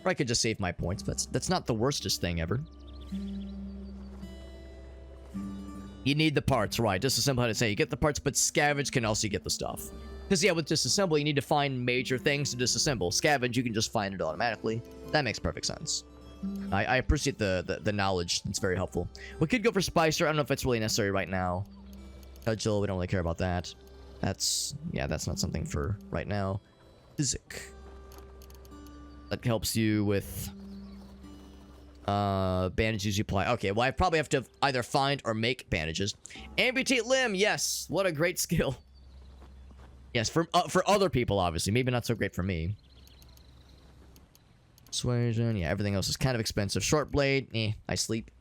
Or I could just save my points, but that's not the worstest thing ever. You need the parts, right? Disassemble, how to say. You get the parts, but Scavenge can also get the stuff. Because, yeah, with Disassemble, you need to find major things to disassemble. Scavenge, you can just find it automatically. That makes perfect sense. I appreciate the knowledge. It's very helpful. We could go for Spicer. I don't know if it's really necessary right now. Cudgel, we don't really care about that. That's not something for right now. Physic. That helps you with bandages you apply. Okay, well, I probably have to either find or make bandages. Amputate limb, yes. What a great skill. Yes, for other people, obviously. Maybe not so great for me. Persuasion, yeah, everything else is kind of expensive. Short blade, I sleep.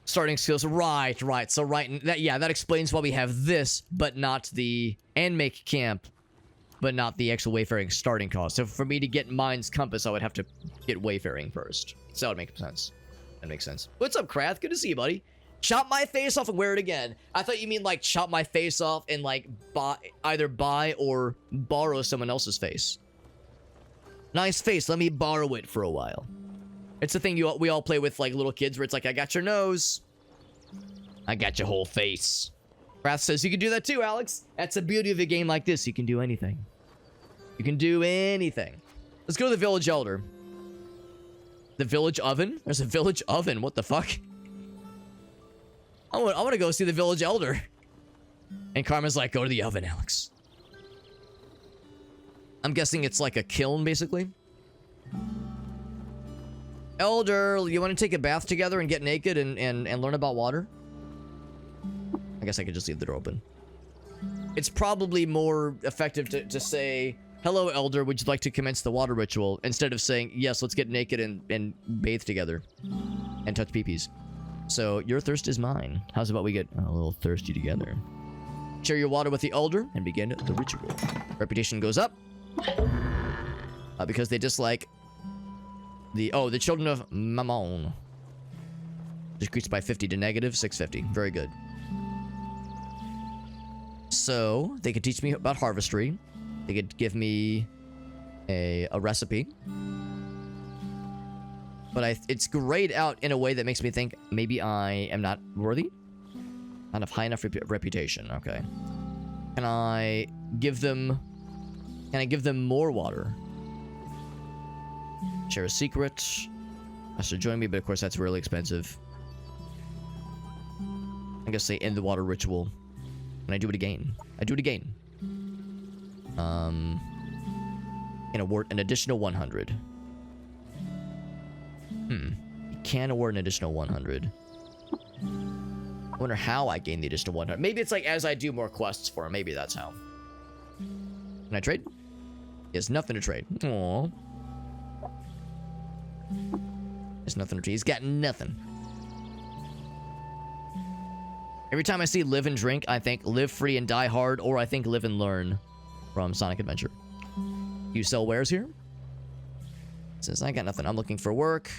Starting skills. Right. So that explains why we have this, but not the... And make camp, but not the actual wayfaring starting cost. So for me to get Mine's Compass, I would have to get wayfaring first. So that would make sense. That makes sense. What's up, Krath? Good to see you, buddy. Chop my face off and wear it again. I thought you mean like chop my face off and like either buy or borrow someone else's face. Nice face. Let me borrow it for a while. It's the thing we all play with like little kids where it's like, I got your nose. I got your whole face. Krath says you can do that too, Alex. That's the beauty of a game like this. You can do anything. You can do anything. Let's go to the village elder. The village oven? There's a village oven. What the fuck? I want to go see the village elder. And Karma's like, go to the oven, Alex. I'm guessing it's like a kiln, basically. Elder, you want to take a bath together and get naked and learn about water? I guess I could just leave the door open. It's probably more effective to say, hello, Elder, would you like to commence the water ritual? Instead of saying, yes, let's get naked and bathe together. And touch peepees. So, your thirst is mine. How's about we get a little thirsty together? Share your water with the Elder and begin the ritual. Reputation goes up. Because they dislike the children of Mammon. Decreased by 50 to negative 650. Very good. So, they could teach me about harvestry. They could give me a recipe. But it's grayed out in a way that makes me think maybe I am not worthy. Not of high enough reputation. Okay. Can I give them more water? Share a secret. Has to join me, but of course that's really expensive. I guess say end the water ritual. And I do it again. I do it again. And award an additional 100. You can award an additional 100. I wonder how I gain the additional 100. Maybe it's like as I do more quests for him. Maybe that's how. Can I trade? He has nothing to trade. Aww. There's nothing to trade. He's got nothing. Every time I see live and drink, I think live free and die hard, or I think live and learn from Sonic Adventure. You sell wares here? Says, I got nothing. I'm looking for work.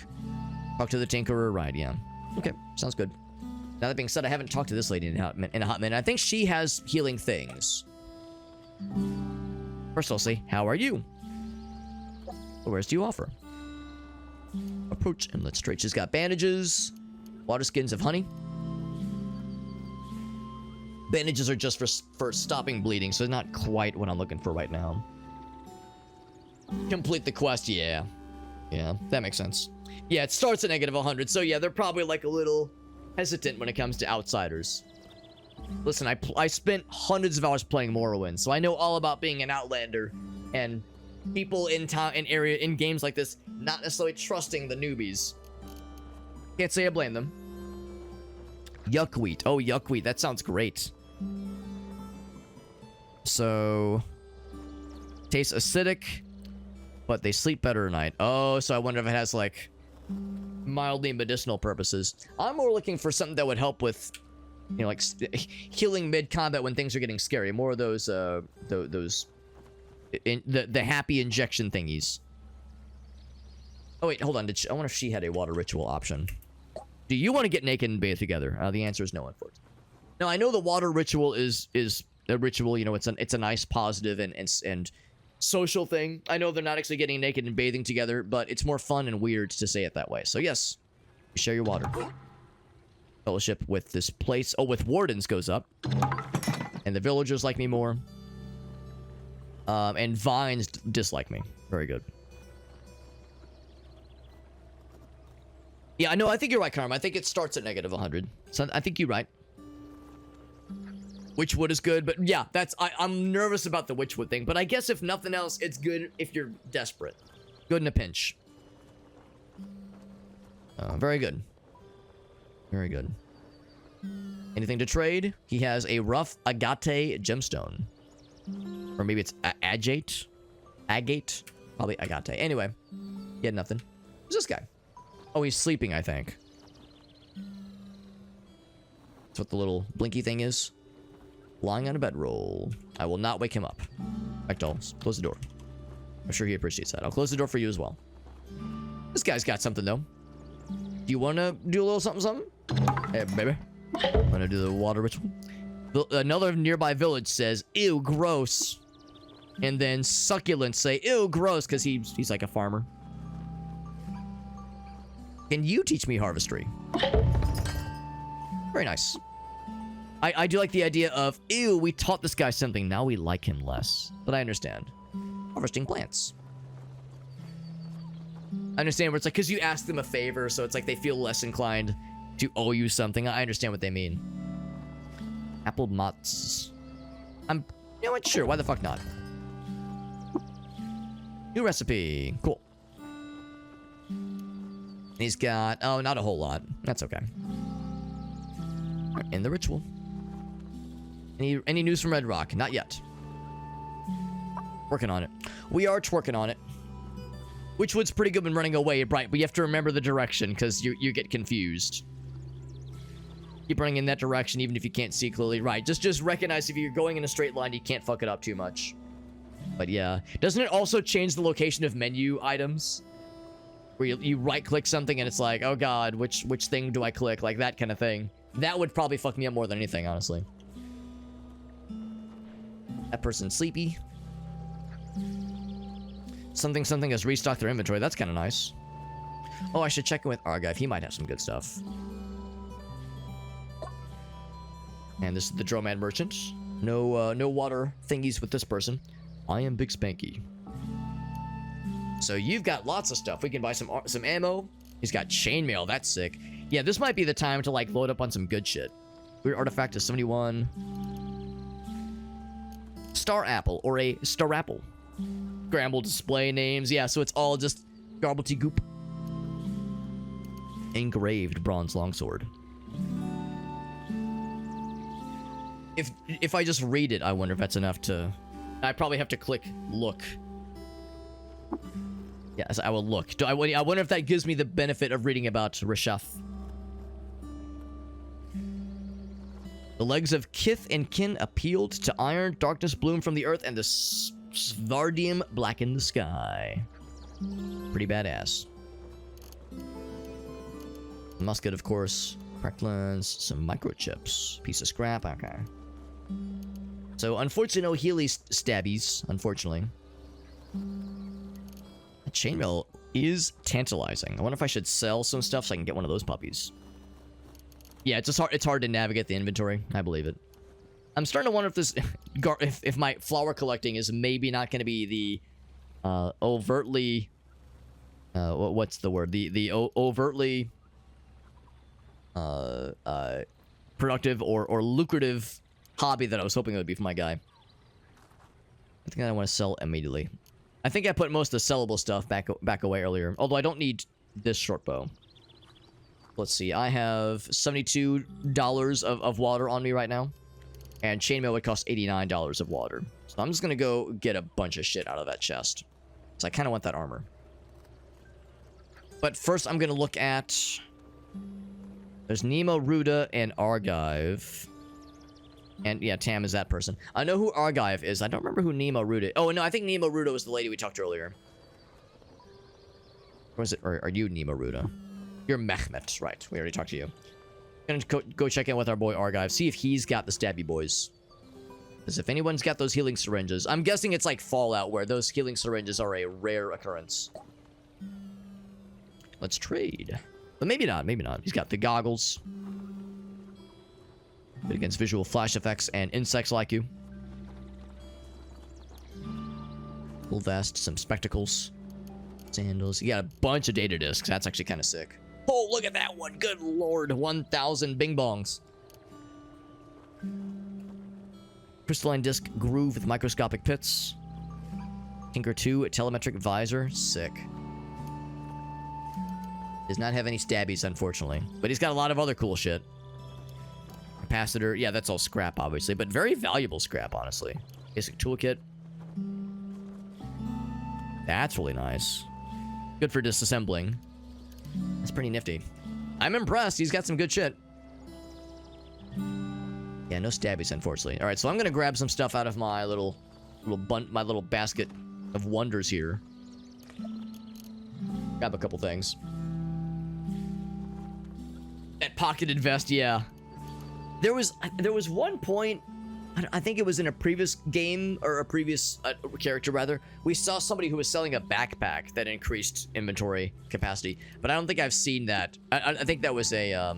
Talk to the Tinkerer. Right, yeah. Okay, sounds good. Now, that being said, I haven't talked to this lady in a hot minute. I think she has healing things. First, I'll say, how are you? What wares do you offer? Approach and let's trade. She's got bandages, water skins of honey. Bandages are just for stopping bleeding, so not quite what I'm looking for right now. Complete the quest, yeah. Yeah, that makes sense. Yeah, it starts at negative 100, so yeah, they're probably like a little hesitant when it comes to outsiders. Listen, I spent hundreds of hours playing Morrowind, so I know all about being an outlander and people in games like this not necessarily trusting the newbies. Can't say I blame them. Yuckweed. Oh, yuckweed. That sounds great. So, tastes acidic, but they sleep better at night. Oh, so I wonder if it has like mildly medicinal purposes. I'm more looking for something that would help with, you know, like healing mid-combat when things are getting scary. More of those, the happy injection thingies. Oh wait, hold on. I wonder if she had a water ritual option. Do you want to get naked and bathe together? The answer is no, unfortunately. Now I know the water ritual is a ritual. You know, it's a nice, positive and social thing. I know they're not actually getting naked and bathing together, but it's more fun and weird to say it that way. So yes, share your water. Fellowship with this place. Oh, with wardens goes up, and the villagers like me more. And vines dislike me. Very good. Yeah, I know. I think you're right, Karma. I think it starts at negative 100. So I think you're right. Witchwood is good, but yeah, I'm nervous about the Witchwood thing. But I guess if nothing else, it's good if you're desperate. Good in a pinch. Very good. Very good. Anything to trade? He has a rough agate gemstone. Or maybe it's agate? Agate? Probably agate. Anyway, he had nothing. Who's this guy? Oh, he's sleeping, I think. what the little blinky thing is. Lying on a bedroll. I will not wake him up. In fact, I'll close the door. I'm sure he appreciates that. I'll close the door for you as well. This guy's got something, though. Do you want to do a little something? Hey, baby. Want to do the water ritual? Another nearby village says, ew, gross. And then succulents say, ew, gross, because he's like a farmer. Can you teach me harvestry? Very nice. I do like the idea of, ew, we taught this guy something, now we like him less. But I understand. Harvesting plants. I understand where it's like, because you asked them a favor, so it's like they feel less inclined to owe you something. I understand what they mean. Apple motts. You know what? Sure, why the fuck not? New recipe. Cool. He's got, oh, not a whole lot. That's okay. In the ritual. Any news from Red Rock? Not yet. Working on it. We are twerking on it. Witchwood's pretty good when running away, right? But you have to remember the direction, because you get confused. Keep running in that direction, even if you can't see clearly. Right, just recognize if you're going in a straight line, you can't fuck it up too much. But yeah. Doesn't it also change the location of menu items? Where you right-click something and it's like, oh god, which thing do I click? Like that kind of thing. That would probably fuck me up more than anything, honestly. That person's sleepy. Something has restocked their inventory. That's kind of nice. Oh, I should check in with Argive. He might have some good stuff. And this is the Dromad Merchant. No water thingies with this person. I am Big Spanky. So you've got lots of stuff. We can buy some ammo. He's got chainmail. That's sick. Yeah, this might be the time to like load up on some good shit. Weird artifact is 71. Star Apple or a Star Apple. Scrambled display names. Yeah, so it's all just gobbledygook. Engraved bronze longsword. If I just read it, I wonder if that's enough to... I probably have to click look. Yes, I will look. I wonder if that gives me the benefit of reading about Rishaf. The legs of kith and kin appealed to iron, darkness bloomed from the earth, and the Svardium blackened the sky. Pretty badass. Musket, of course. Cracked lens, some microchips. Piece of scrap, okay. So, unfortunately, no Healy stabbies, unfortunately. The chainmail is tantalizing. I wonder if I should sell some stuff so I can get one of those puppies. Yeah, it's hard to navigate the inventory. I believe it. I'm starting to wonder if this... if my flower collecting is maybe not going to be the... overtly... what's the word? The overtly... productive or lucrative hobby that I was hoping it would be for my guy. I think I want to sell immediately. I think I put most of the sellable stuff back away earlier. Although I don't need this short bow. Let's see. I have $72 of water on me right now. And chainmail would cost $89 of water. So I'm just going to go get a bunch of shit out of that chest. So I kind of want that armor. But first I'm going to look at... There's Nemo, Ruda, and Argive. And yeah, Tam is that person. I know who Argive is. I don't remember who Nemo Ruda... Oh, no, I think Nemo Ruda was the lady we talked to earlier. Or is it... Or are you Nemo Ruda? You're Mehmet, right. We already talked to you. Gonna go check in with our boy Argive. See if he's got the stabby boys. Because if anyone's got those healing syringes... I'm guessing it's like Fallout, where those healing syringes are a rare occurrence. Let's trade. But maybe not, maybe not. He's got the goggles. Good against visual flash effects and insects like you. Full vest, some spectacles. Sandals. You got a bunch of data discs. That's actually kind of sick. Oh, look at that one. Good lord. 1,000 bing bongs. Crystalline disc groove with microscopic pits. Tinker 2 telemetric visor. Sick. Does not have any stabbies, unfortunately. But he's got a lot of other cool shit. Capacitor. Yeah, that's all scrap, obviously. But very valuable scrap, honestly. Basic toolkit. That's really nice. Good for disassembling. That's pretty nifty. I'm impressed. He's got some good shit. Yeah, no stabbies, unfortunately. All right, so I'm gonna grab some stuff out of my little basket of wonders here. Grab a couple things. That pocketed vest, yeah. There was one point, I think it was in a previous game, or a previous character rather, we saw somebody who was selling a backpack that increased inventory capacity, but I don't think I've seen that. I think that was a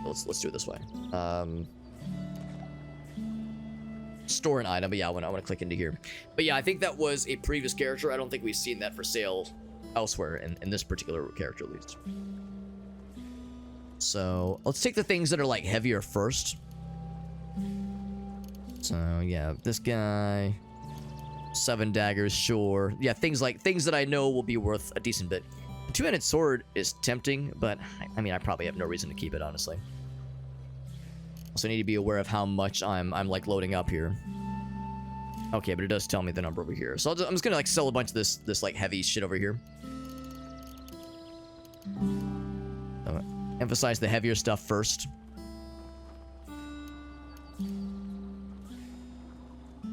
let's do it this way. Store an item, but yeah, I want to click into here. But yeah, I think that was a previous character. I don't think we've seen that for sale elsewhere in this particular character, at least. So let's take the things that are like heavier first. So yeah, this guy, 7 daggers, sure. Yeah, things that I know will be worth a decent bit. The 2-handed sword is tempting, but I mean, I probably have no reason to keep it, honestly. Also need to be aware of how much I'm like loading up here. Okay, but it does tell me the number over here. So I'm just gonna like sell a bunch of this like heavy shit over here. So, emphasize the heavier stuff first.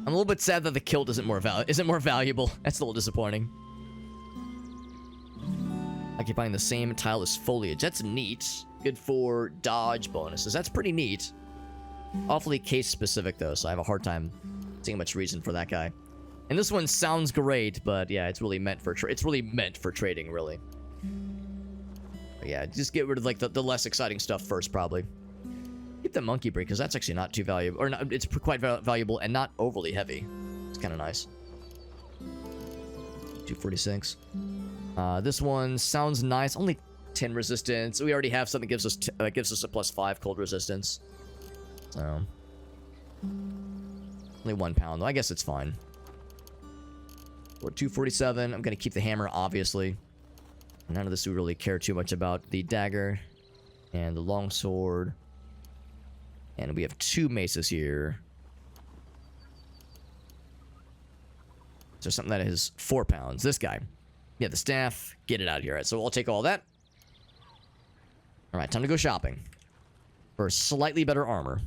I'm a little bit sad that the kilt isn't more valuable. That's a little disappointing. Occupying the same tile as foliage. That's neat. Good for dodge bonuses. That's pretty neat. Awfully case specific though, so I have a hard time seeing much reason for that guy. And this one sounds great, but yeah, it's really meant for trading, really. But yeah, just get rid of like the less exciting stuff first, probably. Keep the monkey breed, because that's actually not too valuable, or not, it's quite valuable and not overly heavy. It's kind of nice. 246. This one sounds nice. Only 10 resistance. We already have something that gives us a +5 cold resistance. So only 1 pound though. I guess it's fine. We're 247. I'm gonna keep the hammer, obviously. None of this we really care too much about. The dagger and the longsword. And we have 2 maces here. So something that is 4 pounds. This guy. Yeah, the staff. Get it out of here. All right, so I'll take all that. All right, time to go shopping for slightly better armor.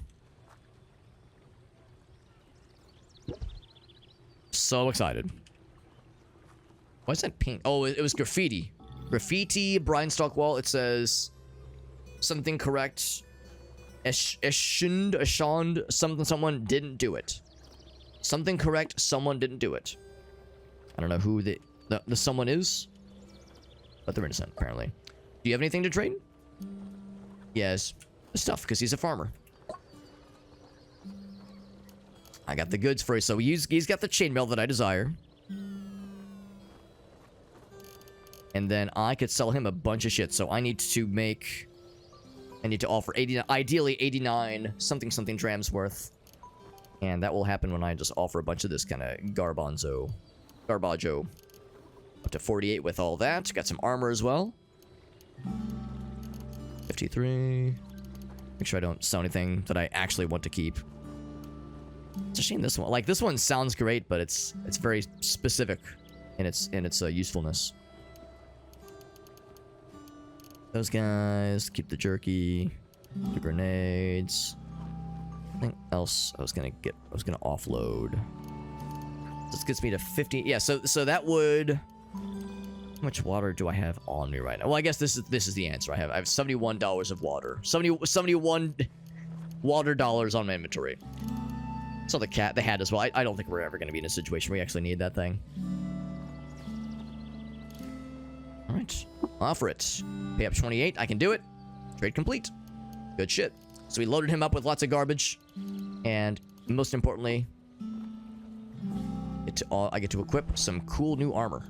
So excited. Why is that pink? Oh, it was graffiti. Graffiti, Brinestock wall. It says something correct. Ashund, someone didn't do it. Something correct, someone didn't do it. I don't know who the someone is, but they're innocent, apparently. Do you have anything to trade? Yes. Stuff, because he's a farmer. I got the goods for you. So he's got the chainmail that I desire. And then I could sell him a bunch of shit. So I need to offer 89, ideally 89 something drams worth. And that will happen when I just offer a bunch of this kind of garbaggio. Up to 48 with all that. Got some armor as well. 53. Make sure I don't sell anything that I actually want to keep. It's a shame this one. Like, this one sounds great, but it's very specific in its usefulness. Those guys, keep the jerky, the grenades. Anything else I was gonna offload. This gets me to 50. Yeah, so that would. How much water do I have on me right now? Well, I guess this is the answer. I have $71 of water. 71 water dollars on my inventory. So the hat as well. I don't think we're ever going to be in a situation where we actually need that thing. All right, offer it. Pay up 28. I can do it. Trade complete. Good shit. So we loaded him up with lots of garbage, and most importantly, I get to equip some cool new armor.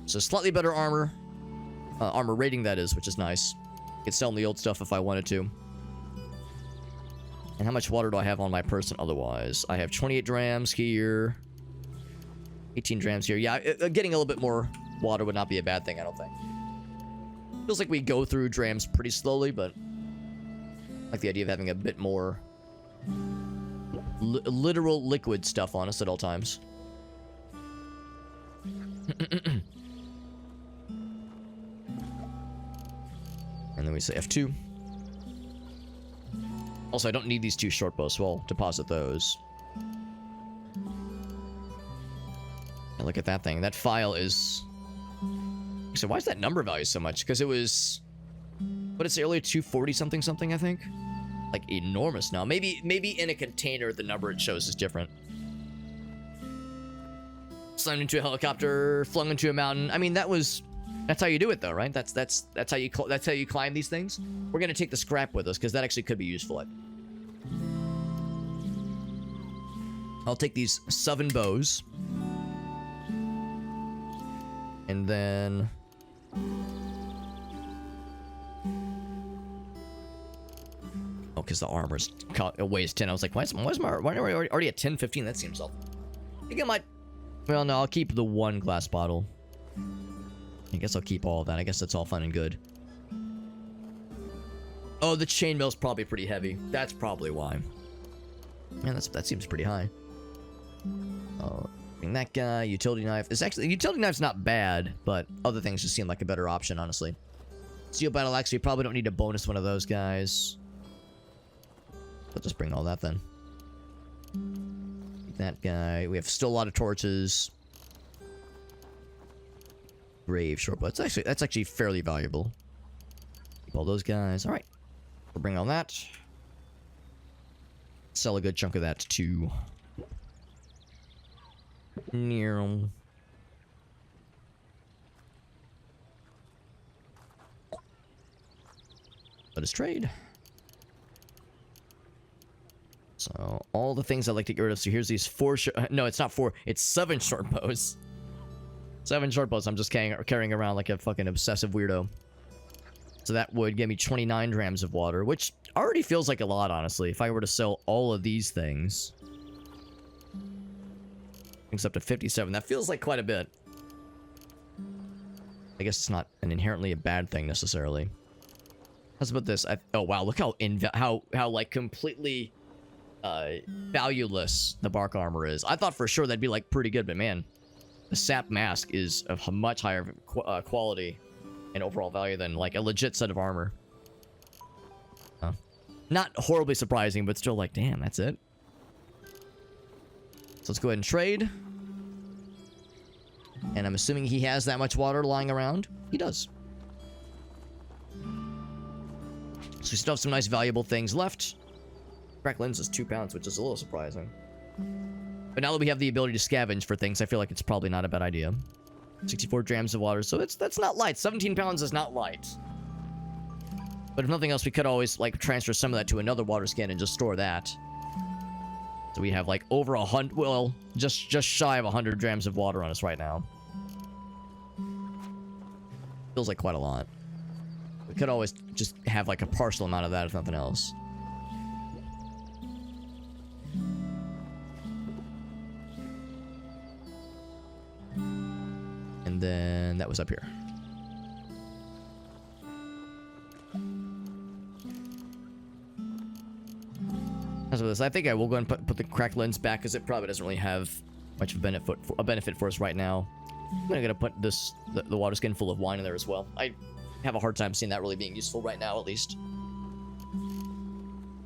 So slightly better armor, armor rating that is, which is nice. I could sell the old stuff if I wanted to. And how much water do I have on my person otherwise? I have 28 drams here. 18 drams here. Yeah, getting a little bit more water would not be a bad thing, I don't think. Feels like we go through drams pretty slowly, but I like the idea of having a bit more literal liquid stuff on us at all times. And then we say F2. Also, I don't need these 2 short bows, so I'll deposit those. And look at that thing. That file is... So why is that number value so much? Because it was... What did it say earlier? 240 something something, I think? Like, enormous now. Maybe in a container, the number it shows is different. Slammed into a helicopter, flung into a mountain. I mean, that's how you do it, though, right? That's how you climb these things. We're gonna take the scrap with us because that actually could be useful. I'll take these 7 bows, and then oh, because the armor's weighs 10. I was like, why am I already at 10, 15? That seems awful. I think I might. Well, no, I'll keep the 1 glass bottle. I guess I'll keep all of that. I guess that's all fun and good. Oh, the chainmail's probably pretty heavy. That's probably why. Man, that seems pretty high. Oh, that guy, utility knife. It's actually, utility knife's not bad, but other things just seem like a better option, honestly. Steel battle axe, we probably don't need a bonus one of those guys. I'll just bring all that then. That guy. We have still a lot of torches. Brave short bow. That's actually fairly valuable. Keep all those guys. All right. We'll bring all that. Sell a good chunk of that to Nero. Let us trade. So, all the things I'd like to get rid of. So, here's these 4... No, it's not 4. It's 7 short bows. 7 short bows I'm just carrying around like a fucking obsessive weirdo. So, that would give me 29 drams of water, which already feels like a lot, honestly. If I were to sell all of these things. Things up to 57. That feels like quite a bit. I guess it's not inherently a bad thing, necessarily. How's about this? Oh, wow. Look how like, completely... valueless the bark armor is. I thought for sure that'd be like pretty good, but man, the sap mask is of a much higher quality and overall value than like a legit set of armor. Not horribly surprising, but still like, damn, that's it. So let's go ahead and trade. And I'm assuming he has that much water lying around. He does. So we still have some nice valuable things left. Crack lens is 2 pounds, which is a little surprising. But now that we have the ability to scavenge for things, I feel like it's probably not a bad idea. 64 drams of water, so that's not light. 17 pounds is not light. But if nothing else, we could always like transfer some of that to another water skin and just store that. So we have like over 100, well, just shy of 100 drams of water on us right now. Feels like quite a lot. We could always just have like a partial amount of that if nothing else. And then that was up here. As with this, I think I will go and put the cracked lens back because it probably doesn't really have much of a benefit for us right now. I'm gonna put the water skin full of wine in there as well. I have a hard time seeing that really being useful right now, at least.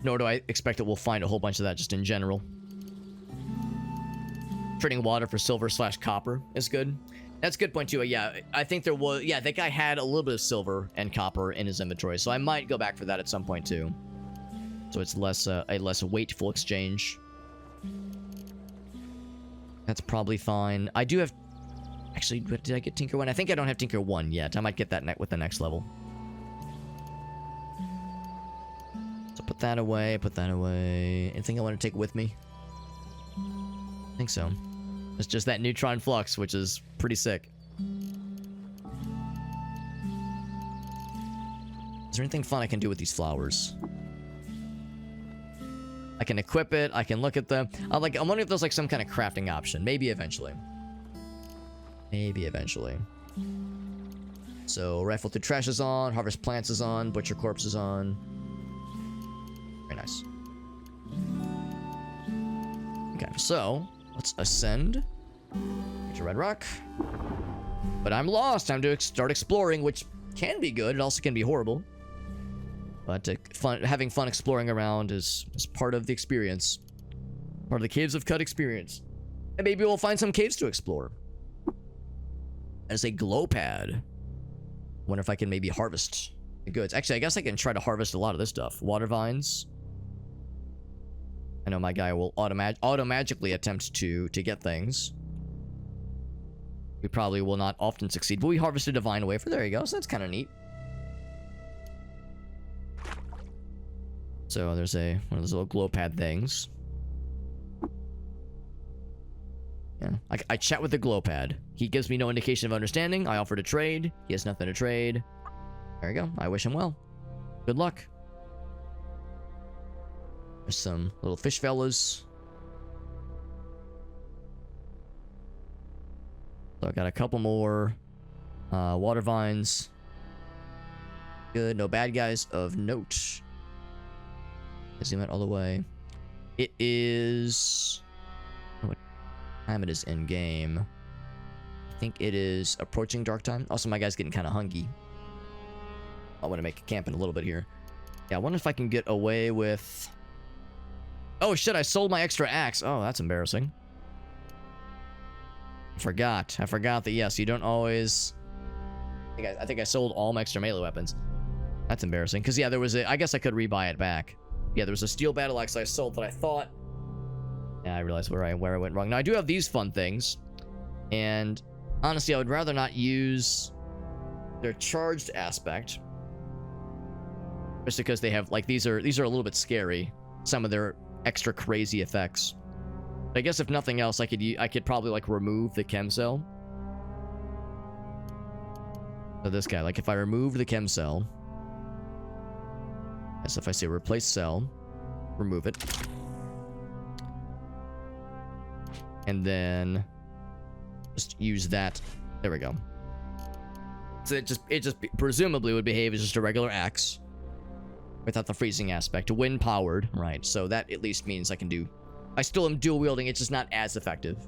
Nor do I expect that we'll find a whole bunch of that just in general. Trading water for silver/copper is good. That's a good point too. Yeah, I think there was. Yeah, that guy had a little bit of silver and copper in his inventory, so I might go back for that at some point too. So it's a less weightful exchange. That's probably fine. I do have. Actually, did I get Tinker 1? I think I don't have Tinker 1 yet. I might get that with the next level. So put that away. Put that away. Anything I want to take with me? I think so. It's just that neutron flux, which is pretty sick. Is there anything fun I can do with these flowers? I can equip it. I can look at them. I'm wondering if there's like some kind of crafting option. Maybe eventually. Maybe eventually. So rifle through trash is on. Harvest plants is on. Butcher corpse is on. Very nice. Okay, so let's ascend to Red Rock. But I'm lost. Time to start exploring, which can be good. It also can be horrible. But having fun exploring around is part of the experience. Part of the Caves of Cut experience. And maybe we'll find some caves to explore. As a glow pad. Wonder if I can maybe harvest the goods. Actually, I guess I can try to harvest a lot of this stuff. Water vines. I know my guy will auto-magically attempt to get things. We probably will not often succeed, but we harvested a vine wafer. There you go. So that's kind of neat. So there's one of those little glow pad things. Yeah, I chat with the glow pad. He gives me no indication of understanding. I offer to trade. He has nothing to trade. There you go. I wish him well. Good luck. There's some little fish fellas. So I got a couple more water vines. Good. No bad guys of note. Zoom it all the way. It is... what time it is in game. I think it is approaching dark time. Also, my guy's getting kind of hungry. I want to make a camp in a little bit here. Yeah, I wonder if I can get away with... oh shit, I sold my extra axe. Oh, that's embarrassing. I forgot that, yes, you don't always... I think I sold all my extra melee weapons. That's embarrassing. Because, yeah, there was a... I guess I could rebuy it back. Yeah, there was a steel battle axe I sold that I thought... yeah, I realized where I went wrong. Now, I do have these fun things. And, honestly, I would rather not use their charged aspect. Just because they have, like, these are a little bit scary. Some of their extra crazy effects. I guess if nothing else, I could probably, like, remove the chem cell. So this guy, like, if I remove the chem cell... as if I say replace cell, remove it. And then just use that. There we go. So it just presumably would behave as just a regular axe without the freezing aspect. Wind powered, right? So that at least means I still am dual wielding. It's just not as effective,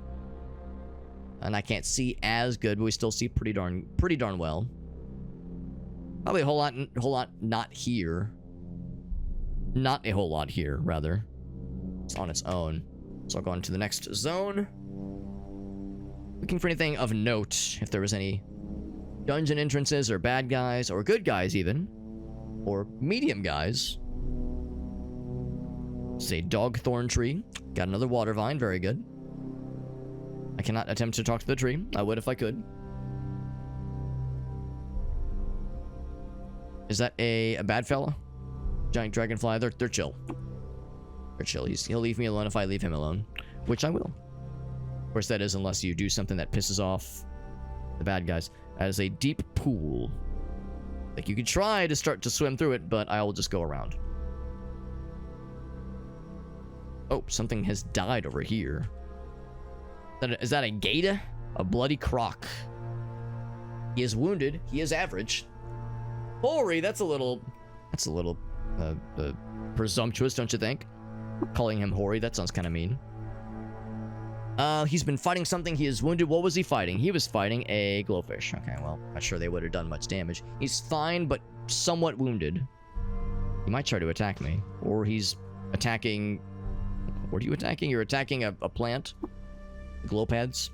and I can't see as good, but we still see pretty darn well. Probably a whole lot not here. Not a whole lot here, rather. It's on its own. So I'll go on to the next zone. Looking for anything of note. If there was any dungeon entrances, or bad guys, or good guys even. Or medium guys. Say dog thorn tree. Got another water vine. Very good. I cannot attempt to talk to the tree. I would if I could. Is that a bad fella? Giant dragonfly, they're chill. They're chill. He'll leave me alone if I leave him alone, which I will. Of course, that is unless you do something that pisses off the bad guys. That is a deep pool. Like, you could try to start to swim through it, but I will just go around. Oh, something has died over here. Is that a gator? A bloody croc. He is wounded. He is average. Hoary, that's a little presumptuous, don't you think? Calling him hoary, that sounds kind of mean. He's been fighting something. He is wounded. What was he fighting? He was fighting a glowfish. Okay, well, not sure they would have done much damage. He's fine, but somewhat wounded. He might try to attack me. Or he's attacking... what are you attacking? You're attacking a plant? The glow pads?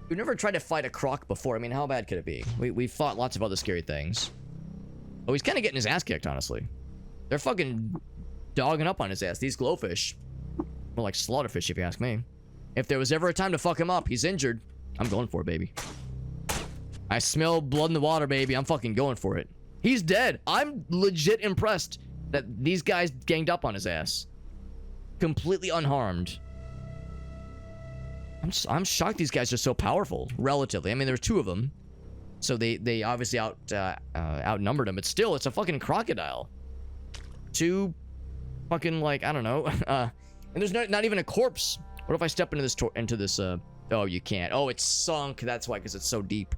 We've never tried to fight a croc before. I mean, how bad could it be? We've fought lots of other scary things. Oh, he's kind of getting his ass kicked, honestly. They're fucking dogging up on his ass. These glowfish. More like slaughterfish, if you ask me. If there was ever a time to fuck him up, he's injured. I'm going for it, baby. I smell blood in the water, baby. I'm fucking going for it. He's dead. I'm legit impressed that these guys ganged up on his ass. Completely unharmed. I'm shocked these guys are so powerful, relatively. I mean, there's two of them. So they obviously outnumbered him. But still, it's a fucking crocodile. Two fucking, like, I don't know. And there's not even a corpse. What if I step into this, oh, you can't. Oh, it's sunk. That's why, because it's so deep.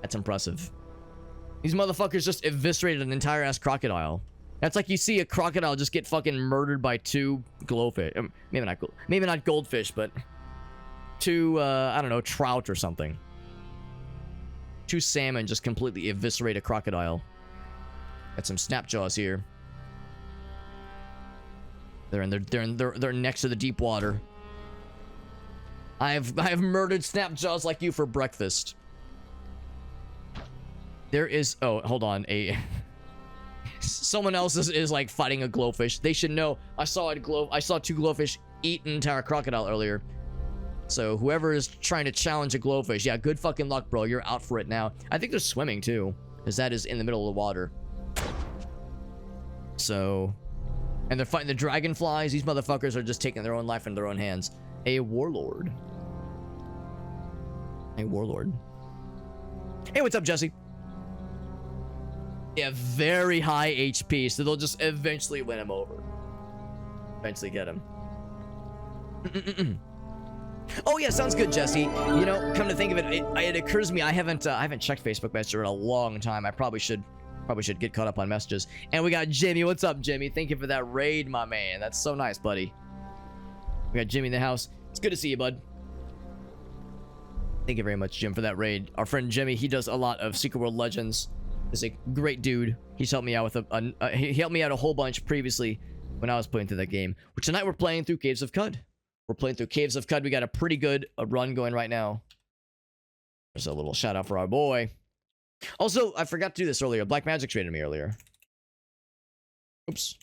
That's impressive. These motherfuckers just eviscerated an entire ass crocodile. That's like you see a crocodile just get fucking murdered by two glowfish. Maybe not goldfish, but two, I don't know, trout or something. Two salmon just completely eviscerate a crocodile. Got some Snapjaws here. They're next to the deep water. I have murdered Snapjaws like you for breakfast. There is, oh, hold on, someone else is like fighting a glowfish. They should know. I saw two glowfish eat an entire crocodile earlier. So whoever is trying to challenge a glowfish, yeah, good fucking luck, bro. You're out for it now. I think they're swimming too, because that is in the middle of the water. So, and they're fighting the dragonflies. These motherfuckers are just taking their own life in their own hands. A warlord. A warlord. Hey, what's up, Jesse? Yeah, very high HP, so they'll just eventually win him over. Eventually get him. Oh yeah, sounds good, Jesse. You know, come to think of it, it occurs to me I haven't checked Facebook Messenger in a long time. I probably should get caught up on messages. And we got Jimmy. What's up, Jimmy? Thank you for that raid, my man. That's so nice, buddy. We got Jimmy in the house. It's good to see you, bud. Thank you very much, Jim, for that raid. Our friend Jimmy, he does a lot of Secret World Legends. He's a great dude. He's helped me out with he helped me out a whole bunch previously when I was playing through that game. But tonight we're playing through Caves of Cud. We're playing through Caves of Cud. We got a pretty good run going right now. There's a little shout out for our boy. Also, I forgot to do this earlier. Black Magic traded me earlier. Oops.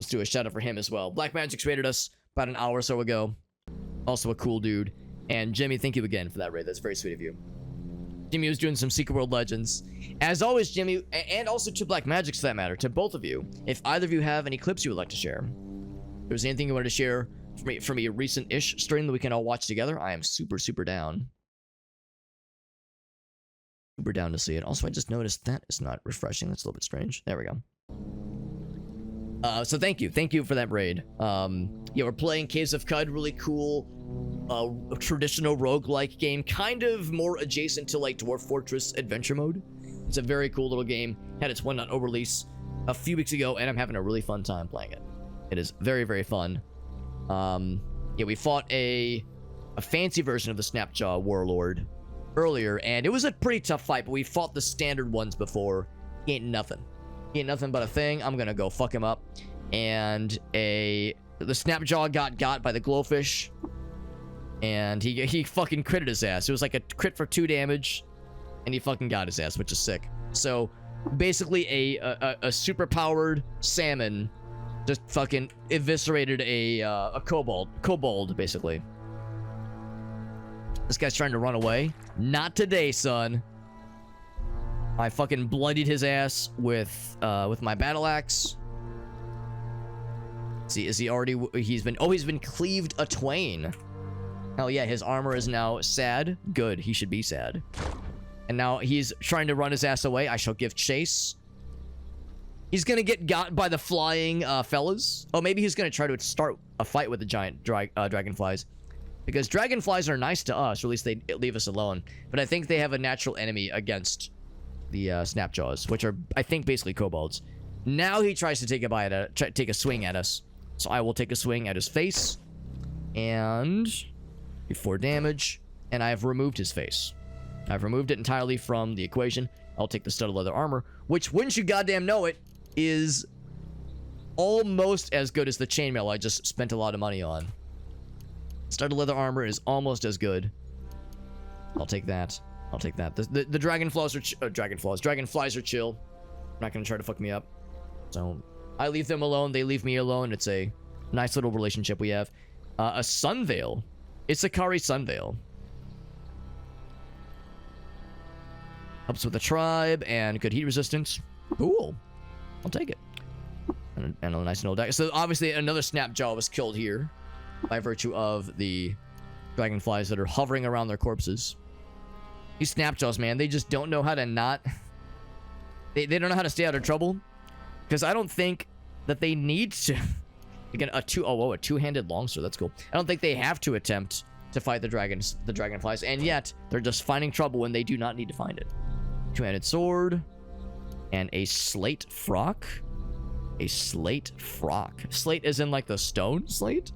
Let's do a shout out for him as well. Black Magic traded us about an hour or so ago. Also a cool dude. And Jimmy, thank you again for that raid. That's very sweet of you. Jimmy was doing some Secret World Legends. As always, Jimmy, and also to Black Magic for that matter, to both of you, if either of you have any clips you would like to share, if there's anything you wanted to share from a recent-ish stream that we can all watch together, I am super, super down. Super down to see it. Also, I just noticed that is not refreshing. That's a little bit strange. There we go. So thank you. Thank you for that raid. Yeah, we're playing Caves of Cud. Really cool. Traditional roguelike game. Kind of more adjacent to like Dwarf Fortress Adventure Mode. It's a very cool little game. Had its 1.0 release a few weeks ago, and I'm having a really fun time playing it. It is very, very fun. Yeah, we fought a fancy version of the Snapjaw Warlord earlier, and it was a pretty tough fight, but we fought the standard ones before. He ain't nothing. He ain't nothing but a thing. I'm gonna go fuck him up. And the Snapjaw got by the glowfish, and he fucking critted his ass. It was like a crit for 2 damage, and he fucking got his ass, which is sick. So basically a super powered salmon just fucking eviscerated a kobold, basically. This guy's trying to run away. Not today, son. I fucking bloodied his ass with my battle axe. See, is he already? He's been cleaved a twain. Hell yeah, his armor is now sad. Good, he should be sad. And now he's trying to run his ass away. I shall give chase. He's gonna get got by the flying fellas. Oh, maybe he's gonna try to start a fight with the giant dragonflies. Because dragonflies are nice to us, or at least they leave us alone. But I think they have a natural enemy against the Snapjaws, which are, I think, basically kobolds. Now he tries to take a swing at us. So I will take a swing at his face. And 4 damage. And I have removed his face. I've removed it entirely from the equation. I'll take the studded leather armor, which, wouldn't you goddamn know it, is almost as good as the chainmail I just spent a lot of money on. Studded leather armor is almost as good. I'll take that. I'll take that. The dragonflies are chill. They're not gonna try to fuck me up. So I leave them alone. They leave me alone. It's a nice little relationship we have. A Sunveil. It's a Kari Sunveil. Helps with the tribe and good heat resistance. Cool. I'll take it. And a nice little deck. So obviously another Snapjaw was killed here by virtue of the dragonflies that are hovering around their corpses. These Snapjaws, man, they just don't know how to not... They don't know how to stay out of trouble. Because I don't think that they need to... Again, a two-handed longsword. That's cool. I don't think they have to attempt to fight the dragonflies. And yet, they're just finding trouble when they do not need to find it. Two-handed sword. And a slate frock. A slate frock. Slate is in like the stone slate?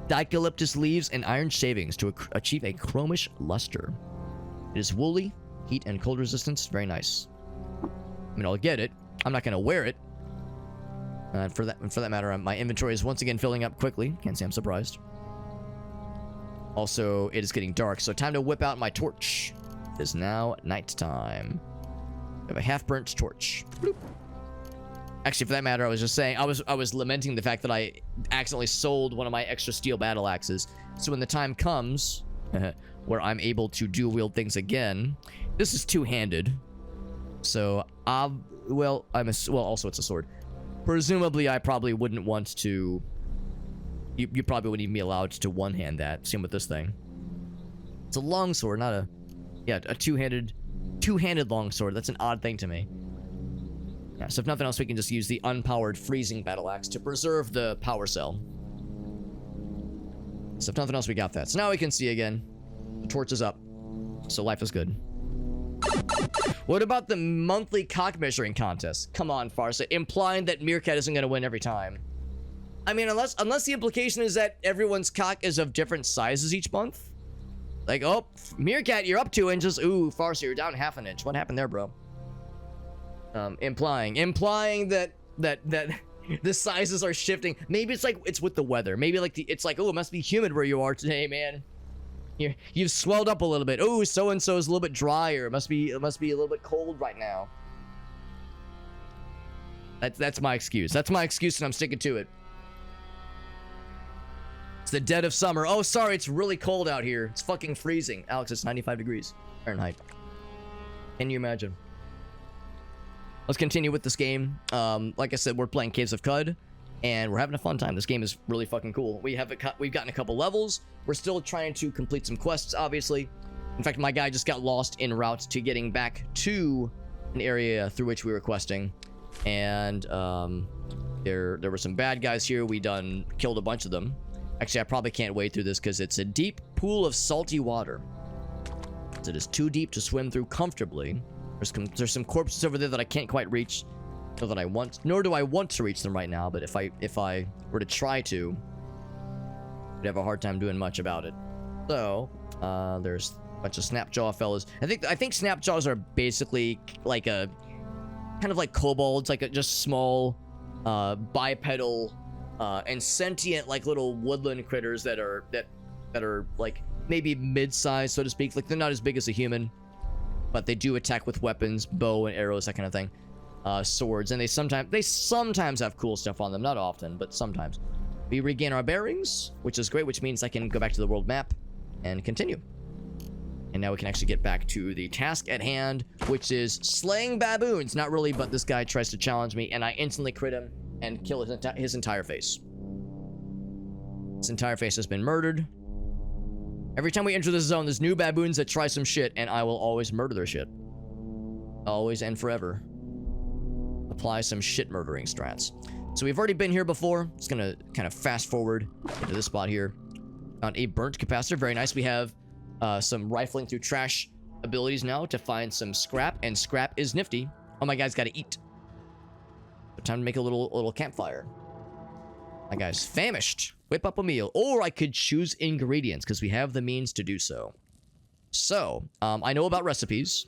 Eucalyptus leaves and iron shavings to achieve a chromish luster. It is woolly Heat and cold resistance, very nice. I mean, I'll get it. I'm not gonna wear it. For that matter, my inventory is once again filling up quickly. Can't say I'm surprised. Also, it is getting dark, so time to whip out my torch. It is now nighttime. I have a half-burnt torch. Bloop. Actually, for that matter, I was just saying, I was lamenting the fact that I accidentally sold one of my extra steel battle axes. So when the time comes where I'm able to dual wield things again, this is two-handed. So, well, also it's a sword. Presumably, I probably wouldn't want to. You probably wouldn't even be allowed to one-hand that. Same with this thing. It's a long sword, not a, yeah, a two-handed longsword. That's an odd thing to me. Yeah, so if nothing else, we can just use the unpowered freezing battle axe to preserve the power cell. So if nothing else, we got that. So now we can see again. The torch is up. So life is good. What about the monthly cock measuring contest? Come on, Farsa. Implying that Meerkat isn't going to win every time. I mean, unless the implication is that everyone's cock is of different sizes each month. Like, oh, Meerkat, you're up 2 inches. Ooh, Farsa, you're down half an inch. What happened there, bro? Implying that the sizes are shifting. Maybe it's like it's with the weather. Maybe like it's like, oh, it must be humid where you are today, man. You've swelled up a little bit. Oh, so and so is a little bit drier. It must be a little bit cold right now. That's my excuse. That's my excuse, and I'm sticking to it. It's the dead of summer. Oh, sorry, it's really cold out here. It's fucking freezing. Alex, it's 95 degrees Fahrenheit. Can you imagine? Let's continue with this game. Like I said, we're playing Caves of Cud, and we're having a fun time. This game is really fucking cool. We've gotten a couple levels. We're still trying to complete some quests, obviously. In fact, my guy just got lost en route to getting back to an area through which we were questing. And there were some bad guys here. We killed a bunch of them. Actually, I probably can't wade through this because it's a deep pool of salty water. It is too deep to swim through comfortably. There's some corpses over there that I can't quite reach, nor do I want to reach them right now. But if I were to try to, I'd have a hard time doing much about it. So there's a bunch of snapjaw fellas. I think snapjaws are basically like a kind of like kobolds, like just small bipedal and sentient like little woodland critters that are like maybe mid-sized, so to speak. Like they're not as big as a human, but they do attack with weapons, bow and arrows, that kind of thing. Swords, and they sometimes have cool stuff on them. Not often, but sometimes. We regain our bearings, which is great, which means I can go back to the world map and continue. And now we can actually get back to the task at hand, which is slaying baboons. Not really, but this guy tries to challenge me, and I instantly crit him and kill his entire face. His entire face has been murdered. Every time we enter this zone, there's new baboons that try some shit, and I will always murder their shit. Always and forever. Apply some shit murdering strats. So we've already been here before. Just gonna kind of fast forward into this spot here. Found a burnt capacitor. Very nice. We have some rifling through trash abilities now to find some scrap, and scrap is nifty. Oh, my guy's got to eat. So time to make a little campfire. My guy's famished. Whip up a meal. Or I could choose ingredients because we have the means to do so. So, I know about recipes.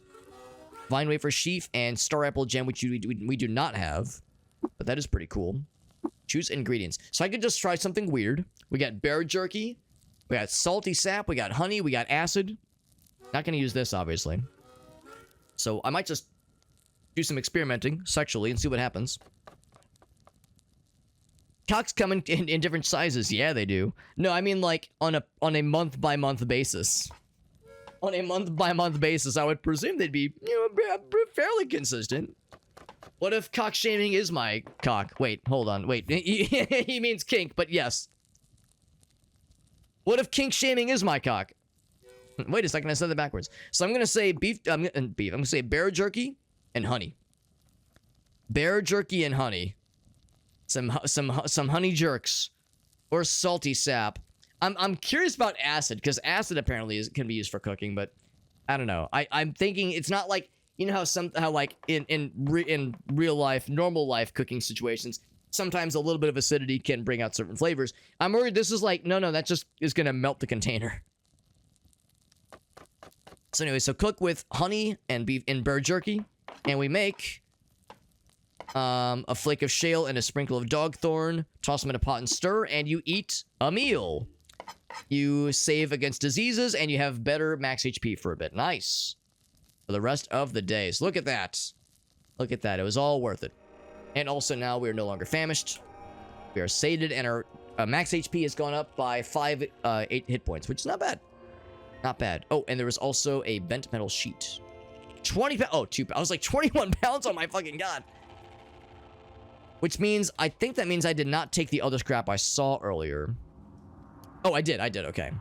Vine wafer sheaf and star apple gem, which we do not have. But that is pretty cool. Choose ingredients. So I could just try something weird. We got bear jerky. We got salty sap. We got honey. We got acid. Not going to use this, obviously. So I might just do some experimenting sexually and see what happens. Cocks come in different sizes. Yeah, they do. No, I mean like on a month-by-month basis. On a month-by-month basis, I would presume they'd be, fairly consistent. What if cock shaming is my cock? Wait, hold on. Wait, he means kink, but yes. What if kink shaming is my cock? Wait a second, I said that backwards. So I'm gonna say beef. I'm gonna say bear jerky and honey. Bear jerky and honey. Some honey jerks, or salty sap. I'm curious about acid, because acid apparently can be used for cooking, but I don't know. I'm thinking it's not like, you know how like in real life, normal life cooking situations, sometimes a little bit of acidity can bring out certain flavors. I'm worried this is like, no, that just is gonna melt the container. So anyway, so cook with honey and beef and bird jerky, and we make a flake of shale and a sprinkle of dogthorn. Toss them in a pot and stir, and you eat a meal. You save against diseases, and you have better max HP for a bit. Nice. For the rest of the days. Look at that. Look at that. It was all worth it. And also now we are no longer famished. We are sated, and our max HP has gone up by 8 hit points, which is not bad. Not bad. Oh, and there was also a bent metal sheet. 20 pounds. Oh, 2 pounds. I was like 21 pounds. Oh my fucking god. Which means, I think that means I did not take the other scrap I saw earlier. Oh, I did. Okay.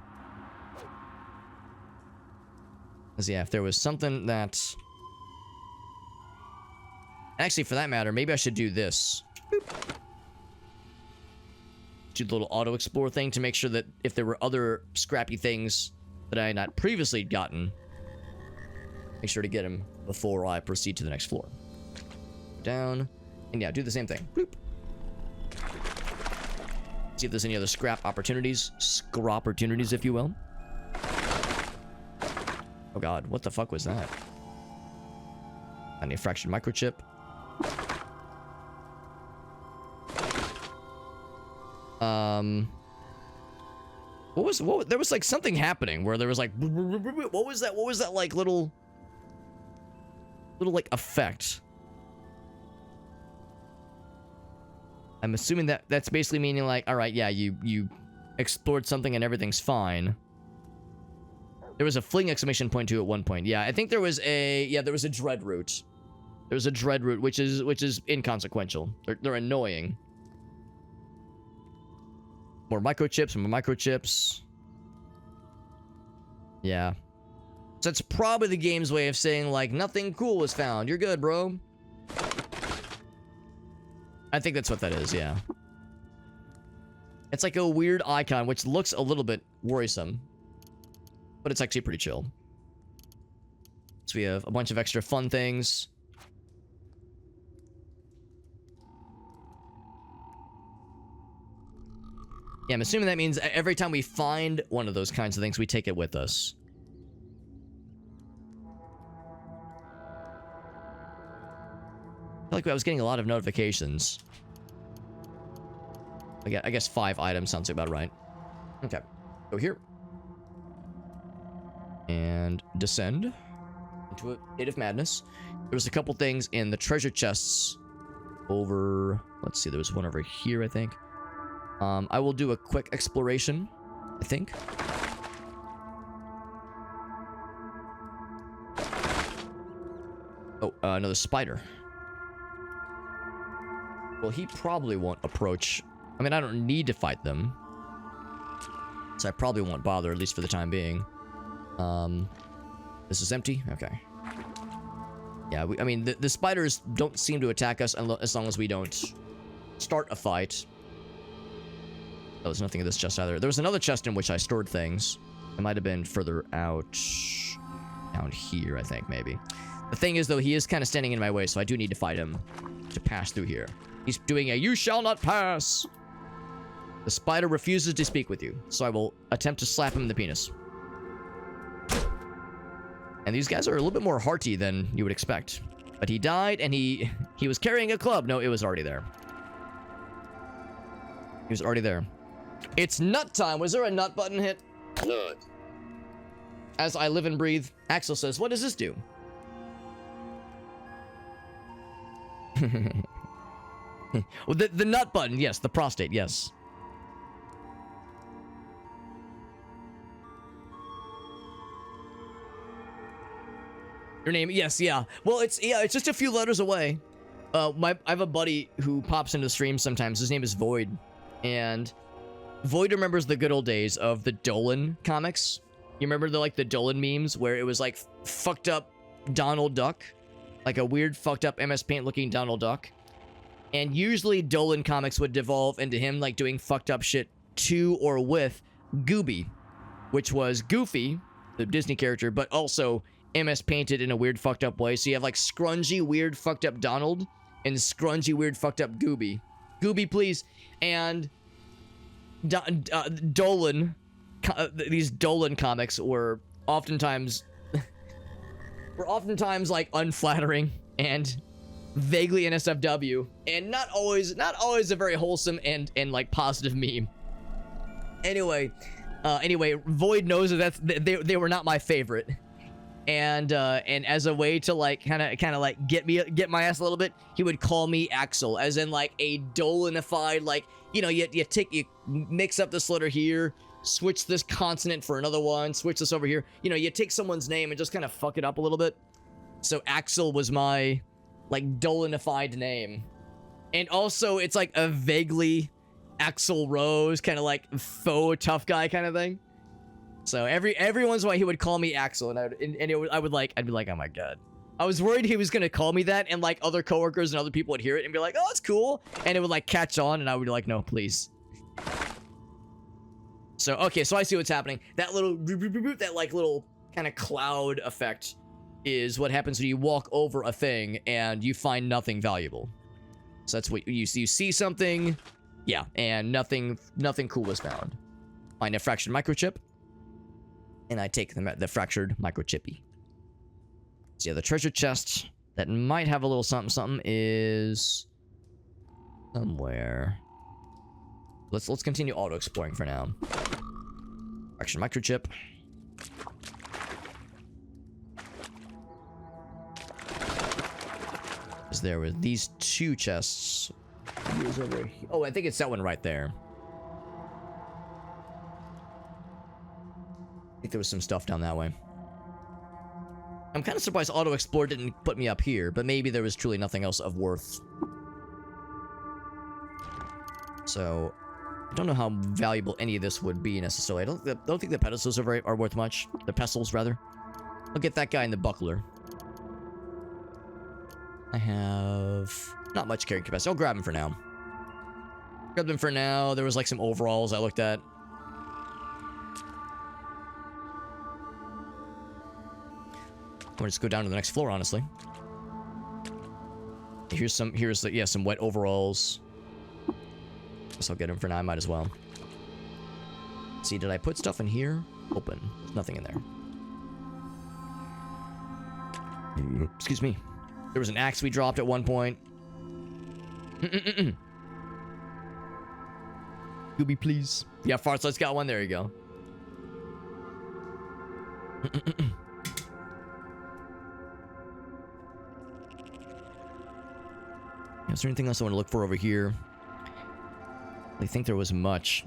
Because, yeah, if there was something that... Actually, for that matter, maybe I should do this. Boop. Do the little auto-explore thing to make sure that if there were other scrappy things that I had not previously gotten, make sure to get them before I proceed to the next floor. Down. And yeah, do the same thing. Boop. See if there's any other scrap opportunities. Scrop-opportunities, if you will. Oh god, what the fuck was that? I need a fractured microchip. What there was like something happening where there was like, what was that like little like effect? I'm assuming that that's basically meaning like, all right, yeah, you explored something and everything's fine. There was a fling exclamation point too at one point. Yeah, I think there was a dread root. There was a dread root, which is inconsequential. They're annoying. More microchips. Yeah. So that's probably the game's way of saying, like, nothing cool was found. You're good, bro. I think that's what that is, yeah. It's like a weird icon, which looks a little bit worrisome. But it's actually pretty chill. So we have a bunch of extra fun things. Yeah, I'm assuming that means every time we find one of those kinds of things, we take it with us. I feel like I was getting a lot of notifications. I guess 5 items sounds about right. Okay. Go here. And descend into a pit of madness. There was a couple things in the treasure chests over... Let's see, there was one over here, I think. I will do a quick exploration, I think. Oh, another spider. Well, he probably won't approach. I mean, I don't need to fight them. So I probably won't bother, at least for the time being. This is empty? Okay. Yeah, I mean, the spiders don't seem to attack us as long as we don't start a fight. Oh, there's nothing in this chest either. There was another chest in which I stored things. It might have been further out. Down here, I think, maybe. The thing is, though, he is kind of standing in my way, so I do need to fight him to pass through here. He's doing a "you shall not pass." The spider refuses to speak with you, so I will attempt to slap him in the penis. And these guys are a little bit more hearty than you would expect. But he died, and he was carrying a club. No, it was already there. He was already there. It's nut time. Was there a nut button hit? Nut. As I live and breathe, Axel says, what does this do? Well, the nut button, yes. The prostate, yes. Your name, yes, yeah. Well, it's just a few letters away. I have a buddy who pops into the stream sometimes. His name is Void, and Void remembers the good old days of the Dolan comics. You remember the Dolan memes where it was like fucked up Donald Duck, like a weird fucked up MS Paint looking Donald Duck, and usually Dolan comics would devolve into him like doing fucked up shit to or with Gooby, which was Goofy, the Disney character, but also MS painted in a weird fucked up way. So you have like scrungy weird fucked up Donald and scrungy weird fucked up Gooby. Gooby, please. And Dolan, these Dolan comics were oftentimes were oftentimes like unflattering and vaguely NSFW, and not always a very wholesome and like positive meme. Anyway, Void knows that they were not my favorite. And as a way to like kind of like get my ass a little bit, he would call me Axel, as in like a dolinified, like, you know, you mix up this letter here, switch this consonant for another one, switch this over here. You know, you take someone's name and just kind of fuck it up a little bit. So Axel was my like dolinified name. And also it's like a vaguely Axl Rose kind of like faux tough guy kind of thing. So every once in a while he would call me Axel, and I'd be like, oh my god. I was worried he was gonna call me that, and like other coworkers and other people would hear it and be like, oh, it's cool, and it would like catch on, and I would be like, no, please. So okay, so I see what's happening. That little that like little kind of cloud effect is what happens when you walk over a thing and you find nothing valuable. So that's what you see something, yeah, and nothing cool was found. Find a fractured microchip. And I take the fractured microchippy. So yeah, the treasure chest that might have a little something is somewhere. Let's continue auto exploring for now. Fractured microchip. Is there with these two chests? Oh, I think it's that one right there. I think there was some stuff down that way. I'm kind of surprised Auto Explore didn't put me up here, but maybe there was truly nothing else of worth. So, I don't know how valuable any of this would be necessarily. I don't think the pedestals are worth much. The pestles, rather. I'll get that guy in the buckler. I have not much carrying capacity. I'll grab him for now. Grab them for now. There was like some overalls I looked at. We'll just go down to the next floor, honestly. Here's some wet overalls. Guess I'll get them for now. I might as well. See, did I put stuff in here? Open. There's nothing in there. Excuse me. There was an axe we dropped at one point. Gooby, please. Yeah, Farsight's got one. There you go. Is there anything else I want to look for over here? I think there was much.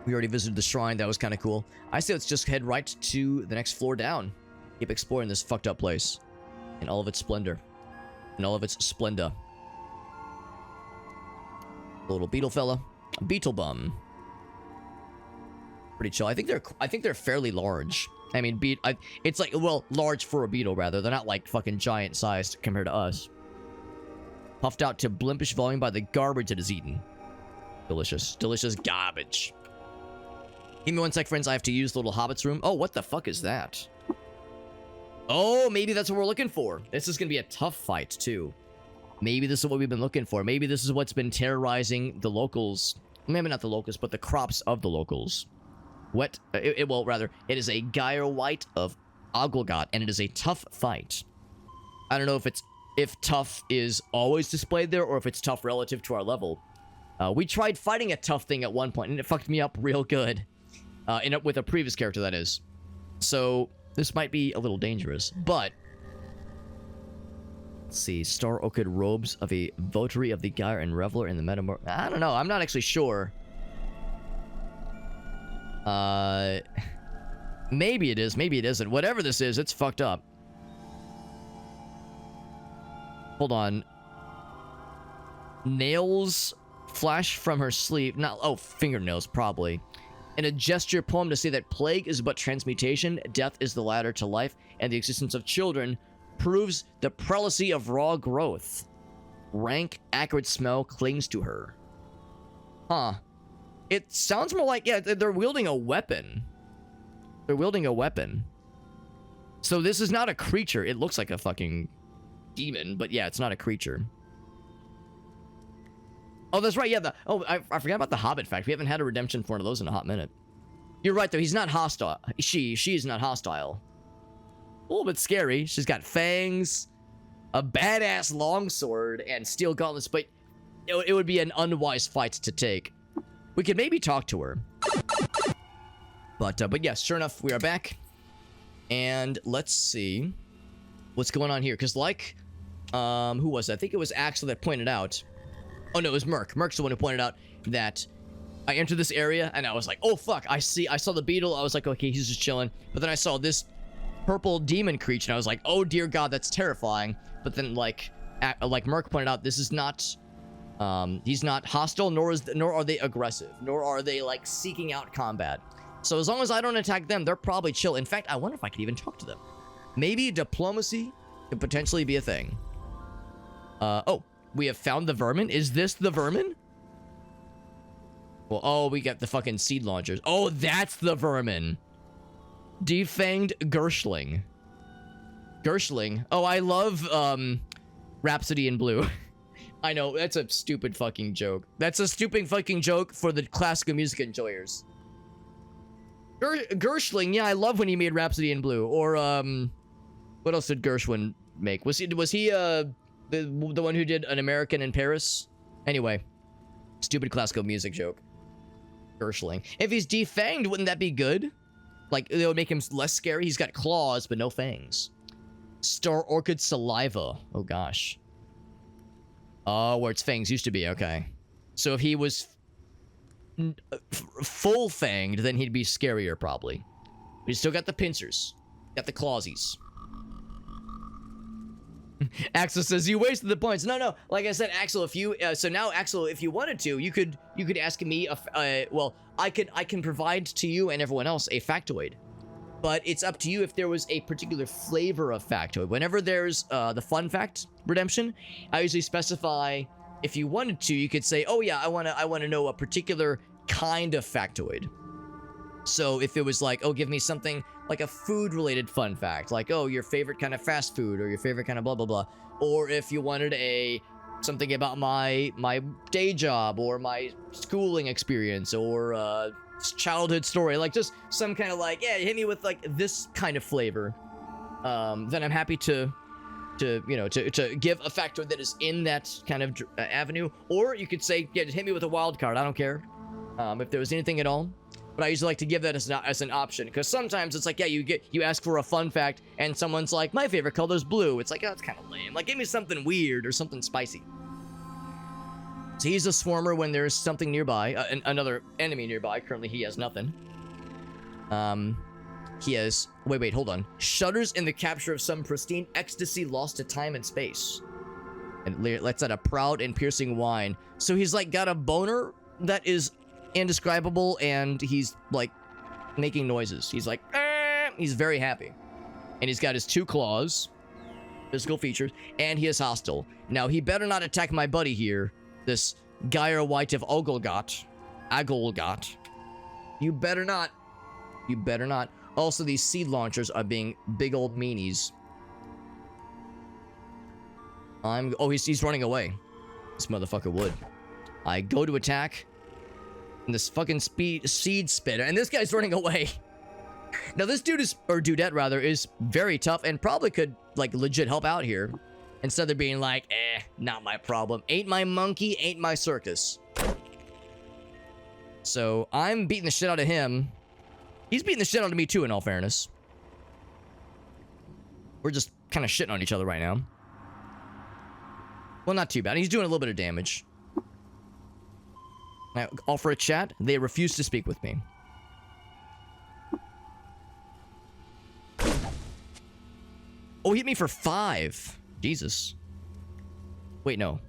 We already visited the shrine. That was kind of cool. I say let's just head right to the next floor down. Keep exploring this fucked up place. In all of its splendor. In all of its splenda. A little beetle fella. A beetle bum. Pretty chill. I think they're fairly large. I mean, it's like, well, large for a beetle, rather. They're not like fucking giant sized compared to us. Puffed out to blimpish volume by the garbage it has eaten. Delicious. Delicious garbage. Give me one sec, friends. I have to use the little hobbit's room. Oh, what the fuck is that? Oh, maybe that's what we're looking for. This is going to be a tough fight, too. Maybe this is what we've been looking for. Maybe this is what's been terrorizing the locals. Maybe not the locals, but the crops of the locals. Well, rather, it is a Gyre White of Ogilgot, and it is a tough fight. I don't know if tough is always displayed there, or if it's tough relative to our level. We tried fighting a tough thing at one point, and it fucked me up real good. With a previous character, that is. So, this might be a little dangerous, but... Let's see. Star-ochred robes of a votary of the Gyre and reveler in the metamorph... I don't know. I'm not actually sure. Maybe it is. Maybe it isn't. Whatever this is, it's fucked up. Hold on. Nails flash from her sleeve. Fingernails, probably. In a gesture poem to say that plague is but transmutation, death is the ladder to life, and the existence of children proves the prelacy of raw growth. Rank, acrid smell clings to her. Huh. It sounds more like, yeah, they're wielding a weapon. They're wielding a weapon. So this is not a creature. It looks like a fucking demon, but yeah, it's not a creature. Oh, that's right. Yeah, I forgot about the Hobbit fact. We haven't had a redemption for one of those in a hot minute. You're right, though. He's not hostile. She is not hostile. A little bit scary. She's got fangs, a badass longsword, and steel gauntlets, but it would be an unwise fight to take. We could maybe talk to her. But yes, sure enough, we are back. And let's see what's going on here. Because like, who was it? I think it was Axel that pointed out. Oh no, it was Merc. Merc's the one who pointed out that I entered this area and I was like, oh fuck, I saw the beetle. I was like, okay, he's just chilling. But then I saw this purple demon creature and I was like, oh dear God, that's terrifying. But then like Merc pointed out, this is not, he's not hostile, nor are they aggressive, nor are they like seeking out combat. So as long as I don't attack them, they're probably chill. In fact, I wonder if I could even talk to them. Maybe diplomacy could potentially be a thing. Oh, we have found the vermin. Is this the vermin? Well, oh, we got the fucking seed launchers. Oh, that's the vermin. Defanged Gershling. Gershling. Oh, I love, Rhapsody in Blue. I know, that's a stupid fucking joke. That's a stupid fucking joke for the classical music enjoyers. Gershling, yeah, I love when he made Rhapsody in Blue. Or, what else did Gershwin make? Was he, the one who did An American in Paris? Anyway, stupid classical music joke. Gershling. If he's defanged, wouldn't that be good? Like, it would make him less scary. He's got claws, but no fangs. Star Orchid Saliva. Oh, gosh. Oh, where its fangs used to be. Okay. So if he was full fanged, then he'd be scarier, probably. But he's still got the pincers. Got the clawsies. Axel says, you wasted the points. No, like I said, Axel, if you so now Axel, if you wanted to, you could ask me well, I can provide to you and everyone else a factoid, but it's up to you if there was a particular flavor of factoid. Whenever there's the fun fact redemption, I usually specify, if you wanted to, you could say, oh yeah, I want to know a particular kind of factoid. So if it was like, oh, give me something like a food-related fun fact, like, oh, your favorite kind of fast food, or your favorite kind of blah, blah, blah. Or if you wanted something about my day job, or my schooling experience, or childhood story, like just some kind of like, yeah, hit me with like this kind of flavor. Then I'm happy to give a factoid that is in that kind of avenue. Or you could say, yeah, just hit me with a wild card. I don't care if there was anything at all. But I usually like to give that as an option, because sometimes it's like, yeah, you ask for a fun fact, and someone's like, my favorite color is blue. It's like, oh, it's kind of lame. Like, give me something weird or something spicy. So he's a swarmer when there's something nearby, another enemy nearby. Currently, he has nothing. He has, wait, hold on. Shudders in the capture of some pristine ecstasy lost to time and space. And lets out a proud and piercing whine. So he's like got a boner that is indescribable, and he's like making noises. He's like, he's very happy, and he's got his 2 claws, physical features, and he is hostile. Now he better not attack my buddy here, this Geir White of Agolgot. You better not. Also, these seed launchers are being big old meanies. Oh, he's running away. This motherfucker would. I go to attack. And this fucking seed spitter, and this guy's running away. Now this dude or dudette rather, is very tough and probably could like legit help out here, instead of being like, not my problem. Ain't my monkey, ain't my circus. So I'm beating the shit out of him. He's beating the shit out of me too, in all fairness. We're just kind of shitting on each other right now. Well, not too bad. He's doing a little bit of damage. I offer a chat. They refuse to speak with me. Oh, he hit me for 5. Jesus. Wait, no.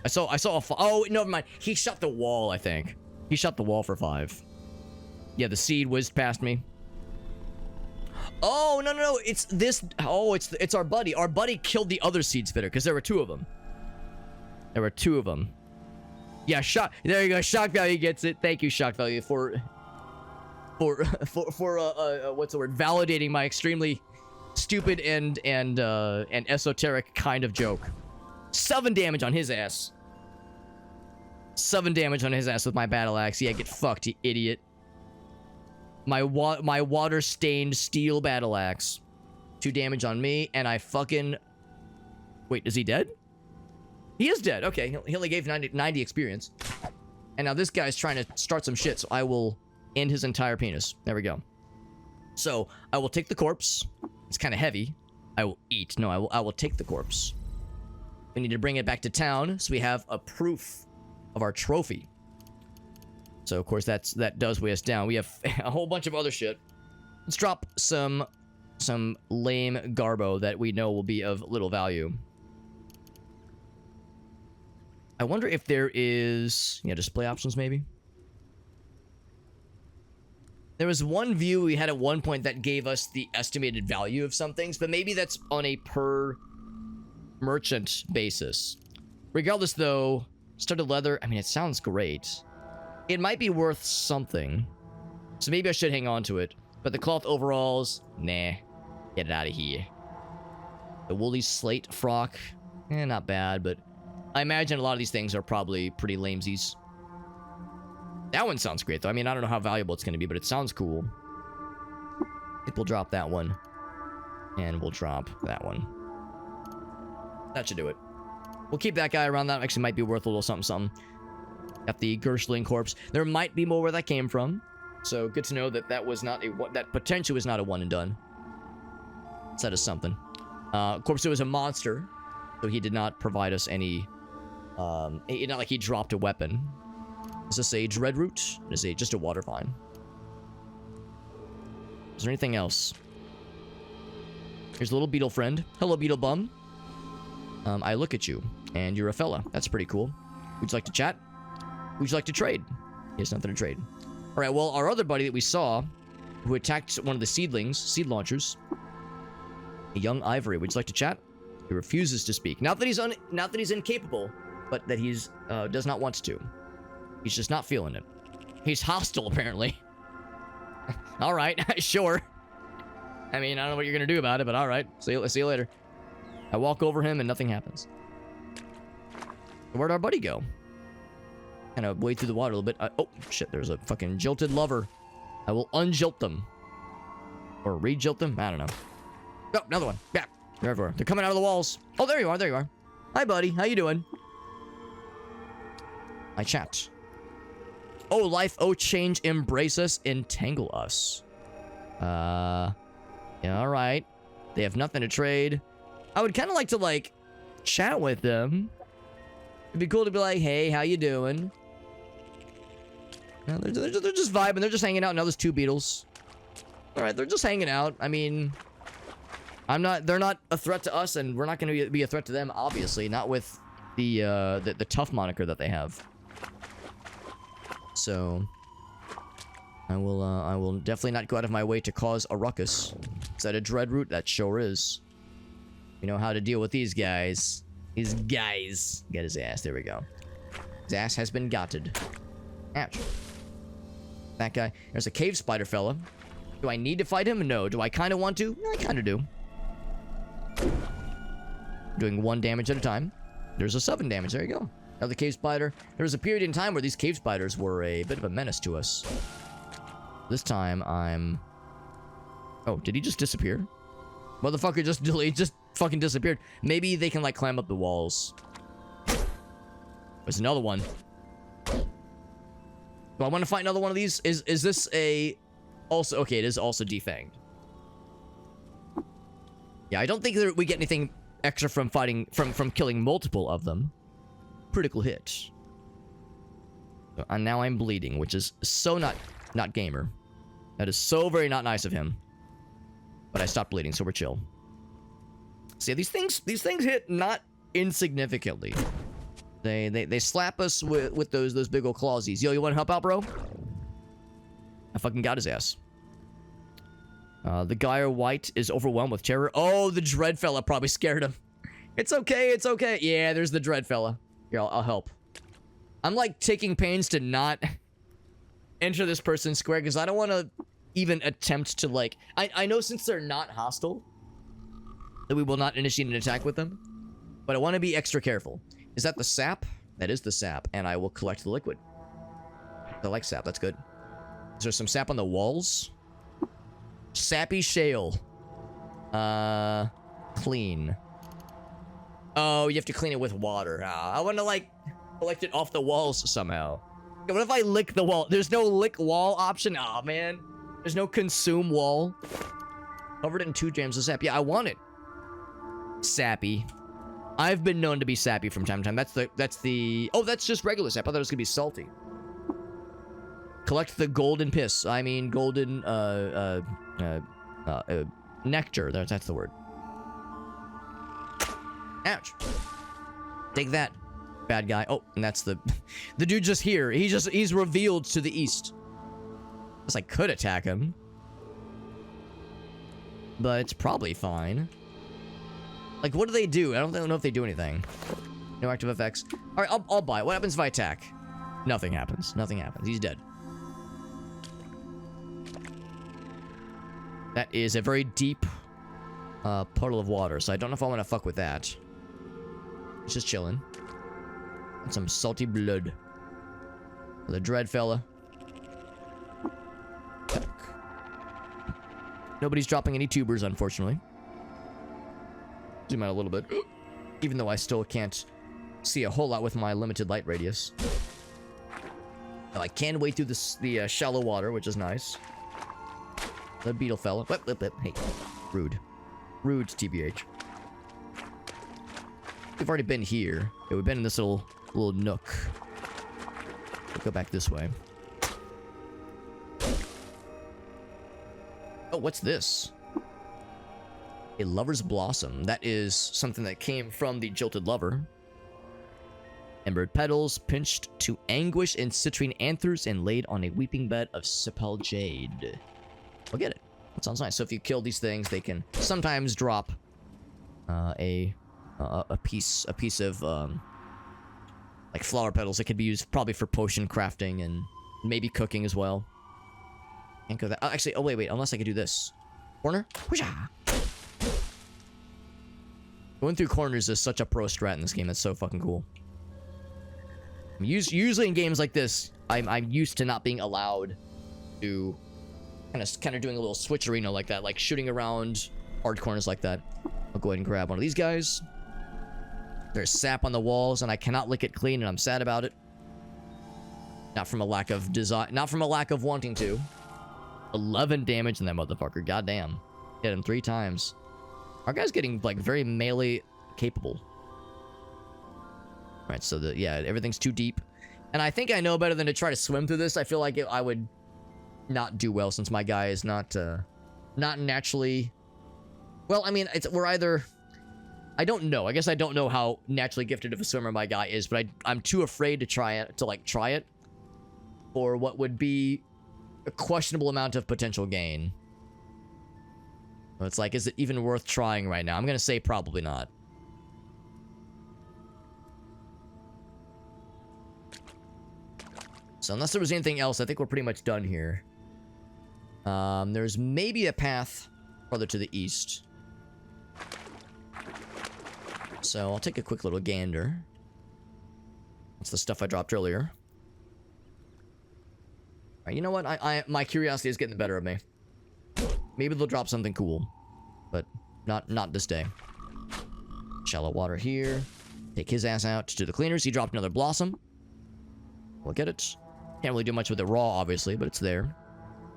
I saw a... Oh, never mind. He shot the wall, I think. He shot the wall for 5. Yeah, the seed whizzed past me. Oh, no. It's this... Oh, it's our buddy. Our buddy killed the other seed spitter, because there were 2 of them. Yeah, there you go. Shock value gets it. Thank you, shock value, for what's the word? Validating my extremely stupid and esoteric kind of joke. 7 damage on his ass. 7 damage on his ass with my battle axe. Yeah, get fucked, you idiot. My water-stained steel battle axe. 2 damage on me, and I fucking... Wait, is he dead? He is dead. Okay, he only gave 90 experience. And now this guy's trying to start some shit, so I will end his entire penis. There we go. So, I will take the corpse. It's kind of heavy. I will eat. No, I will take the corpse. We need to bring it back to town, so we have a proof of our trophy. So, of course, that does weigh us down. We have a whole bunch of other shit. Let's drop some lame garbo that we know will be of little value. I wonder if there is... Yeah, display options, maybe? There was one view we had at one point that gave us the estimated value of some things, but maybe that's on a per merchant basis. Regardless, though, studded leather, I mean, it sounds great. It might be worth something. So maybe I should hang on to it. But the cloth overalls, nah. Get it out of here. The woolly slate frock, not bad, but I imagine a lot of these things are probably pretty lamesies. That one sounds great, though. I mean, I don't know how valuable it's going to be, but it sounds cool. I think we'll drop that one. And we'll drop that one. That should do it. We'll keep that guy around. That actually might be worth a little something, something. Got the Gershling corpse. There might be more where that came from. So, good to know that that was not a... That potentially was not a one and done. So that is something. Corpse was a monster. So he did not provide us any... not like he dropped a weapon. Is this a dreadroot? It is just a water vine. Is there anything else? Here's a little beetle friend. Hello, beetle bum. I look at you, and you're a fella. That's pretty cool. Would you like to chat? Would you like to trade? He has nothing to trade. All right, well, our other buddy that we saw, who attacked one of the seedlings, seed launchers, a young ivory. Would you like to chat? He refuses to speak. Not that he's incapable, but that he's does not want to. He's just not feeling it. He's hostile, apparently. All right, sure. I mean, I don't know what you're gonna do about it, but all right. See you later. I walk over him and nothing happens. Where'd our buddy go? Kind of wade through the water a little bit. Oh shit! There's a fucking jilted lover. I will unjilt them, or re-jilt them. I don't know. Oh, another one. Yeah, they're everywhere. They're coming out of the walls. Oh, there you are. There you are. Hi, buddy. How you doing? I chat. Oh, life, oh, change, embrace us, entangle us. Yeah, alright. They have nothing to trade. I would kind of like to, like, chat with them. It'd be cool to be like, hey, how you doing? No, they're just vibing. They're just hanging out. Now there's 2 beetles. Alright, they're just hanging out. I mean, they're not a threat to us, and we're not going to be a threat to them, obviously. Not with the tough moniker that they have. So, I will definitely not go out of my way to cause a ruckus. Is that a dreadroot? That sure is. We know how to deal with these guys. These guys. Get his ass. There we go. His ass has been gotted. Ouch. That guy. There's a cave spider fella. Do I need to fight him? No. Do I kind of want to? I kind of do. Doing 1 damage at a time. There's a 7 damage. There you go. Another cave spider. There was a period in time where these cave spiders were a bit of a menace to us. This time, I'm... Oh, did he just disappear? Motherfucker just fucking disappeared. Maybe they can, like, climb up the walls. There's another one. Do I want to fight another one of these? Is this a... Also... Okay, it is also defanged. Yeah, I don't think that we get anything extra from fighting... From killing multiple of them. Critical hit. And now I'm bleeding, which is so not gamer. That is so very not nice of him. But I stopped bleeding, so we're chill. See, these things hit not insignificantly. They slap us with those big old clawsies. Yo, you want to help out, bro? I fucking got his ass. The guy or white is overwhelmed with terror. Oh, the dread fella probably scared him. It's okay, it's okay. Yeah, there's the dread fella. Here, I'll help. I'm like taking pains to not enter this person's square because I don't want to even attempt to like... I know since they're not hostile that we will not initiate an attack with them, but I want to be extra careful. Is that the sap? That is the sap, and I will collect the liquid. I like sap, that's good. Is there some sap on the walls? Sappy shale. Clean. Oh, you have to clean it with water. I want to, like, collect it off the walls somehow. Yeah, what if I lick the wall? There's no lick wall option? Aw, man. There's no consume wall. Covered in 2 grams of sap. Yeah, I want it. Sappy. I've been known to be sappy from time to time. That's the... Oh, that's just regular sap. I thought it was gonna be salty. Collect the golden piss. I mean, golden, nectar. That's the word. Ouch. Take that, bad guy. Oh, and that's the dude just here. He's revealed to the east. Guess I could attack him, but it's probably fine. Like, what do they do? I don't know if they do anything. No active effects. All right, I'll buy it. What happens if I attack? Nothing happens. Nothing happens. He's dead. That is a very deep puddle of water, so I don't know if I want to fuck with that. It's just chilling. And some salty blood. The dread fella. Nobody's dropping any tubers, unfortunately. Zoom out a little bit. Even though I still can't see a whole lot with my limited light radius. Oh, I can wade through the shallow water, which is nice. The beetle fella. Hey, rude. Rude, TBH. We've already been here. Yeah, we've been in this little nook. We'll go back this way. Oh, what's this? A lover's blossom. That is something that came from the jilted lover. Embered petals, pinched to anguish in citrine anthers and laid on a weeping bed of sepal jade. We'll get it. That sounds nice. So if you kill these things, they can sometimes drop a piece of like flower petals that could be used probably for potion crafting and maybe cooking as well. Can't go that. Actually, oh wait, unless I could do this corner. Whooshah! Going through corners is such a pro strat in this game. That's so fucking cool. Usually in games like this, I'm used to not being allowed to kind of doing a little switcherino like that, like shooting around hard corners like that. I'll go ahead and grab one of these guys. There's sap on the walls, and I cannot lick it clean, and I'm sad about it. Not from a lack of desire, not from a lack of wanting to. 11 damage in that motherfucker. Goddamn. Hit him 3 times. Our guy's getting, like, very melee capable. Alright, so yeah, everything's too deep. And I think I know better than to try to swim through this. I feel like I would not do well since my guy is not naturally... Well, I mean, we're either... I don't know. I guess I don't know how naturally gifted of a swimmer my guy is, but I'm too afraid to try it for what would be a questionable amount of potential gain. It's like, is it even worth trying right now? I'm gonna say probably not. So unless there was anything else, I think we're pretty much done here. There's maybe a path further to the east. So I'll take a quick little gander. That's the stuff I dropped earlier. Alright, you know what? My curiosity is getting the better of me. Maybe they'll drop something cool. But not this day. Shallow water here. Take his ass out to the cleaners. He dropped another blossom. We'll get it. Can't really do much with it raw, obviously, but it's there.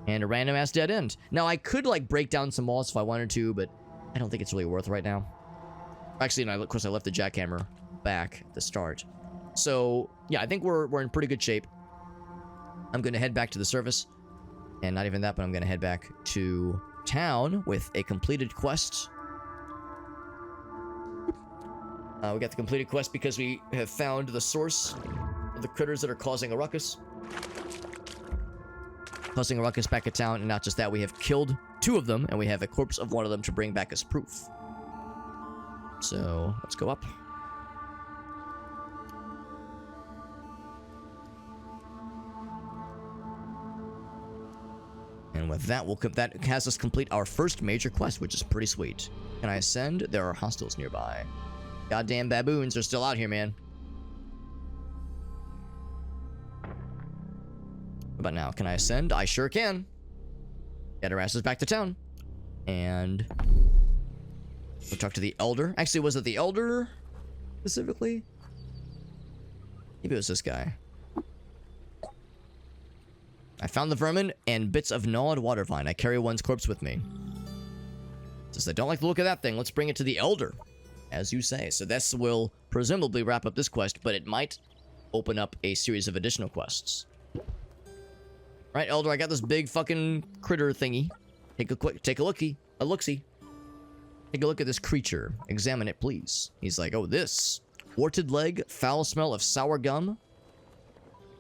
And a random ass dead end. Now, I could, like, break down some walls if I wanted to, but I don't think it's really worth it right now. Actually, no, of course, I left the jackhammer back at the start. So, yeah, I think we're in pretty good shape. I'm going to head back to the surface. And not even that, but I'm going to head back to town with a completed quest. We got the completed quest because we have found the source of the critters that are causing a ruckus. Causing a ruckus back at town, and not just that, we have killed 2 of them, and we have a corpse of one of them to bring back as proof. So, let's go up. And with that, that has us complete our first major quest, which is pretty sweet. Can I ascend? There are hostiles nearby. Goddamn baboons are still out here, man. What about now? Can I ascend? I sure can. Get our asses back to town. And We'll talk to the Elder. Actually, was it the Elder specifically? Maybe it was this guy. I found the vermin and bits of gnawed water vine. I carry one's corpse with me. Since I don't like the look of that thing, let's bring it to the Elder, as you say. So this will presumably wrap up this quest, but it might open up a series of additional quests. Right, Elder, I got this big fucking critter thingy. Take a looky, a look-see. Take a look at this creature. Examine it, please. He's like, oh, this. Warted leg, foul smell of sour gum.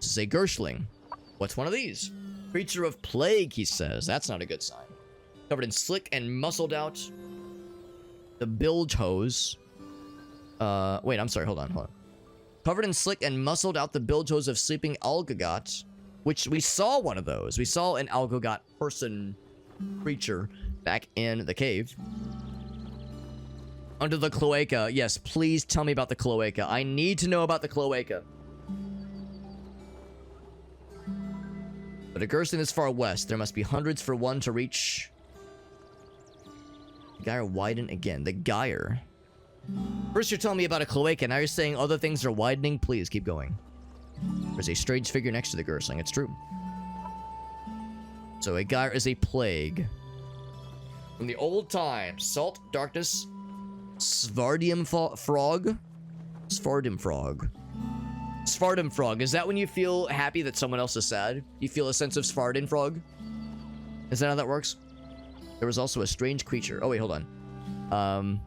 This is a Gershling. What's one of these? Creature of plague, he says. That's not a good sign. Covered in slick and muscled out. The bilge hose. Wait, I'm sorry. Hold on. Covered in slick and muscled out the bilge hose of sleeping Algogot. Which we saw one of those. We saw an Algogot person creature back in the cave. Under the cloaca. Yes, please tell me about the cloaca. I need to know about the cloaca. But a Gerson is far west. There must be hundreds for one to reach. The gyre widen again. The gyre. First you're telling me about a cloaca. Now you're saying other things are widening. Please keep going. There's a strange figure next to the Gersling. It's true. So a gyre is a plague. From the old times. Salt, darkness, Svardim frog? Svardim frog. Svardim frog. Is that when you feel happy that someone else is sad? You feel a sense of Svardim frog? Is that how that works? There was also a strange creature. Oh, wait, hold on.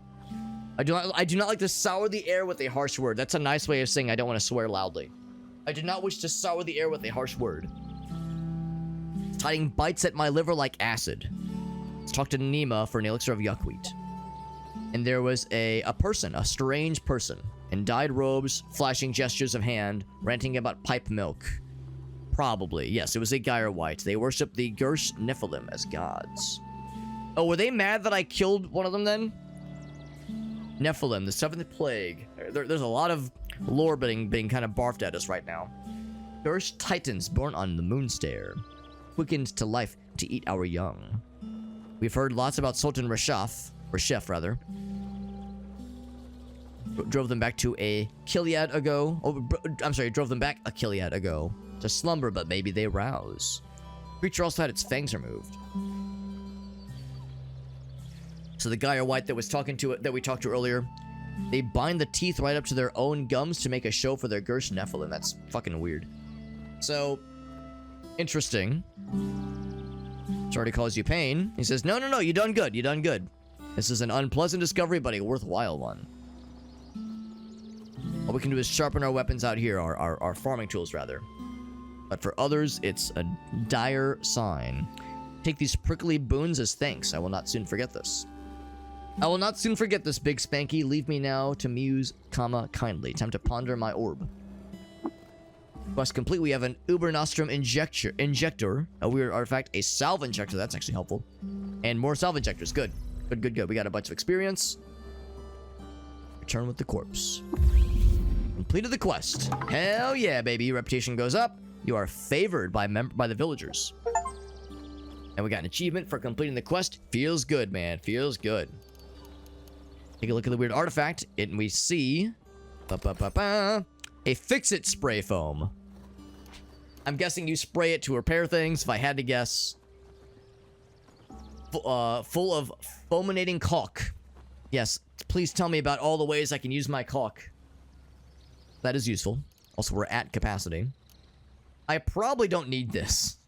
I do not like to sour the air with a harsh word. That's a nice way of saying I don't want to swear loudly. I do not wish to sour the air with a harsh word. It's hiding bites at my liver like acid. Let's talk to Nima for an elixir of yuckweed. And there was a person, a strange person, in dyed robes, flashing gestures of hand, ranting about pipe milk. Probably. Yes, it was a gyre white. They worship the Gersh Nephilim as gods. Oh, were they mad that I killed one of them then? Nephilim, the seventh plague. There's a lot of lore being kind of barfed at us right now. Gersh titans born on the moonstare, quickened to life to eat our young. We've heard lots about Sultan Reshef rather. Drove them back to a Kiliad ago. Oh, I'm sorry, drove them back a Kiliad ago. To slumber, but maybe they rouse. Creature also had its fangs removed. So the gyre white that we talked to earlier, they bind the teeth right up to their own gums to make a show for their Gersh Nephilim. That's fucking weird. So, interesting. Sorry to cause you pain. He says, no, you done good. You done good. This is an unpleasant discovery, but a worthwhile one. All we can do is sharpen our weapons out here, our farming tools, rather. But for others, it's a dire sign. Take these prickly boons as thanks. I will not soon forget this. I will not soon forget this, Big Spanky. Leave me now to muse, kindly. Time to ponder my orb. Quest complete. We have an Uber Nostrum injector. A weird artifact. A salve injector. That's actually helpful. And more salve injectors. Good. Good. We got a bunch of experience. Return with the corpse. Completed the quest. Hell yeah, baby. Reputation goes up. You are favored by the villagers. And we got an achievement for completing the quest. Feels good, man. Feels good. Take a look at the weird artifact. And we see... a fix-it spray foam. I'm guessing you spray it to repair things, if I had to guess. Full of fulminating caulk. Yes, please tell me about all the ways I can use my caulk. That is useful. Also, we're at capacity. I probably don't need this.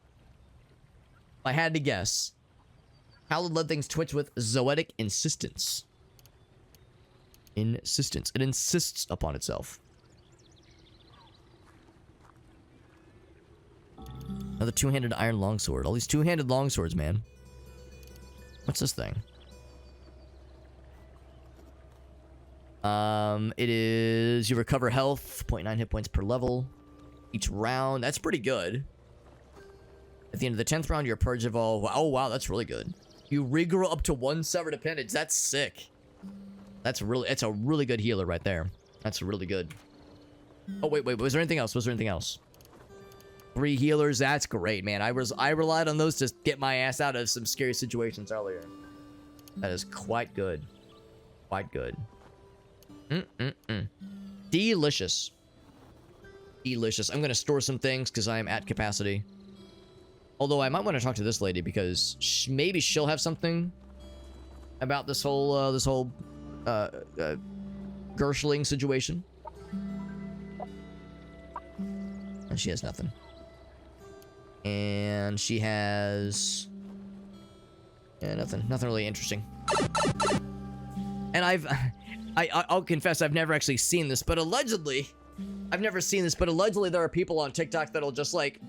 If I had to guess. Hallowed let things twitch with zoetic insistence. Insistence. It insists upon itself. Another two-handed iron longsword. All these two-handed longswords, man. What's this thing? It is... You recover health. 0.9 hit points per level. Each round. That's pretty good. At the end of the 10th round, you're purged of all... Oh, wow. That's really good. You regrow up to 1 severed appendage. That's sick. That's a really good healer right there. That's really good. Oh, wait. Was there anything else? 3 healers. That's great, man. I relied on those to get my ass out of some scary situations earlier. That is quite good. Quite good. Delicious. Delicious. I'm gonna store some things because I am at capacity. Although I might want to talk to this lady because maybe she'll have something about this whole Gershling situation. And she has nothing. And she has nothing really interesting. And I'll confess I've never actually seen this, but allegedly there are people on TikTok that'll just like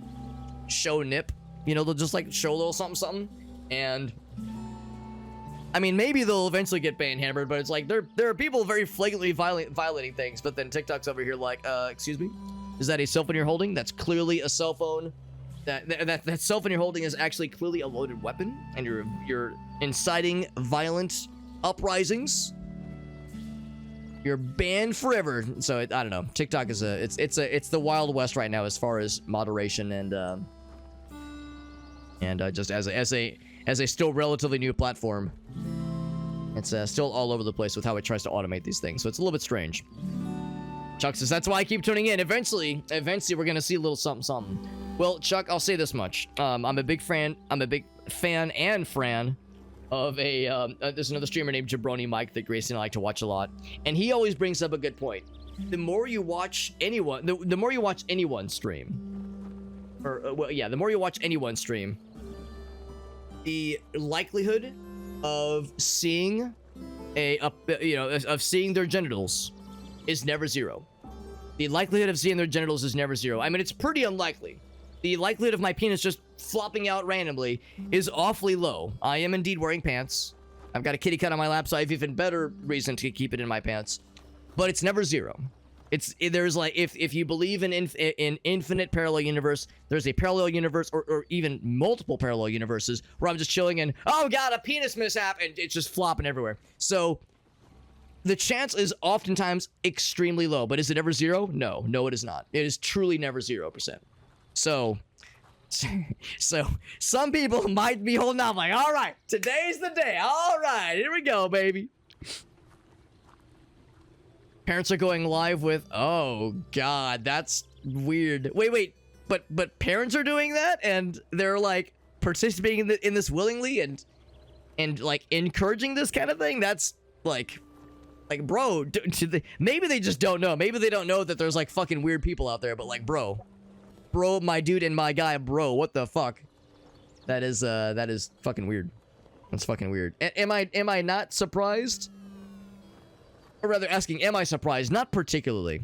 show nip. You know, they'll just like show a little something, and I mean, maybe they'll eventually get banned hammered, but it's like there are people very flagrantly violating things, but then TikTok's over here like, excuse me, is that a cell phone you're holding? That's clearly a cell phone. That cell phone you're holding is actually clearly a loaded weapon, and you're inciting violent uprisings. You're banned forever. So I don't know. TikTok is it's the Wild West right now as far as moderation and just as a still relatively new platform. It's still all over the place with how it tries to automate these things. So it's a little bit strange. Chuck says, that's why I keep tuning in. Eventually we're going to see a little something. Well, Chuck, I'll say this much. I'm a big fan and Fran of there's another streamer named Jabroni Mike that Gracie and I like to watch a lot. And he always brings up a good point. The more you watch anyone, the more you watch anyone stream, the more you watch anyone stream, the likelihood of seeing of seeing their genitals is never zero. The likelihood of seeing their genitals is never zero. I mean, it's pretty unlikely. The likelihood of my penis just flopping out randomly is awfully low. I am indeed wearing pants. I've got a kitty cat on my lap, so I have even better reason to keep it in my pants. But it's never zero. There's like, if you believe in infinite parallel universe, there's a parallel universe or even multiple parallel universes where I'm just chilling and, oh god, a penis mishap, and it's just flopping everywhere. So the chance is oftentimes extremely low, but is it ever zero? No, it is not. It is truly never 0%. So some people might be holding out like, all right, today's the day. All right, here we go, baby. Parents are going live with, oh god, that's weird. Wait, but parents are doing that and they're like participating in this willingly and like encouraging this kind of thing. That's like bro, maybe they just don't know. Maybe they don't know that there's like fucking weird people out there, but like, bro, my dude and my guy, bro, what the fuck? That is fucking weird. That's fucking weird. Am I not surprised? Or rather asking, am I surprised? Not particularly.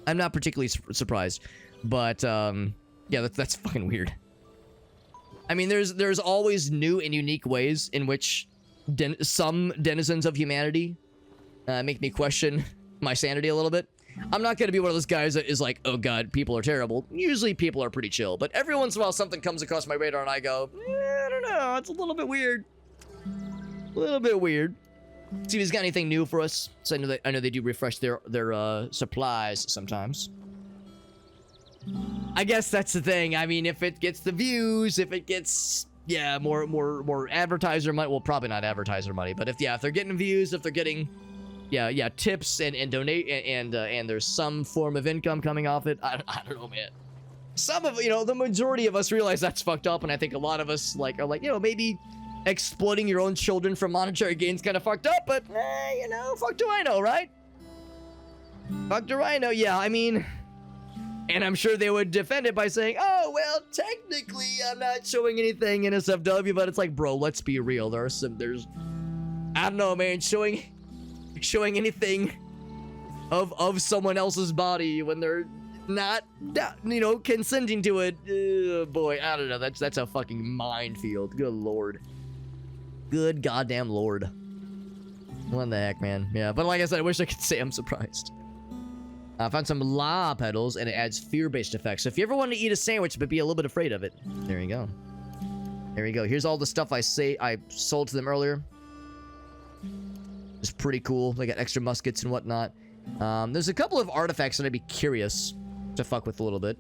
I'm not particularly surprised, but yeah, that's fucking weird. I mean, there's always new and unique ways in which some denizens of humanity make me question my sanity a little bit. I'm not gonna be one of those guys that is like, oh god, people are terrible. Usually people are pretty chill, but every once in a while something comes across my radar and I go, I don't know, it's a little bit weird. A little bit weird. See if he's got anything new for us. So I know they do refresh their supplies sometimes. I guess that's the thing. I mean, if it gets the views, if it gets more advertiser money, well, probably not advertiser money, but if they're getting views, if they're getting tips and donate and there's some form of income coming off it, I don't know, man. Some of the majority of us realize that's fucked up, and I think a lot of us are like maybe exploiting your own children for monetary gains kind of fucked up, but fuck do I know, right? Fuck do I know? Yeah, I mean, and I'm sure they would defend it by saying, oh well, technically I'm not showing anything in SFW, but it's like, bro, let's be real. There's I don't know, man, showing anything of someone else's body when they're not consenting to it, boy, I don't know, that's a fucking minefield. Good lord. Good goddamn lord. What the heck, man? Yeah, but like I said, I wish I could say I'm surprised. I found some La pedals, and it adds fear-based effects. So if you ever want to eat a sandwich but be a little bit afraid of it, there you go. There you go. Here's all the stuff I sold to them earlier. It's pretty cool. They got extra muskets and whatnot. There's a couple of artifacts that I'd be curious to fuck with a little bit.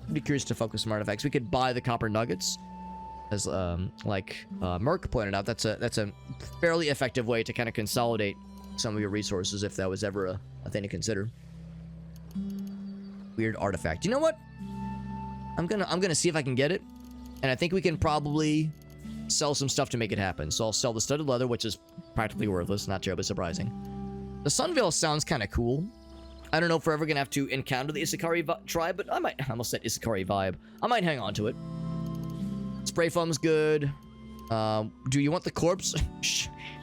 I'd be curious to fuck with some artifacts. We could buy the copper nuggets. as Merc pointed out, that's a fairly effective way to kind of consolidate some of your resources if that was ever a thing to consider. Weird artifact. You know what? I'm gonna see if I can get it, and I think we can probably sell some stuff to make it happen. So I'll sell the studded leather, which is practically worthless, not terribly surprising. The Sunveil sounds kind of cool. I don't know if we're ever gonna have to encounter the Isakari tribe, but I almost said Isakari vibe. I might hang on to it. Spray foam's good. Do you want the corpse?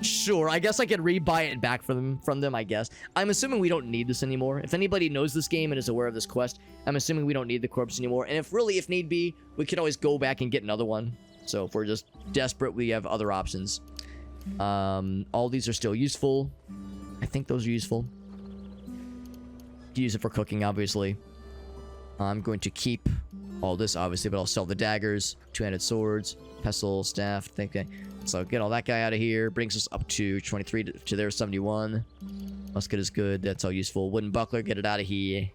Sure, I guess I could rebuy it back from them, I guess. I'm assuming we don't need this anymore. If anybody knows this game and is aware of this quest, I'm assuming we don't need the corpse anymore. And if need be, we could always go back and get another one. So if we're just desperate, we have other options. All these are still useful. I think those are useful. Use it for cooking, obviously. I'm going to keep all this, obviously, but I'll sell the daggers, two-handed swords, pestle, staff. Okay. So get all that guy out of here. Brings us up to 23 to their 71. Musket is good. That's all useful. Wooden buckler, get it out of here.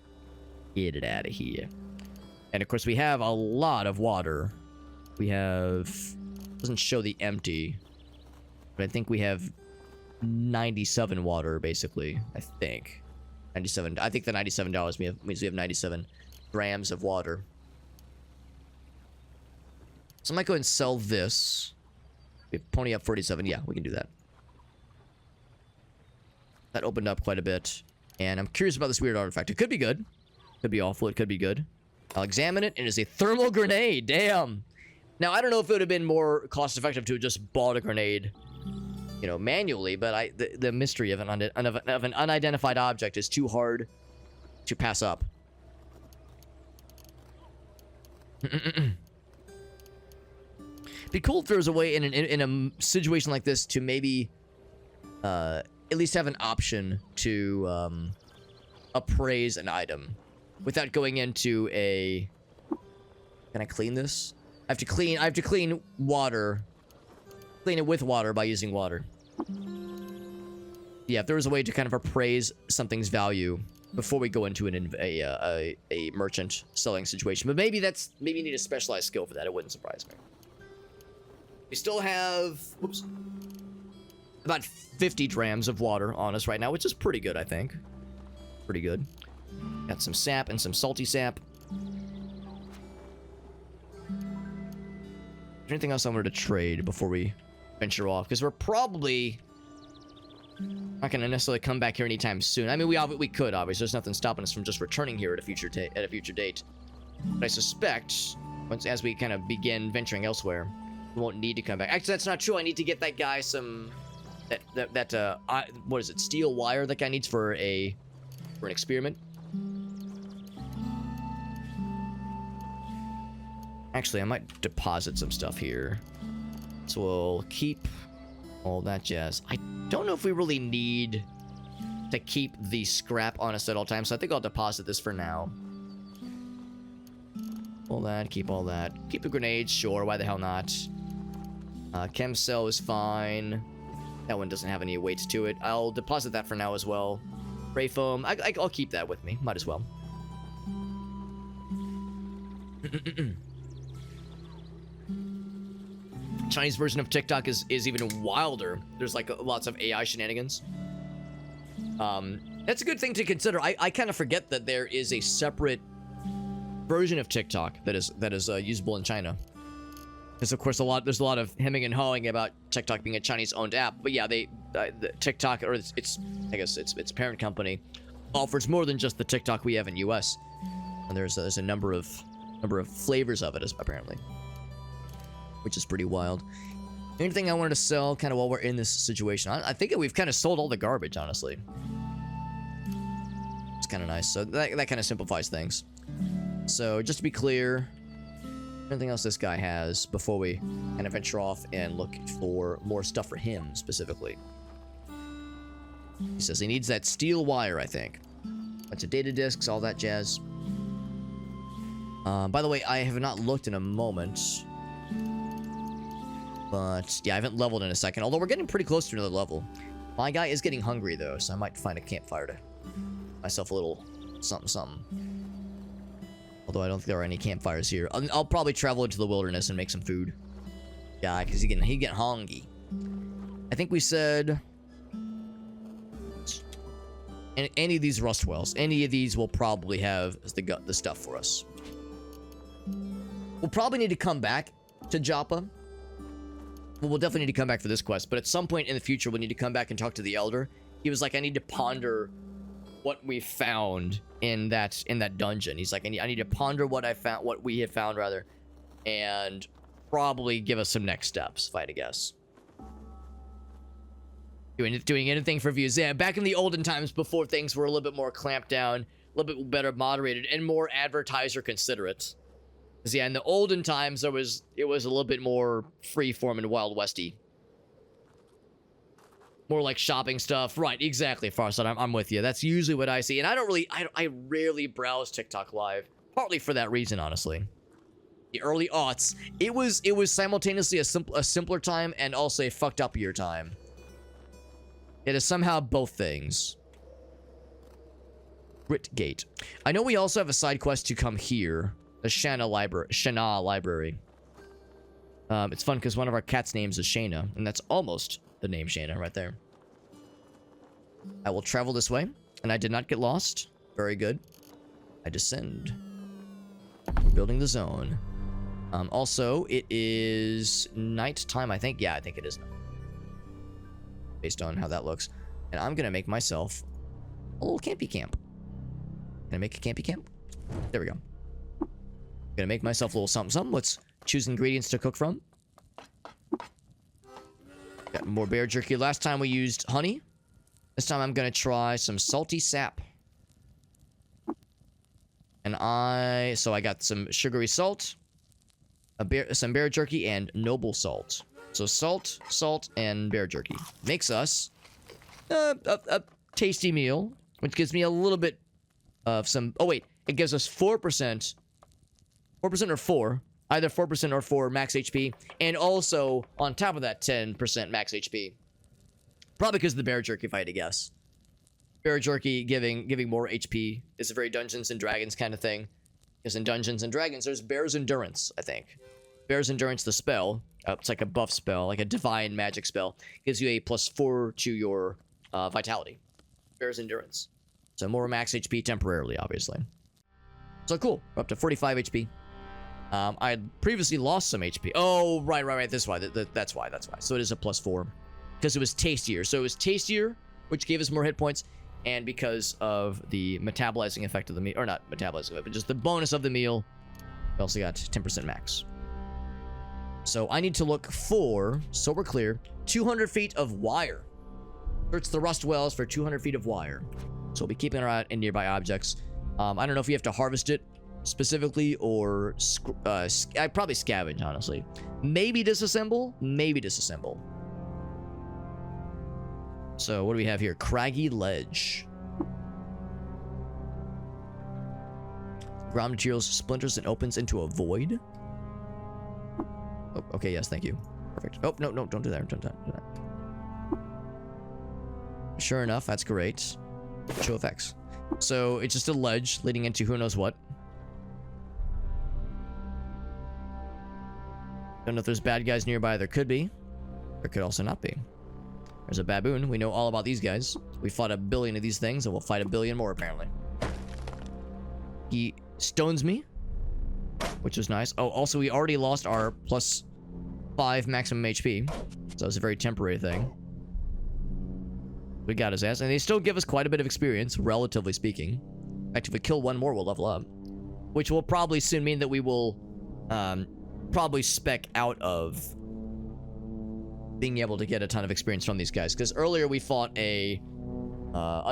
Get it out of here. And of course, we have a lot of water. We have... doesn't show the empty. But I think we have 97 water, basically. I think. 97. I think the $97 means we have 97 grams of water. So I might go ahead and sell this. We have pony up 47. Yeah, we can do that. That opened up quite a bit. And I'm curious about this weird artifact. It could be good. Could be awful. It could be good. I'll examine it. It is a thermal grenade. Damn. Now, I don't know if it would have been more cost effective to have just bought a grenade, you know, manually, but the mystery of an unidentified object is too hard to pass up. Be cool if there was a way in a situation like this to maybe at least have an option to appraise an item without going into a... Can I clean this? I have to clean water. Clean it with water by using water. Yeah, if there was a way to kind of appraise something's value before we go into a merchant selling situation. But maybe you need a specialized skill for that. It wouldn't surprise me. We still have, whoops, about 50 drams of water on us right now, which is pretty good, I think. Pretty good. Got some sap and some salty sap. Is there anything else I wanted to trade before we venture off? Because we're probably not going to necessarily come back here anytime soon. I mean, we could, obviously. There's nothing stopping us from just returning here at a future date. But I suspect, as we kind of begin venturing elsewhere, we won't need to come back. Actually, that's not true. I need to get that guy some... what is it? Steel wire that guy needs for an experiment. Actually, I might deposit some stuff here. So we'll keep all that jazz. I don't know if we really need to keep the scrap on us at all times, so I think I'll deposit this for now. All that, keep all that. Keep the grenades, sure, why the hell not? Chem cell is fine. That one doesn't have any weight to it. I'll deposit that for now as well. Spray foam, I'll keep that with me, might as well. Chinese version of TikTok is even wilder. There's like lots of AI shenanigans. That's a good thing to consider. I kind of forget that there is a separate version of TikTok that is usable in China. Because of course there's a lot of hemming and hawing about TikTok being a Chinese-owned app. But yeah, the TikTok, or I guess its parent company, offers more than just the TikTok we have in US. And there's a number of flavors of it, apparently, which is pretty wild. Anything I wanted to sell kind of while we're in this situation? I think that we've kind of sold all the garbage, honestly. It's kind of nice. So that kind of simplifies things. So just to be clear, anything else this guy has before we kind of venture off and look for more stuff for him specifically? He says he needs that steel wire, I think. Bunch of data disks, all that jazz. By the way, I have not looked in a moment. But yeah, I haven't leveled in a second. Although we're getting pretty close to another level. My guy is getting hungry though, so I might find a campfire to myself a little something. Although I don't think there are any campfires here. I'll probably travel into the wilderness and make some food. guy because he getting hungry. I think we said any of these Rustwells, any of these will probably have the stuff for us. We'll probably need to come back to Joppa. Well, we'll definitely need to come back for this quest, but at some point in the future, we'll need to come back and talk to the Elder. He was like, I need to ponder what we found in that dungeon. He's like, I need to ponder what we have found, rather, and probably give us some next steps, if I had to guess. Doing anything for views. Yeah, back in the olden times, before things were a little bit more clamped down, a little bit better moderated, and more advertiser considerate. Because yeah, in the olden times, it was a little bit more free-form and Wild Westy. More like shopping stuff. Right, exactly, Farside. I'm with you. That's usually what I see. And I rarely browse TikTok Live. Partly for that reason, honestly. The early aughts, it was simultaneously a simpler time and also a fucked up-ier time. It is somehow both things. Grit-gate. I know we also have a side quest to come here. The Shana Library. It's fun because one of our cats' names is Shana, and that's almost the name Shana right there. I will travel this way, and I did not get lost. Very good. I descend. Building the zone. Also, it is night time, I think. Yeah, I think it is. Based on how that looks. And I'm going to make myself a little campy camp. Can I make a campy camp? There we go. Gonna make myself a little something. Let's choose ingredients to cook from. Got more bear jerky. Last time we used honey. This time I'm gonna try some salty sap. And so I got some sugary salt, some bear jerky, and noble salt. So salt, and bear jerky makes us a tasty meal, which gives me a little bit of some. Oh wait, it gives us 4%. 4% or 4. Either 4% or 4 max HP. And also, on top of that, 10% max HP. Probably because of the bear jerky, if I had to guess. Bear jerky giving more HP is a very Dungeons and Dragons kind of thing. Because in Dungeons and Dragons, there's Bear's Endurance, I think. Bear's Endurance, the spell. It's like a buff spell, like a divine magic spell. Gives you a +4 to your vitality. Bear's Endurance. So more max HP temporarily, obviously. So cool. We're up to 45 HP. I had previously lost some HP. Oh, right. That's why. That's why. So it is a +4. Because it was tastier. So it was tastier, which gave us more hit points. And because of the metabolizing effect of the meal. Or not metabolizing, but just the bonus of the meal. We also got 10% max. So I need to look for, so we're clear, 200 feet of wire. Search the Rustwells for 200 feet of wire. So we'll be keeping our eye out in nearby objects. I don't know if you have to harvest it specifically or I'd probably scavenge, honestly. Maybe disassemble. So what do we have here? Craggy ledge. Ground materials splinters and opens into a void. Oh, okay, yes, thank you. Perfect. Oh, no, don't do that. Don't do that. Sure enough, that's great. Show effects. So it's just a ledge leading into who knows what. Don't know if there's bad guys nearby. There could be. There could also not be. There's a baboon. We know all about these guys. We fought a billion of these things, and we'll fight a billion more, apparently. He stones me, which is nice. Oh, also, we already lost our +5 maximum HP. So it's a very temporary thing. We got his ass, and they still give us quite a bit of experience, relatively speaking. In fact, if we kill one more, we'll level up. Which will probably soon mean that we will probably spec out of being able to get a ton of experience from these guys. Because earlier we fought a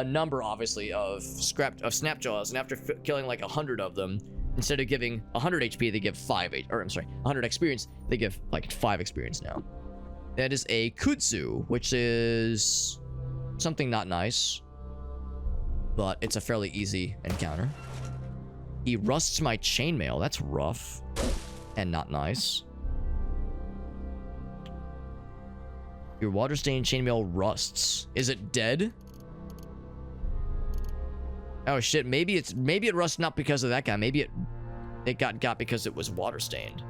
number, obviously, of snapjaws, and after killing like 100 of them, instead of giving 100 HP, they give 100 experience, they give like 5 experience now. That is a kudzu, which is something not nice, but it's a fairly easy encounter. He rusts my chainmail. That's rough and not nice. Your water-stained chainmail rusts. Is it dead? Oh shit, maybe it rusts not because of that guy. Maybe it got because it was water-stained.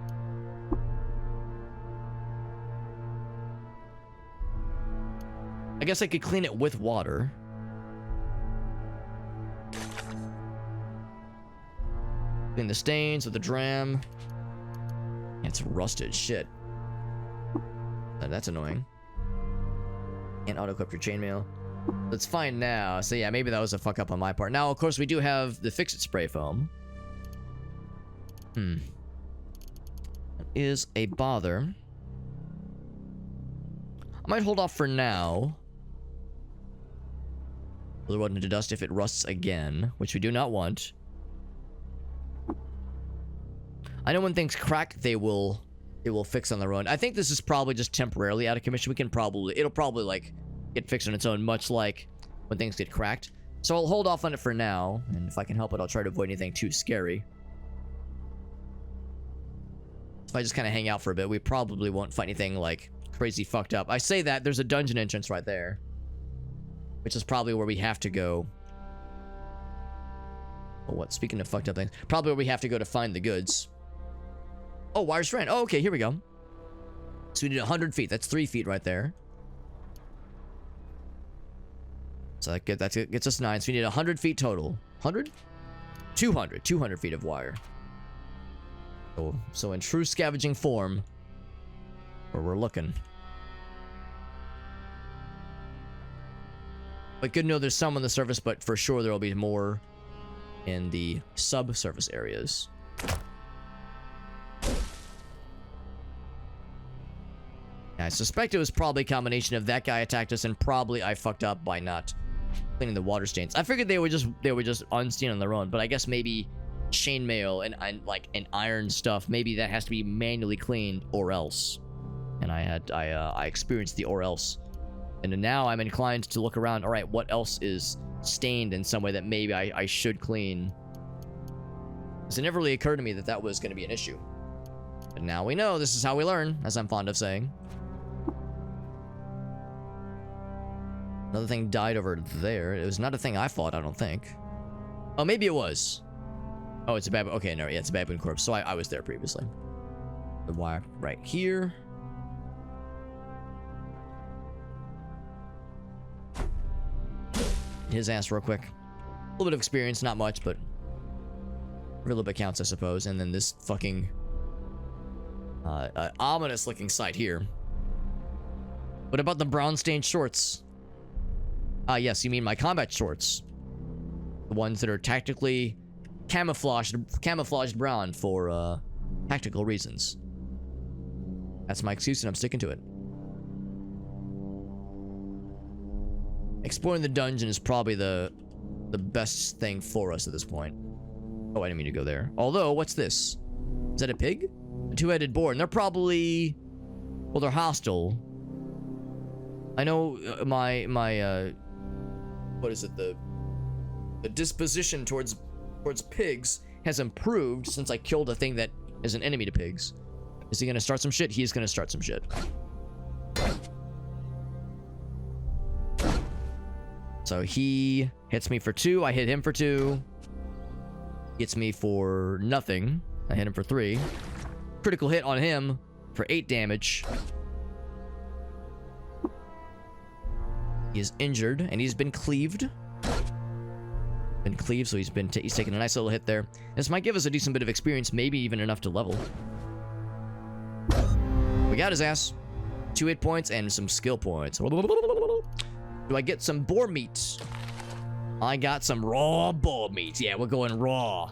I guess I could clean it with water. Clean the stains with the dram. It's rusted. Shit. That's annoying. And auto-clip your chainmail. That's fine now. So yeah, maybe that was a fuck up on my part. Now, of course, we do have the fix-it spray foam. That is a bother. I might hold off for now. We'll run into dust if it rusts again, which we do not want. I know when things crack, it will fix on their own. I think this is probably just temporarily out of commission. It'll probably like get fixed on its own, much like when things get cracked. So I'll hold off on it for now, and if I can help it, I'll try to avoid anything too scary. If I just kind of hang out for a bit, we probably won't fight anything like crazy fucked up. I say that, there's a dungeon entrance right there, which is probably where we have to go. Oh, what? Speaking of fucked up things, probably where we have to go to find the goods. Oh, wire strand. Oh, okay, here we go. So we need 100 feet. That's 3 feet right there. So that gets us 9. So we need 100 feet total. 100? 200 feet of wire. So in true scavenging form, where we're looking. But good to know there's some on the surface, but for sure there will be more in the subsurface areas. I suspect it was probably a combination of that guy attacked us and probably I fucked up by not cleaning the water stains. I figured they were just unstained on their own, but I guess maybe chainmail and iron stuff, maybe that has to be manually cleaned or else. And I experienced the or else. And now I'm inclined to look around, all right, what else is stained in some way that maybe I should clean? Because it never really occurred to me that that was going to be an issue. But now we know, this is how we learn, as I'm fond of saying. Another thing died over there. It was not a thing I fought, I don't think. Oh, maybe it was. Oh, it's a baboon. Okay, no, yeah, it's a baboon corpse. So I was there previously. The wire right here. His ass real quick. A little bit of experience, not much, but a little bit counts, I suppose. And then this fucking ominous looking sight here. What about the brown stained shorts? Yes, you mean my combat shorts. The ones that are tactically camouflaged brown for tactical reasons. That's my excuse and I'm sticking to it. Exploring the dungeon is probably the best thing for us at this point. Oh, I didn't mean to go there. Although, what's this? Is that a pig? A two-headed boar. And they're probably... well, they're hostile. I know my what is it? The disposition towards pigs has improved since I killed a thing that is an enemy to pigs. Is he gonna start some shit? He's gonna start some shit. So he hits me for 2. I hit him for 2. Hits me for nothing. I hit him for 3. Critical hit on him for 8 damage. He is injured and he's been cleaved. So he's taking a nice little hit there. This might give us a decent bit of experience, maybe even enough to level. We got his ass. 2 hit points and some skill points. Do I get some boar meat? I got some raw boar meat. Yeah, we're going raw.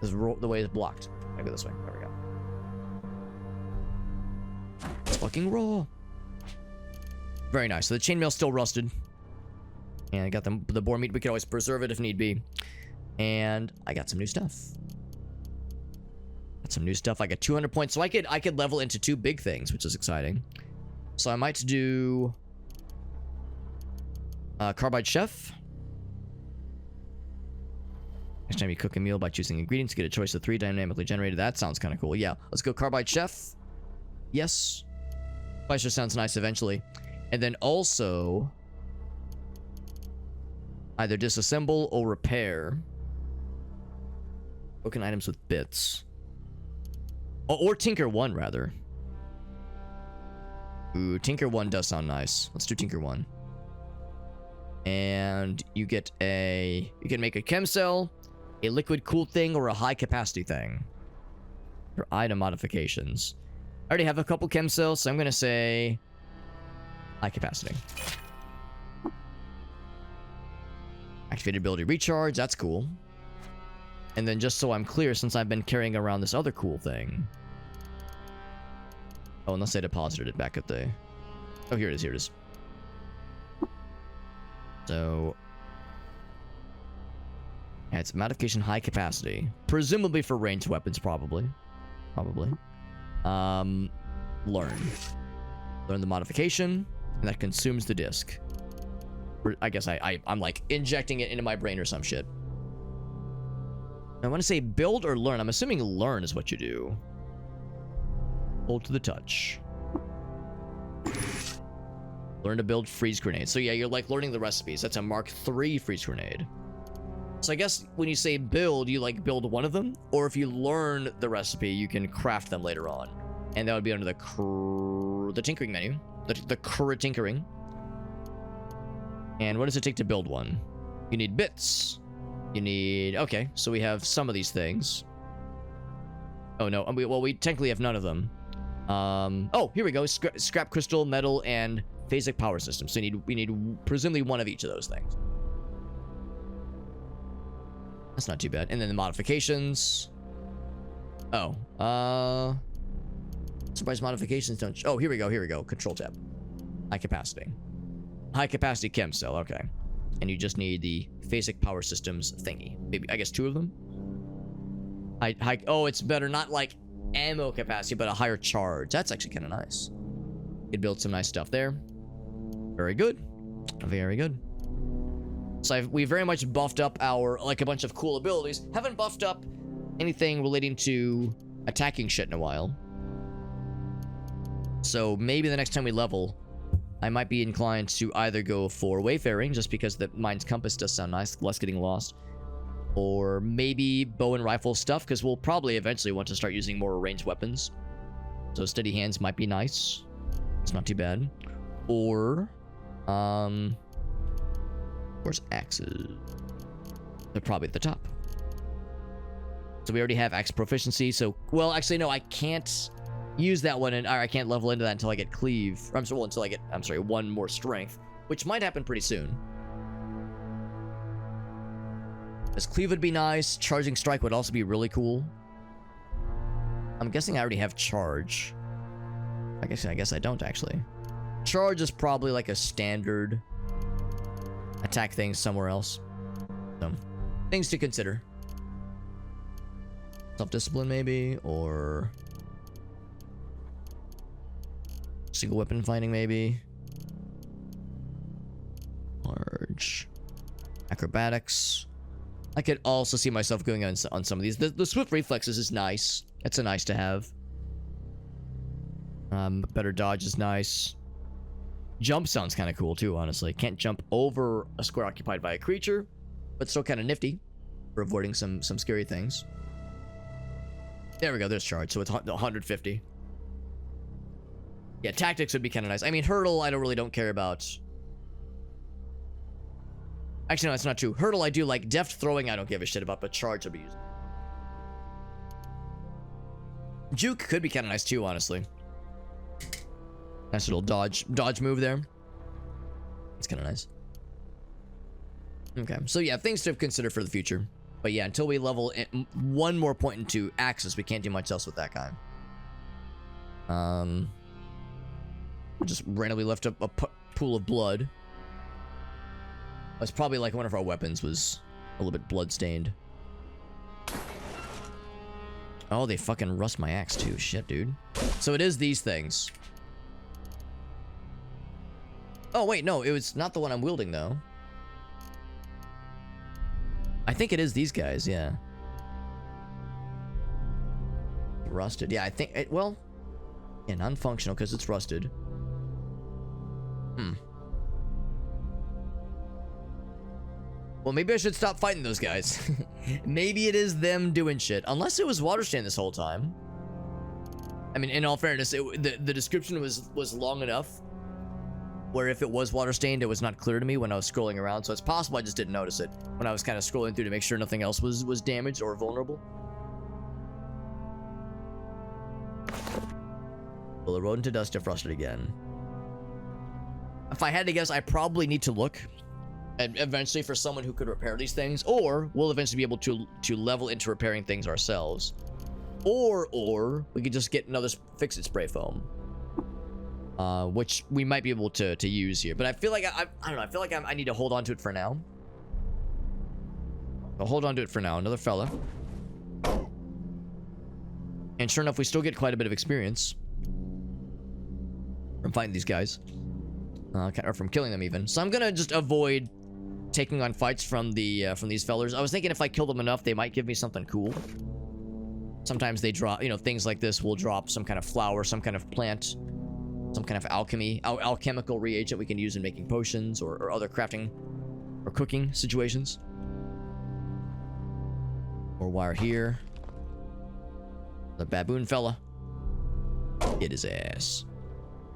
This is the way it's blocked. I go this way. There we go. It's fucking raw. Very nice. So the chainmail's still rusted. And I got the boar meat. We could always preserve it if need be. And I got some new stuff. I got 200 points. So I could level into 2 big things, which is exciting. So I might do Carbide Chef. Next time you cook a meal by choosing ingredients, get a choice of 3 dynamically generated. That sounds kind of cool. Yeah, let's go Carbide Chef. Yes. Slicer sounds nice eventually. And then also either disassemble or repair broken items with bits. Oh, or Tinker 1 rather. Ooh, Tinker 1 does sound nice. Let's do Tinker 1. And you get a... You can make a chem cell, a liquid cool thing, or a high capacity thing. For item modifications. I already have a couple chem cells, so I'm going to say... high capacity. Activated ability recharge, that's cool. And then just so I'm clear, since I've been carrying around this other cool thing... Oh, unless they deposited it back at the... Oh, here it is, here it is. So... Yeah, it's modification high capacity. Presumably for ranged weapons, probably. Probably. Learn. Learn the modification, and that consumes the disc. I guess I'm like injecting it into my brain or some shit. I want to say build or learn. I'm assuming learn is what you do. Hold to the touch. Learn to build freeze grenades. So yeah, you're like learning the recipes. That's a Mark III freeze grenade. So I guess when you say build, you like build one of them, or if you learn the recipe, you can craft them later on, and that would be under the tinkering menu, the current tinkering. And what does it take to build one? You need bits. You need... Okay, so we have some of these things. Oh no, well we technically have none of them. Oh, here we go. Scrap crystal, metal, and phasic power system. So we need presumably one of each of those things. That's not too bad. And then the modifications. Oh, surprise modifications don't... Oh, here we go. Control tab. High capacity. High capacity chem cell, okay. And you just need the phasic power systems thingy. Maybe, I guess 2 of them? Oh, it's better, not like ammo capacity, but a higher charge. That's actually kind of nice. You could build some nice stuff there. Very good. Very good. So we very much buffed up our, like, a bunch of cool abilities. Haven't buffed up anything relating to attacking shit in a while. So maybe the next time we level, I might be inclined to either go for wayfaring, just because the mind's compass does sound nice, less getting lost. Or maybe bow and rifle stuff, because we'll probably eventually want to start using more ranged weapons. So steady hands might be nice. It's not too bad. Or, where's axes? They're probably at the top. So we already have axe proficiency, so... Well, actually, no, I can't use that one, and I can't level into that until I get cleave. I'm sorry, until I get, one more strength, which might happen pretty soon. Because cleave would be nice. Charging strike would also be really cool. I'm guessing I already have charge. I guess I don't, actually. Charge is probably like a standard attack thing somewhere else. So, things to consider. Self-discipline, maybe, or single weapon fighting, maybe. Large acrobatics. I could also see myself going on some of these. The swift reflexes is nice. It's a nice to have. Better dodge is nice. Jump sounds kind of cool too, honestly. Can't jump over a square occupied by a creature, but still kind of nifty for avoiding some scary things. There we go, there's charge, so it's 150. Yeah, tactics would be kind of nice. I mean, hurdle, I really don't care about. Actually, no, that's not true. Hurdle, I do like. Deft throwing, I don't give a shit about, but charge will be used. Juke could be kind of nice too, honestly. Nice little dodge move there. It's kind of nice. Okay, so yeah, things to consider for the future. But yeah, until we level one more point into axes, we can't do much else with that guy. Just randomly left up a pool of blood. That's probably like one of our weapons was a little bit blood-stained. Oh, they fucking rust my axe too. Shit, dude. So it is these things. Oh, wait, no. It was not the one I'm wielding, though. I think it is these guys, yeah. Rusted. Yeah, I think... well... Yeah, non-functional because it's rusted. Well, maybe I should stop fighting those guys. Maybe it is them doing shit. Unless it was Waterstand this whole time. I mean, in all fairness, the description was long enough where if it was water stained, it was not clear to me when I was scrolling around. So it's possible I just didn't notice it when I was kind of scrolling through to make sure nothing else was damaged or vulnerable. Will erode into dust if rusted again. If I had to guess, I probably need to look and eventually for someone who could repair these things, or we'll eventually be able to level into repairing things ourselves, or we could just get another fix-it spray foam, which we might be able to use here. But I feel like I don't know. I feel like I need to hold on to it for now. I'll hold on to it for now. Another fella, and sure enough, we still get quite a bit of experience from fighting these guys, or from killing them even. So I'm gonna just avoid taking on fights from these fellers. I was thinking if I kill them enough, they might give me something cool. Sometimes they drop, you know, things like this will drop some kind of flower, some kind of plant, some kind of alchemical reagent we can use in making potions or other crafting or cooking situations. More wire here. The baboon fella. Get his ass.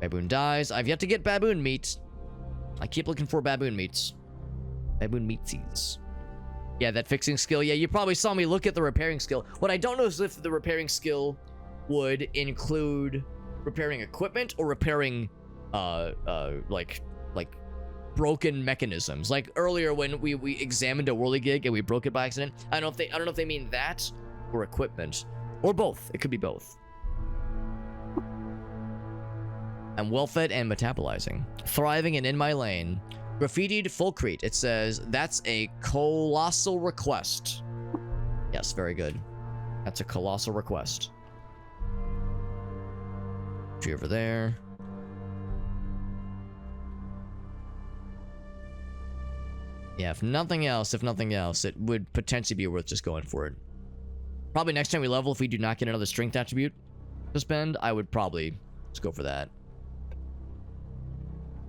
Baboon dies. I've yet to get baboon meat. I keep looking for baboon meats. Baboon meatsies. Yeah, that fixing skill. Yeah, you probably saw me look at the repairing skill. What I don't know is if the repairing skill would include repairing equipment or repairing like broken mechanisms. Like earlier when we examined a whirligig and we broke it by accident. I don't know if they mean that or equipment or both. It could be both. I'm well fed and metabolizing. Thriving and in my lane. Graffitied Fulcrete. It says, that's a colossal request. Yes, very good. That's a colossal request. Tree over there. Yeah, if nothing else, it would potentially be worth just going for it. Probably next time we level, if we do not get another strength attribute to spend, I would probably just go for that.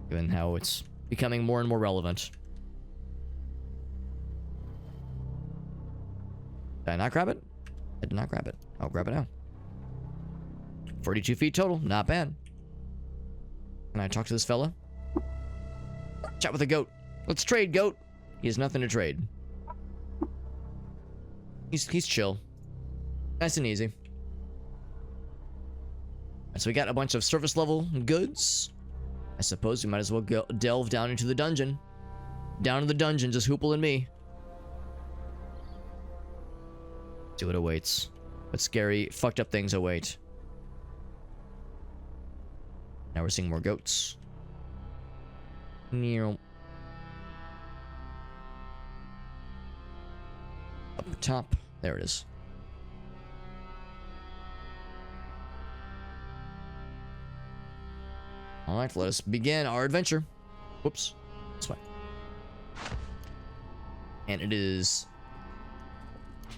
Given how it's becoming more and more relevant. Did I not grab it? I did not grab it. I'll grab it now. 42 feet total. Not bad. Can I talk to this fella? Chat with the goat. Let's trade, goat. He has nothing to trade. He's chill. Nice and easy. So we got a bunch of surface level goods. I suppose we might as well go delve down into the dungeon. Down to the dungeon, just Hoople and me. See what awaits. What scary, fucked up things await. Now we're seeing more goats. Near. Up top. There it is. Alright, let us begin our adventure. Whoops. This way. And it is...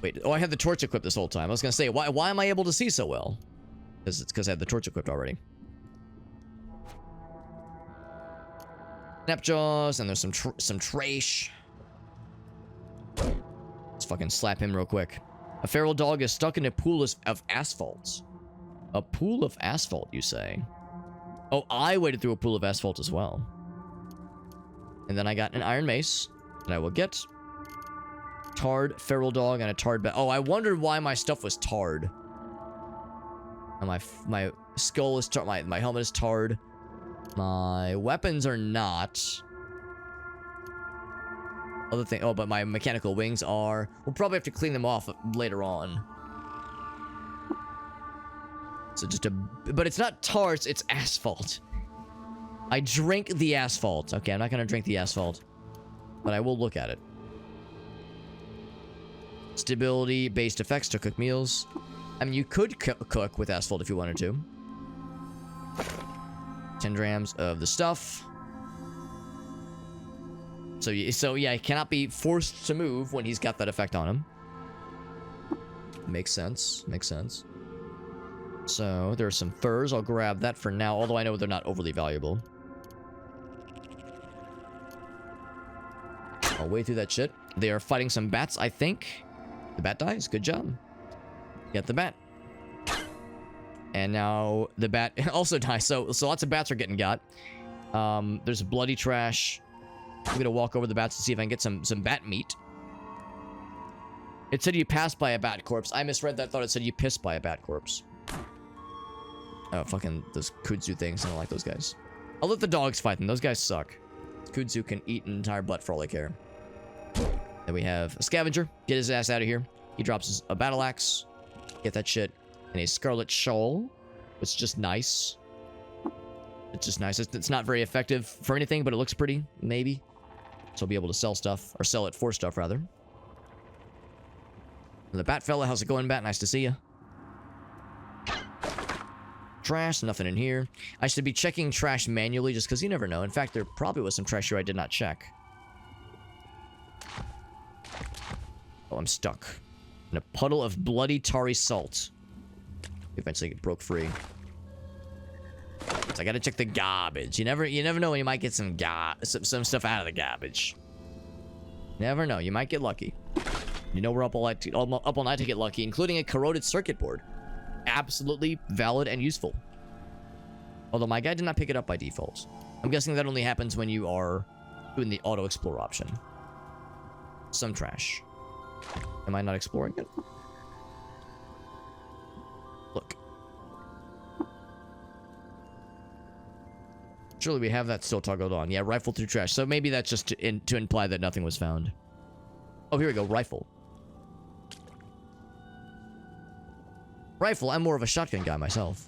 Wait, oh, I had the torch equipped this whole time. I was gonna say, why am I able to see so well? It's because I had the torch equipped already. Snapjaws, and there's some trash. Let's fucking slap him real quick. A feral dog is stuck in a pool of asphalt. A pool of asphalt, you say? Oh, I waded through a pool of asphalt as well. And then I got an iron mace that I will get. Tarred feral dog and a tarred bat. Oh, I wondered why my stuff was tarred. And my skull is tarred. My helmet is tarred. My weapons are not. Other thing. Oh, but my mechanical wings are. We'll probably have to clean them off later on. So just a... But it's not tar, it's asphalt. I drink the asphalt. Okay, I'm not gonna drink the asphalt. But I will look at it. Stability-based effects to cook meals. I mean, you could cook with asphalt if you wanted to. 10 grams of the stuff. So yeah, he cannot be forced to move when he's got that effect on him. Makes sense. Makes sense. So, there are some furs. I'll grab that for now, although I know they're not overly valuable. I'll wade through that shit. They are fighting some bats, I think. The bat dies. Good job. Get the bat. And now the bat also dies. So lots of bats are getting got. There's bloody trash. I'm gonna walk over the bats to see if I can get some bat meat. It said you passed by a bat corpse. I misread that. Thought it said you pissed by a bat corpse. Oh, fucking those kudzu things. I don't like those guys. I'll let the dogs fight them. Those guys suck. Kudzu can eat an entire butt for all I care. Then we have a scavenger. Get his ass out of here. He drops a battle axe. Get that shit. And a scarlet shawl. It's just nice. It's just nice. It's not very effective for anything, but it looks pretty. Maybe. So I'll be able to sell stuff. Or sell it for stuff, rather. And the bat fella. How's it going, bat? Nice to see you. Trash. Nothing in here. I should be checking trash manually just because you never know. In fact, there probably was some trash here I did not check. Oh, I'm stuck. In a puddle of bloody tarry salt. Eventually it broke free. So I gotta check the garbage. You never know when you might get some stuff out of the garbage. Never know. You might get lucky. You know we're up all night to get lucky, including a corroded circuit board. Absolutely valid and useful. Although my guy did not pick it up by default. I'm guessing that only happens when you are doing the auto explore option. Some trash. Am I not exploring it? Look. Surely we have that still toggled on. Yeah, rifle through trash. So maybe that's just to imply that nothing was found. Oh, here we go. Rifle. Rifle. I'm more of a shotgun guy myself.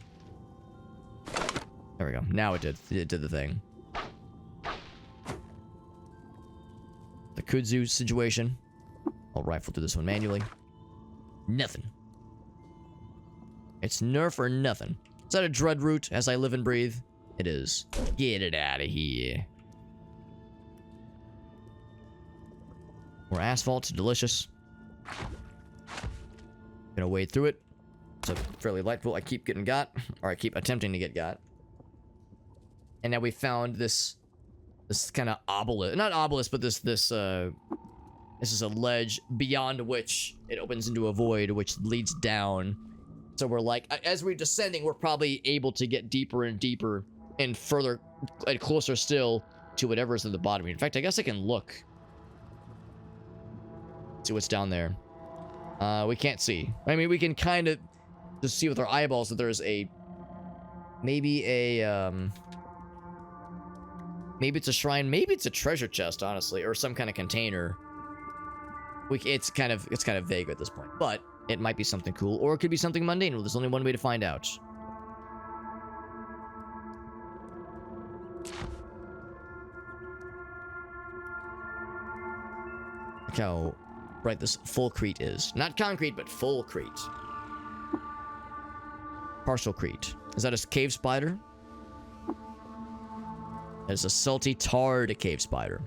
There we go. Now it did. It did the thing. The kudzu situation. I'll rifle through this one manually. Nothing. It's nerf or nothing. Is that a dread root as I live and breathe? It is. Get it out of here. More asphalt. Delicious. Gonna wade through it. It's a fairly light pool. I keep getting got. Or I keep attempting to get got. And now we found this kind of obelisk. Not obelisk, but this is a ledge beyond which it opens into a void, which leads down. So we're like, as we're descending, we're probably able to get deeper and deeper and further and closer still to whatever's at the bottom. In fact, I guess I can look. See what's down there. We can't see. I mean, we can kind of just see with our eyeballs that there's maybe it's a shrine, maybe it's a treasure chest, honestly, or some kind of container. It's kind of vague at this point, but it might be something cool, or it could be something mundane. Well, there's only one way to find out. Look how bright this fullcrete is. Not concrete, but fullcrete. Partial crete. Is that a cave spider? That is a salty, tarred cave spider.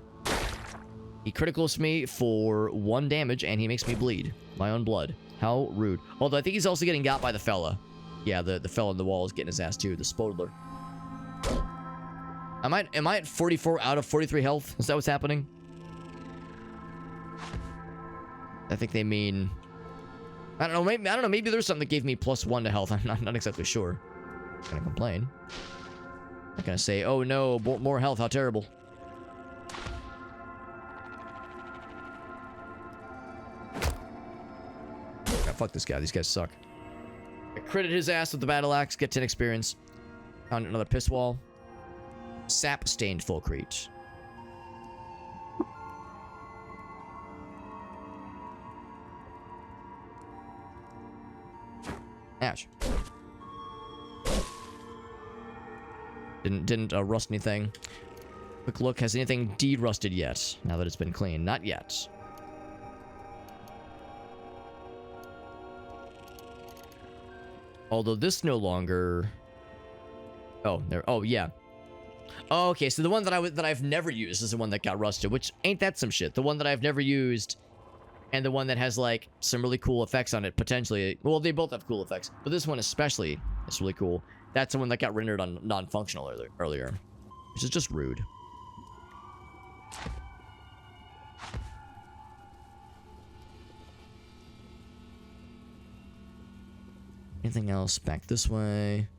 He criticals me for 1 damage, and he makes me bleed. My own blood. How rude. Although I think he's also getting got by the fella. Yeah, the fella in the wall is getting his ass too, the Spodler. Am I at 44 out of 43 health? Is that what's happening? I think they mean... I don't know, maybe there's something that gave me +1 to health. I'm not exactly sure. I'm not gonna complain. I'm not gonna say, oh no, more health, how terrible. God, fuck this guy, these guys suck. I critted his ass with the battle axe, get 10 experience. Found another piss wall. Sap stained fullcrete. Ouch. Didn't rust anything. Quick look, has anything de-rusted yet? Now that it's been cleaned. Not yet. Although this no longer... Oh, there. Oh, yeah. Oh, okay, so the one that I've never used is the one that got rusted, which ain't that some shit. The one that I've never used... And the one that has, like, some really cool effects on it, potentially. Well, they both have cool effects. But this one especially is really cool. That's the one that got rendered on non-functional earlier. Which is just rude. Anything else back this way?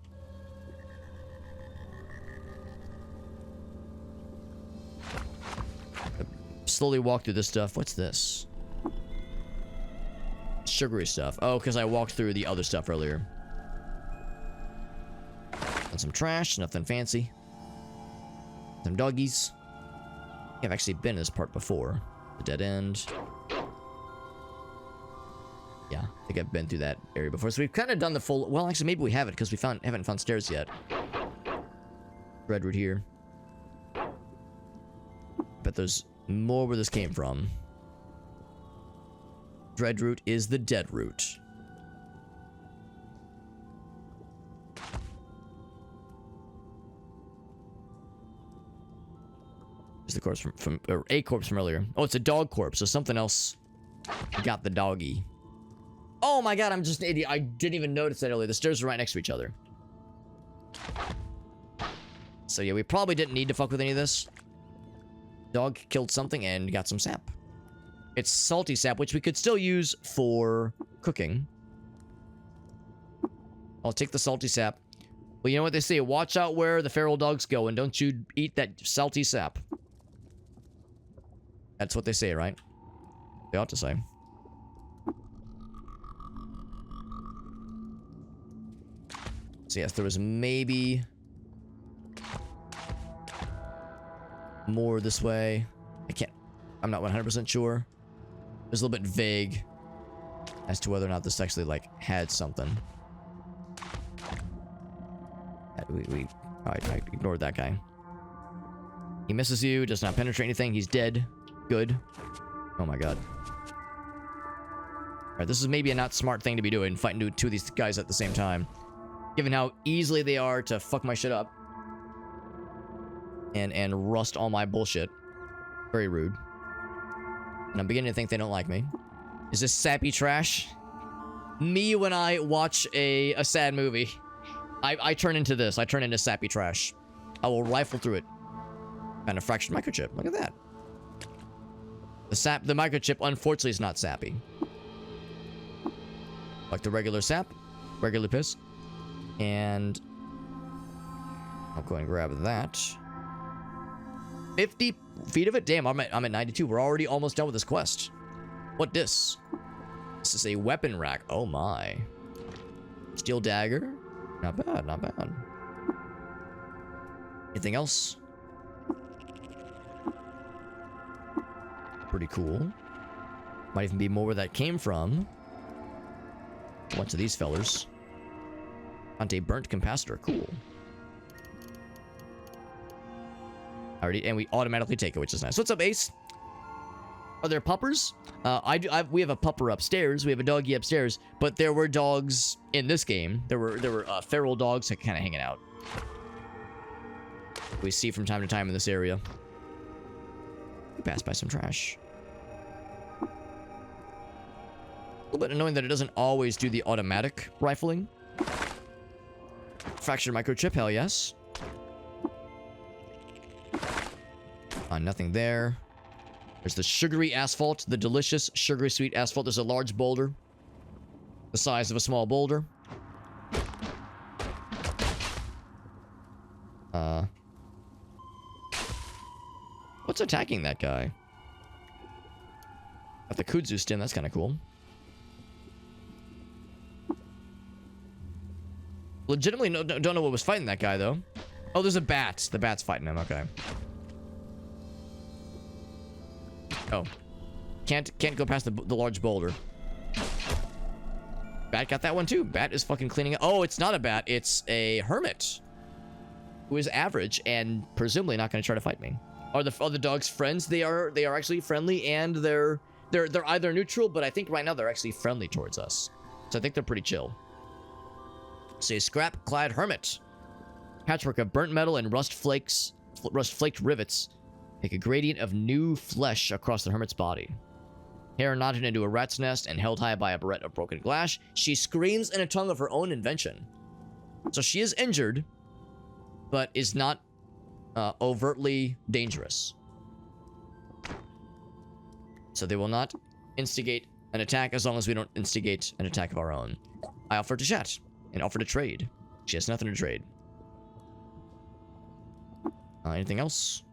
slowly walk through this stuff. What's this? Sugary stuff. Oh, because I walked through the other stuff earlier. And some trash, nothing fancy. Some doggies. I've actually been in this part before. The dead end. Yeah, I think I've been through that area before. So we've kind of done the full... Well, actually, maybe we haven't, because we haven't found stairs yet. Redwood here. But there's more where this came from. Dreadroot is the dead root. There's the corpse from or a corpse from earlier. Oh, it's a dog corpse, so something else got the doggy. Oh my god, I'm just an idiot. I didn't even notice that earlier. The stairs are right next to each other. So yeah, we probably didn't need to fuck with any of this. Dog killed something and got some sap. It's salty sap, which we could still use for cooking. I'll take the salty sap. Well, you know what they say? Watch out where the feral dogs go, and don't you eat that salty sap. That's what they say, right? They ought to say. So yes, there was maybe more this way. I'm not 100% sure. It was a little bit vague as to whether or not this actually, like, had something. I ignored that guy. He misses you, does not penetrate anything. He's dead. Good. Oh my god. Alright, this is maybe a not smart thing to be doing, fighting two of these guys at the same time. Given how easily they are to fuck my shit up. And rust all my bullshit. Very rude. And I'm beginning to think they don't like me. Is this sappy trash? Me when I watch a sad movie. I turn into this. I turn into sappy trash. I will rifle through it. And a fractured microchip. Look at that. The microchip, unfortunately, is not sappy. Like the regular sap. Regular piss. And I'll go and grab that. 50 feet of it? Damn, I'm at 92. We're already almost done with this quest. What this? This is a weapon rack. Oh my. Steel dagger. Not bad, not bad. Anything else? Pretty cool. Might even be more where that came from. A bunch of these fellers. Hunt a burnt capacitor. Cool. Already, and we automatically take it, which is nice. What's up, Ace? Are there puppers? We have a pupper upstairs. We have a doggy upstairs. But there were dogs in this game. There were feral dogs kind of hanging out. We see from time to time in this area. We pass by some trash. A little bit annoying that it doesn't always do the automatic rifling. Fractured microchip, hell yes. Nothing there. There's the sugary asphalt, the delicious sugary sweet asphalt. There's a large boulder, the size of a small boulder. What's attacking that guy? Got the kudzu stem. That's kind of cool. Legitimately, don't know what was fighting that guy though. Oh, there's a bat. The bat's fighting him. Okay. Oh. Can't go past the large boulder. Bat got that one too. Bat is fucking cleaning up. Oh, it's not a bat. It's a hermit. Who is average and presumably not going to try to fight me. Are the dogs friends? They are actually friendly, and they're either neutral, but I think right now they're actually friendly towards us. So I think they're pretty chill. Say scrap-clad hermit. Patchwork of burnt metal and rust-flaked rivets make a gradient of new flesh across the hermit's body. Hair knotted into a rat's nest and held high by a barrette of broken glass, she screams in a tongue of her own invention. So she is injured, but is not overtly dangerous. So they will not instigate an attack as long as we don't instigate an attack of our own. I offer to chat and offer to trade. She has nothing to trade. Anything else?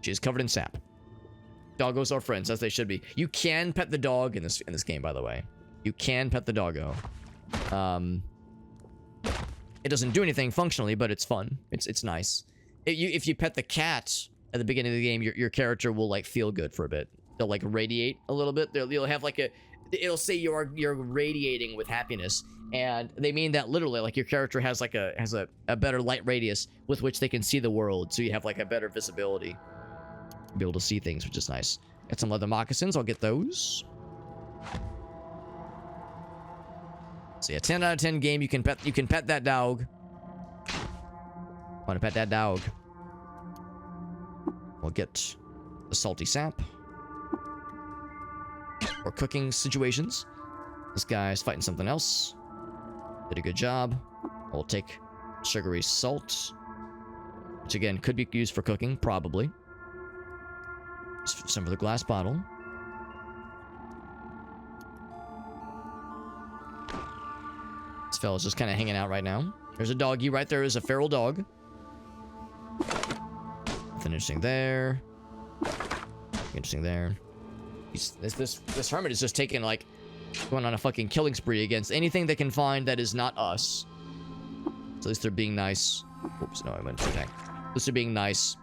She is covered in sap. Doggos are friends, as they should be. You can pet the dog in this game, by the way. You can pet the doggo. It doesn't do anything functionally, but it's fun. It's nice. If you pet the cat at the beginning of the game, your character will like feel good for a bit. They'll like radiate a little bit. You'll have like it'll say you're radiating with happiness, and they mean that literally. Like your character has like a better light radius with which they can see the world, so you have like a better visibility, be able to see things, which is nice. Got some leather moccasins. I'll get those. So yeah, 10 out of 10 game. You can pet that dog. Want to pet that dog? We'll get the salty sap. Or cooking situations. This guy's fighting something else. Did a good job. We'll take sugary salt, which again could be used for cooking, probably. Some for the glass bottle. This fella's just kind of hanging out right now. There's a doggy right there. Is a feral dog. Nothing interesting there. Interesting there. This hermit is just taking like going on a fucking killing spree against anything they can find that is not us. So at least they're being nice. Oops, no, I went to attack. At least they're being nice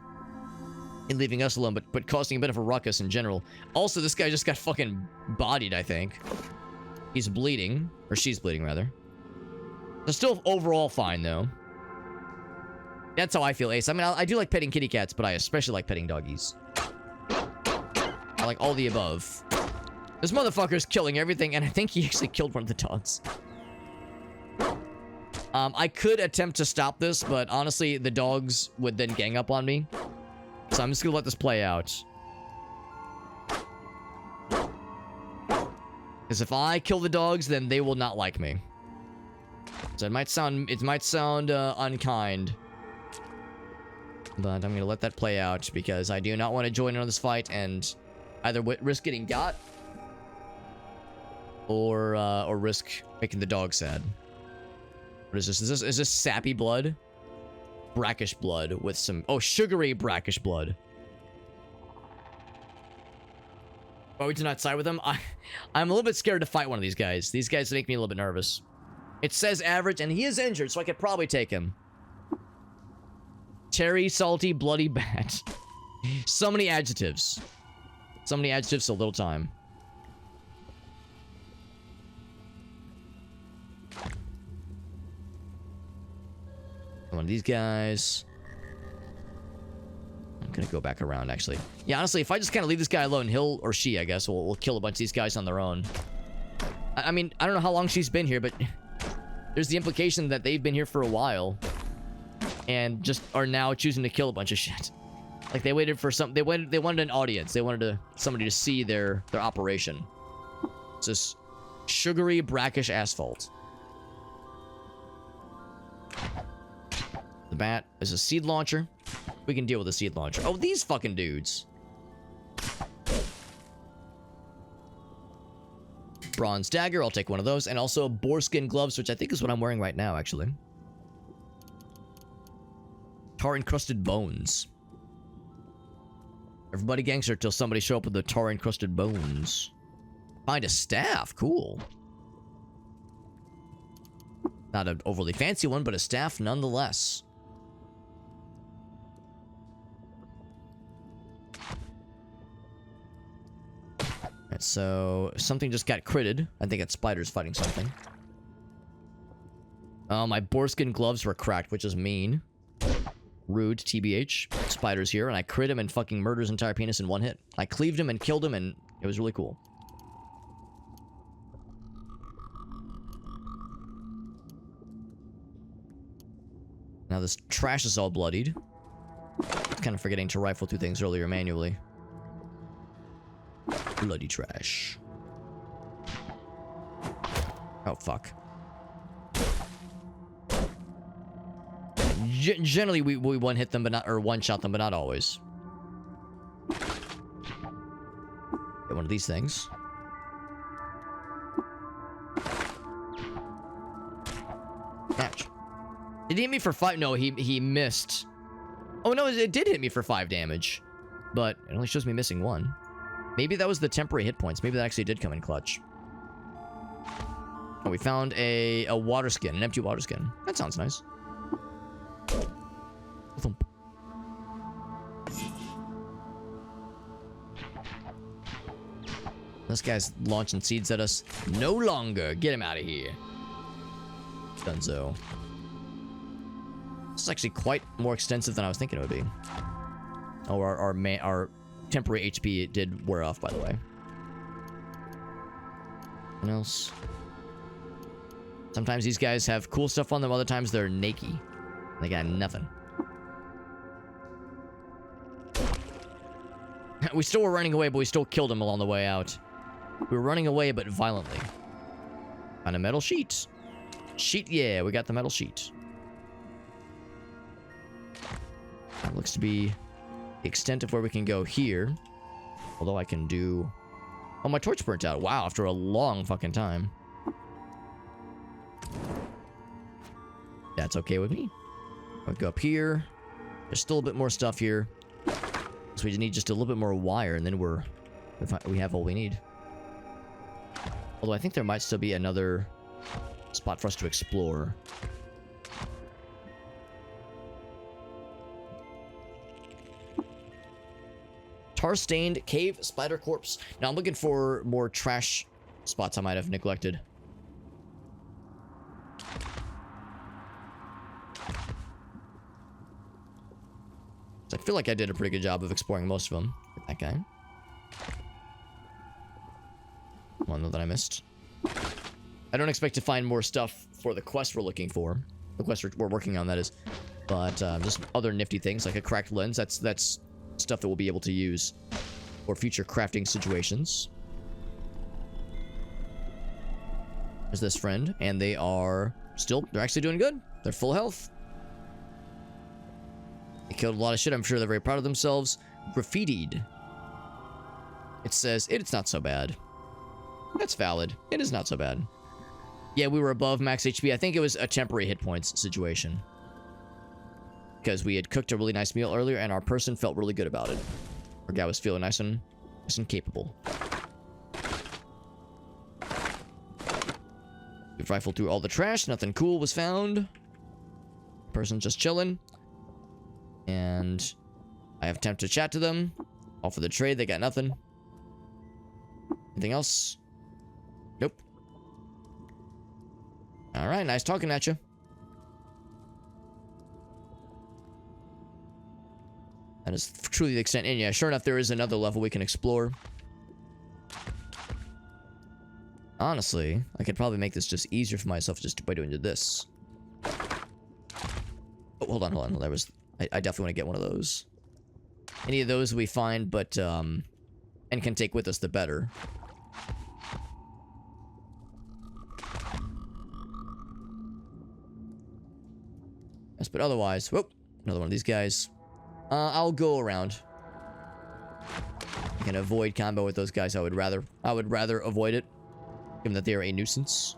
and leaving us alone, but causing a bit of a ruckus in general. Also, this guy just got fucking bodied, I think. He's bleeding, or she's bleeding rather. They're still overall fine though. That's how I feel, Ace. I mean, I do like petting kitty cats, but I especially like petting doggies. I like all the above. This motherfucker's killing everything, and I think he actually killed one of the dogs. I could attempt to stop this, but honestly, the dogs would then gang up on me. So I'm just gonna let this play out. Because if I kill the dogs, then they will not like me. So it might sound unkind. But I'm gonna let that play out because I do not want to join in on this fight and either risk getting got or risk making the dog sad. What is this? Is this sappy blood? Brackish blood with some sugary brackish blood. Oh, we do not side with them. I'm a little bit scared to fight one of these guys. These guys make me a little bit nervous. It says average, and he is injured, so I could probably take him. Terry, salty, bloody, bad. So many adjectives. So many adjectives, so little time. One of these guys. I'm gonna go back around, actually. Yeah, honestly, if I just kind of leave this guy alone, he'll, or she, I guess, will kill a bunch of these guys on their own. I mean, I don't know how long she's been here, but there's the implication that they've been here for a while and just are now choosing to kill a bunch of shit. Like they waited for they wanted an audience. They wanted somebody to see their operation. It's this sugary, brackish asphalt. The bat is a seed launcher. We can deal with a seed launcher. Oh, these fucking dudes. Bronze dagger, I'll take one of those. And also boarskin gloves, which I think is what I'm wearing right now, actually. Tar-encrusted bones. Everybody gangster till somebody show up with the tar-encrusted bones. Find a staff, cool. Not an overly fancy one, but a staff nonetheless. Alright, so something just got critted. I think it's spiders fighting something. Oh, my boarskin gloves were cracked, which is mean. Rude, TBH. Spiders here, and I crit him and fucking murder his entire penis in one hit. I cleaved him and killed him, and it was really cool. Now this trash is all bloodied. Kind of forgetting to rifle through things earlier manually. Bloody trash. Oh, fuck. Generally, we one-hit them, but not, or one-shot them, but not always. Get one of these things. Ouch. Did he hit me for 5? No, he missed. Oh, no, it did hit me for 5 damage. But it only shows me missing 1. Maybe that was the temporary hit points. Maybe that actually did come in clutch. Oh, we found a water skin, an empty water skin. That sounds nice. Thump. This guy's launching seeds at us. No longer. Get him out of here. Dunzo. This is actually quite more extensive than I was thinking it would be. Oh, our temporary HP did wear off, by the way. What else? Sometimes these guys have cool stuff on them. Other times they're naked. They got nothing. We still were running away, but we still killed him along the way out. We were running away, but violently. On a metal sheet. Sheet, yeah, we got the metal sheet. That looks to be the extent of where we can go here. Although I can do... Oh, my torch burnt out. Wow, after a long fucking time. That's okay with me. I'll go up here. There's still a bit more stuff here. So we just need just a little bit more wire, and then we have all we need. Although I think there might still be another spot for us to explore. Tar-stained cave spider corpse. Now I'm looking for more trash spots I might have neglected. So I feel like I did a pretty good job of exploring most of them. That guy. One that I missed. I don't expect to find more stuff for the quest we're looking for. The quest we're working on, that is. But just other nifty things like a cracked lens. That's stuff that we'll be able to use for future crafting situations. There's this friend, and they're actually doing good. They're full health. They killed a lot of shit. I'm sure they're very proud of themselves. Graffitied. It says, it's not so bad. That's valid. It is not so bad. Yeah, we were above max HP. I think it was a temporary hit points situation. Because we had cooked a really nice meal earlier, and our person felt really good about it. Our guy was feeling nice and capable. We've rifled through all the trash. Nothing cool was found. Person just chilling. And I have attempted to chat to them. Offer the trade. They got nothing. Anything else? Nope. Alright, nice talking at you. That is truly the extent. And yeah, sure enough, there is another level we can explore. Honestly, I could probably make this just easier for myself just by doing this. Oh, hold on. There was... I definitely want to get one of those. Any of those we find, but, and can take with us, the better. Yes, but otherwise... Whoop! Another one of these guys. I'll go around. I can avoid combo with those guys. I would rather avoid it, given that they are a nuisance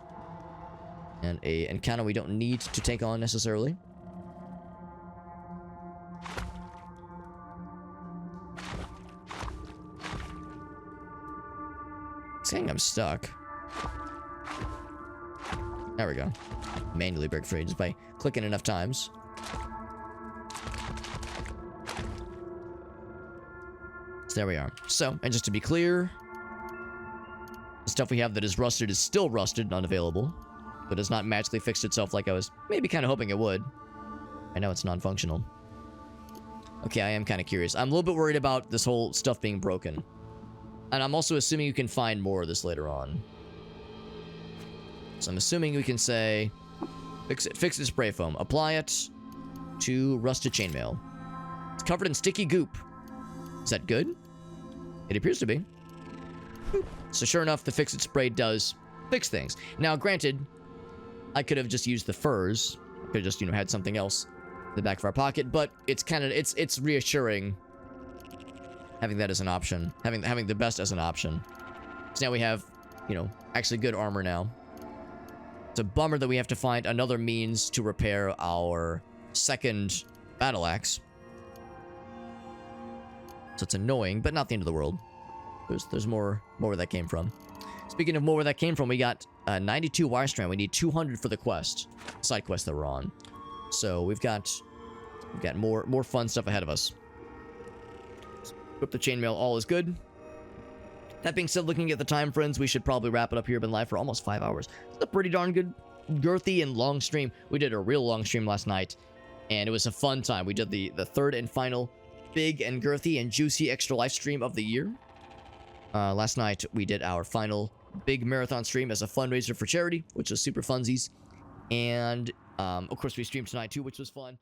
and a encounter we don't need to take on necessarily. Saying I'm stuck. There we go. Manually break free just by clicking enough times. There we are. So, and just to be clear, the stuff we have that is rusted is still rusted and unavailable, but has not magically fixed itself like I was maybe kind of hoping it would. I know it's non-functional. Okay, I am kind of curious. I'm a little bit worried about this whole stuff being broken. And I'm also assuming you can find more of this later on. So I'm assuming we can say, fix it spray foam. Apply it to rusted chainmail. It's covered in sticky goop. Is that good? It appears to be. So sure enough, the fix-it spray does fix things. Now, granted, I could have just used the furs. I could have just, had something else in the back of our pocket, but it's kind of, it's reassuring having that as an option. Having the best as an option. So now we have, actually good armor now. It's a bummer that we have to find another means to repair our second battle axe. So it's annoying, but not the end of the world. There's more where that came from. Speaking of more where that came from, we got 92 wire strand. We need 200 for the quest, side quest that we're on. So we've got more fun stuff ahead of us. Equip the chainmail, all is good. That being said, looking at the time, friends, we should probably wrap it up here. Been live for almost 5 hours. It's a pretty darn good, girthy and long stream. We did a real long stream last night, and it was a fun time. We did the third and final big and girthy and juicy extra life stream of the year. Last night, we did our final big marathon stream as a fundraiser for charity, which was super funsies. And, of course, we streamed tonight, too, which was fun.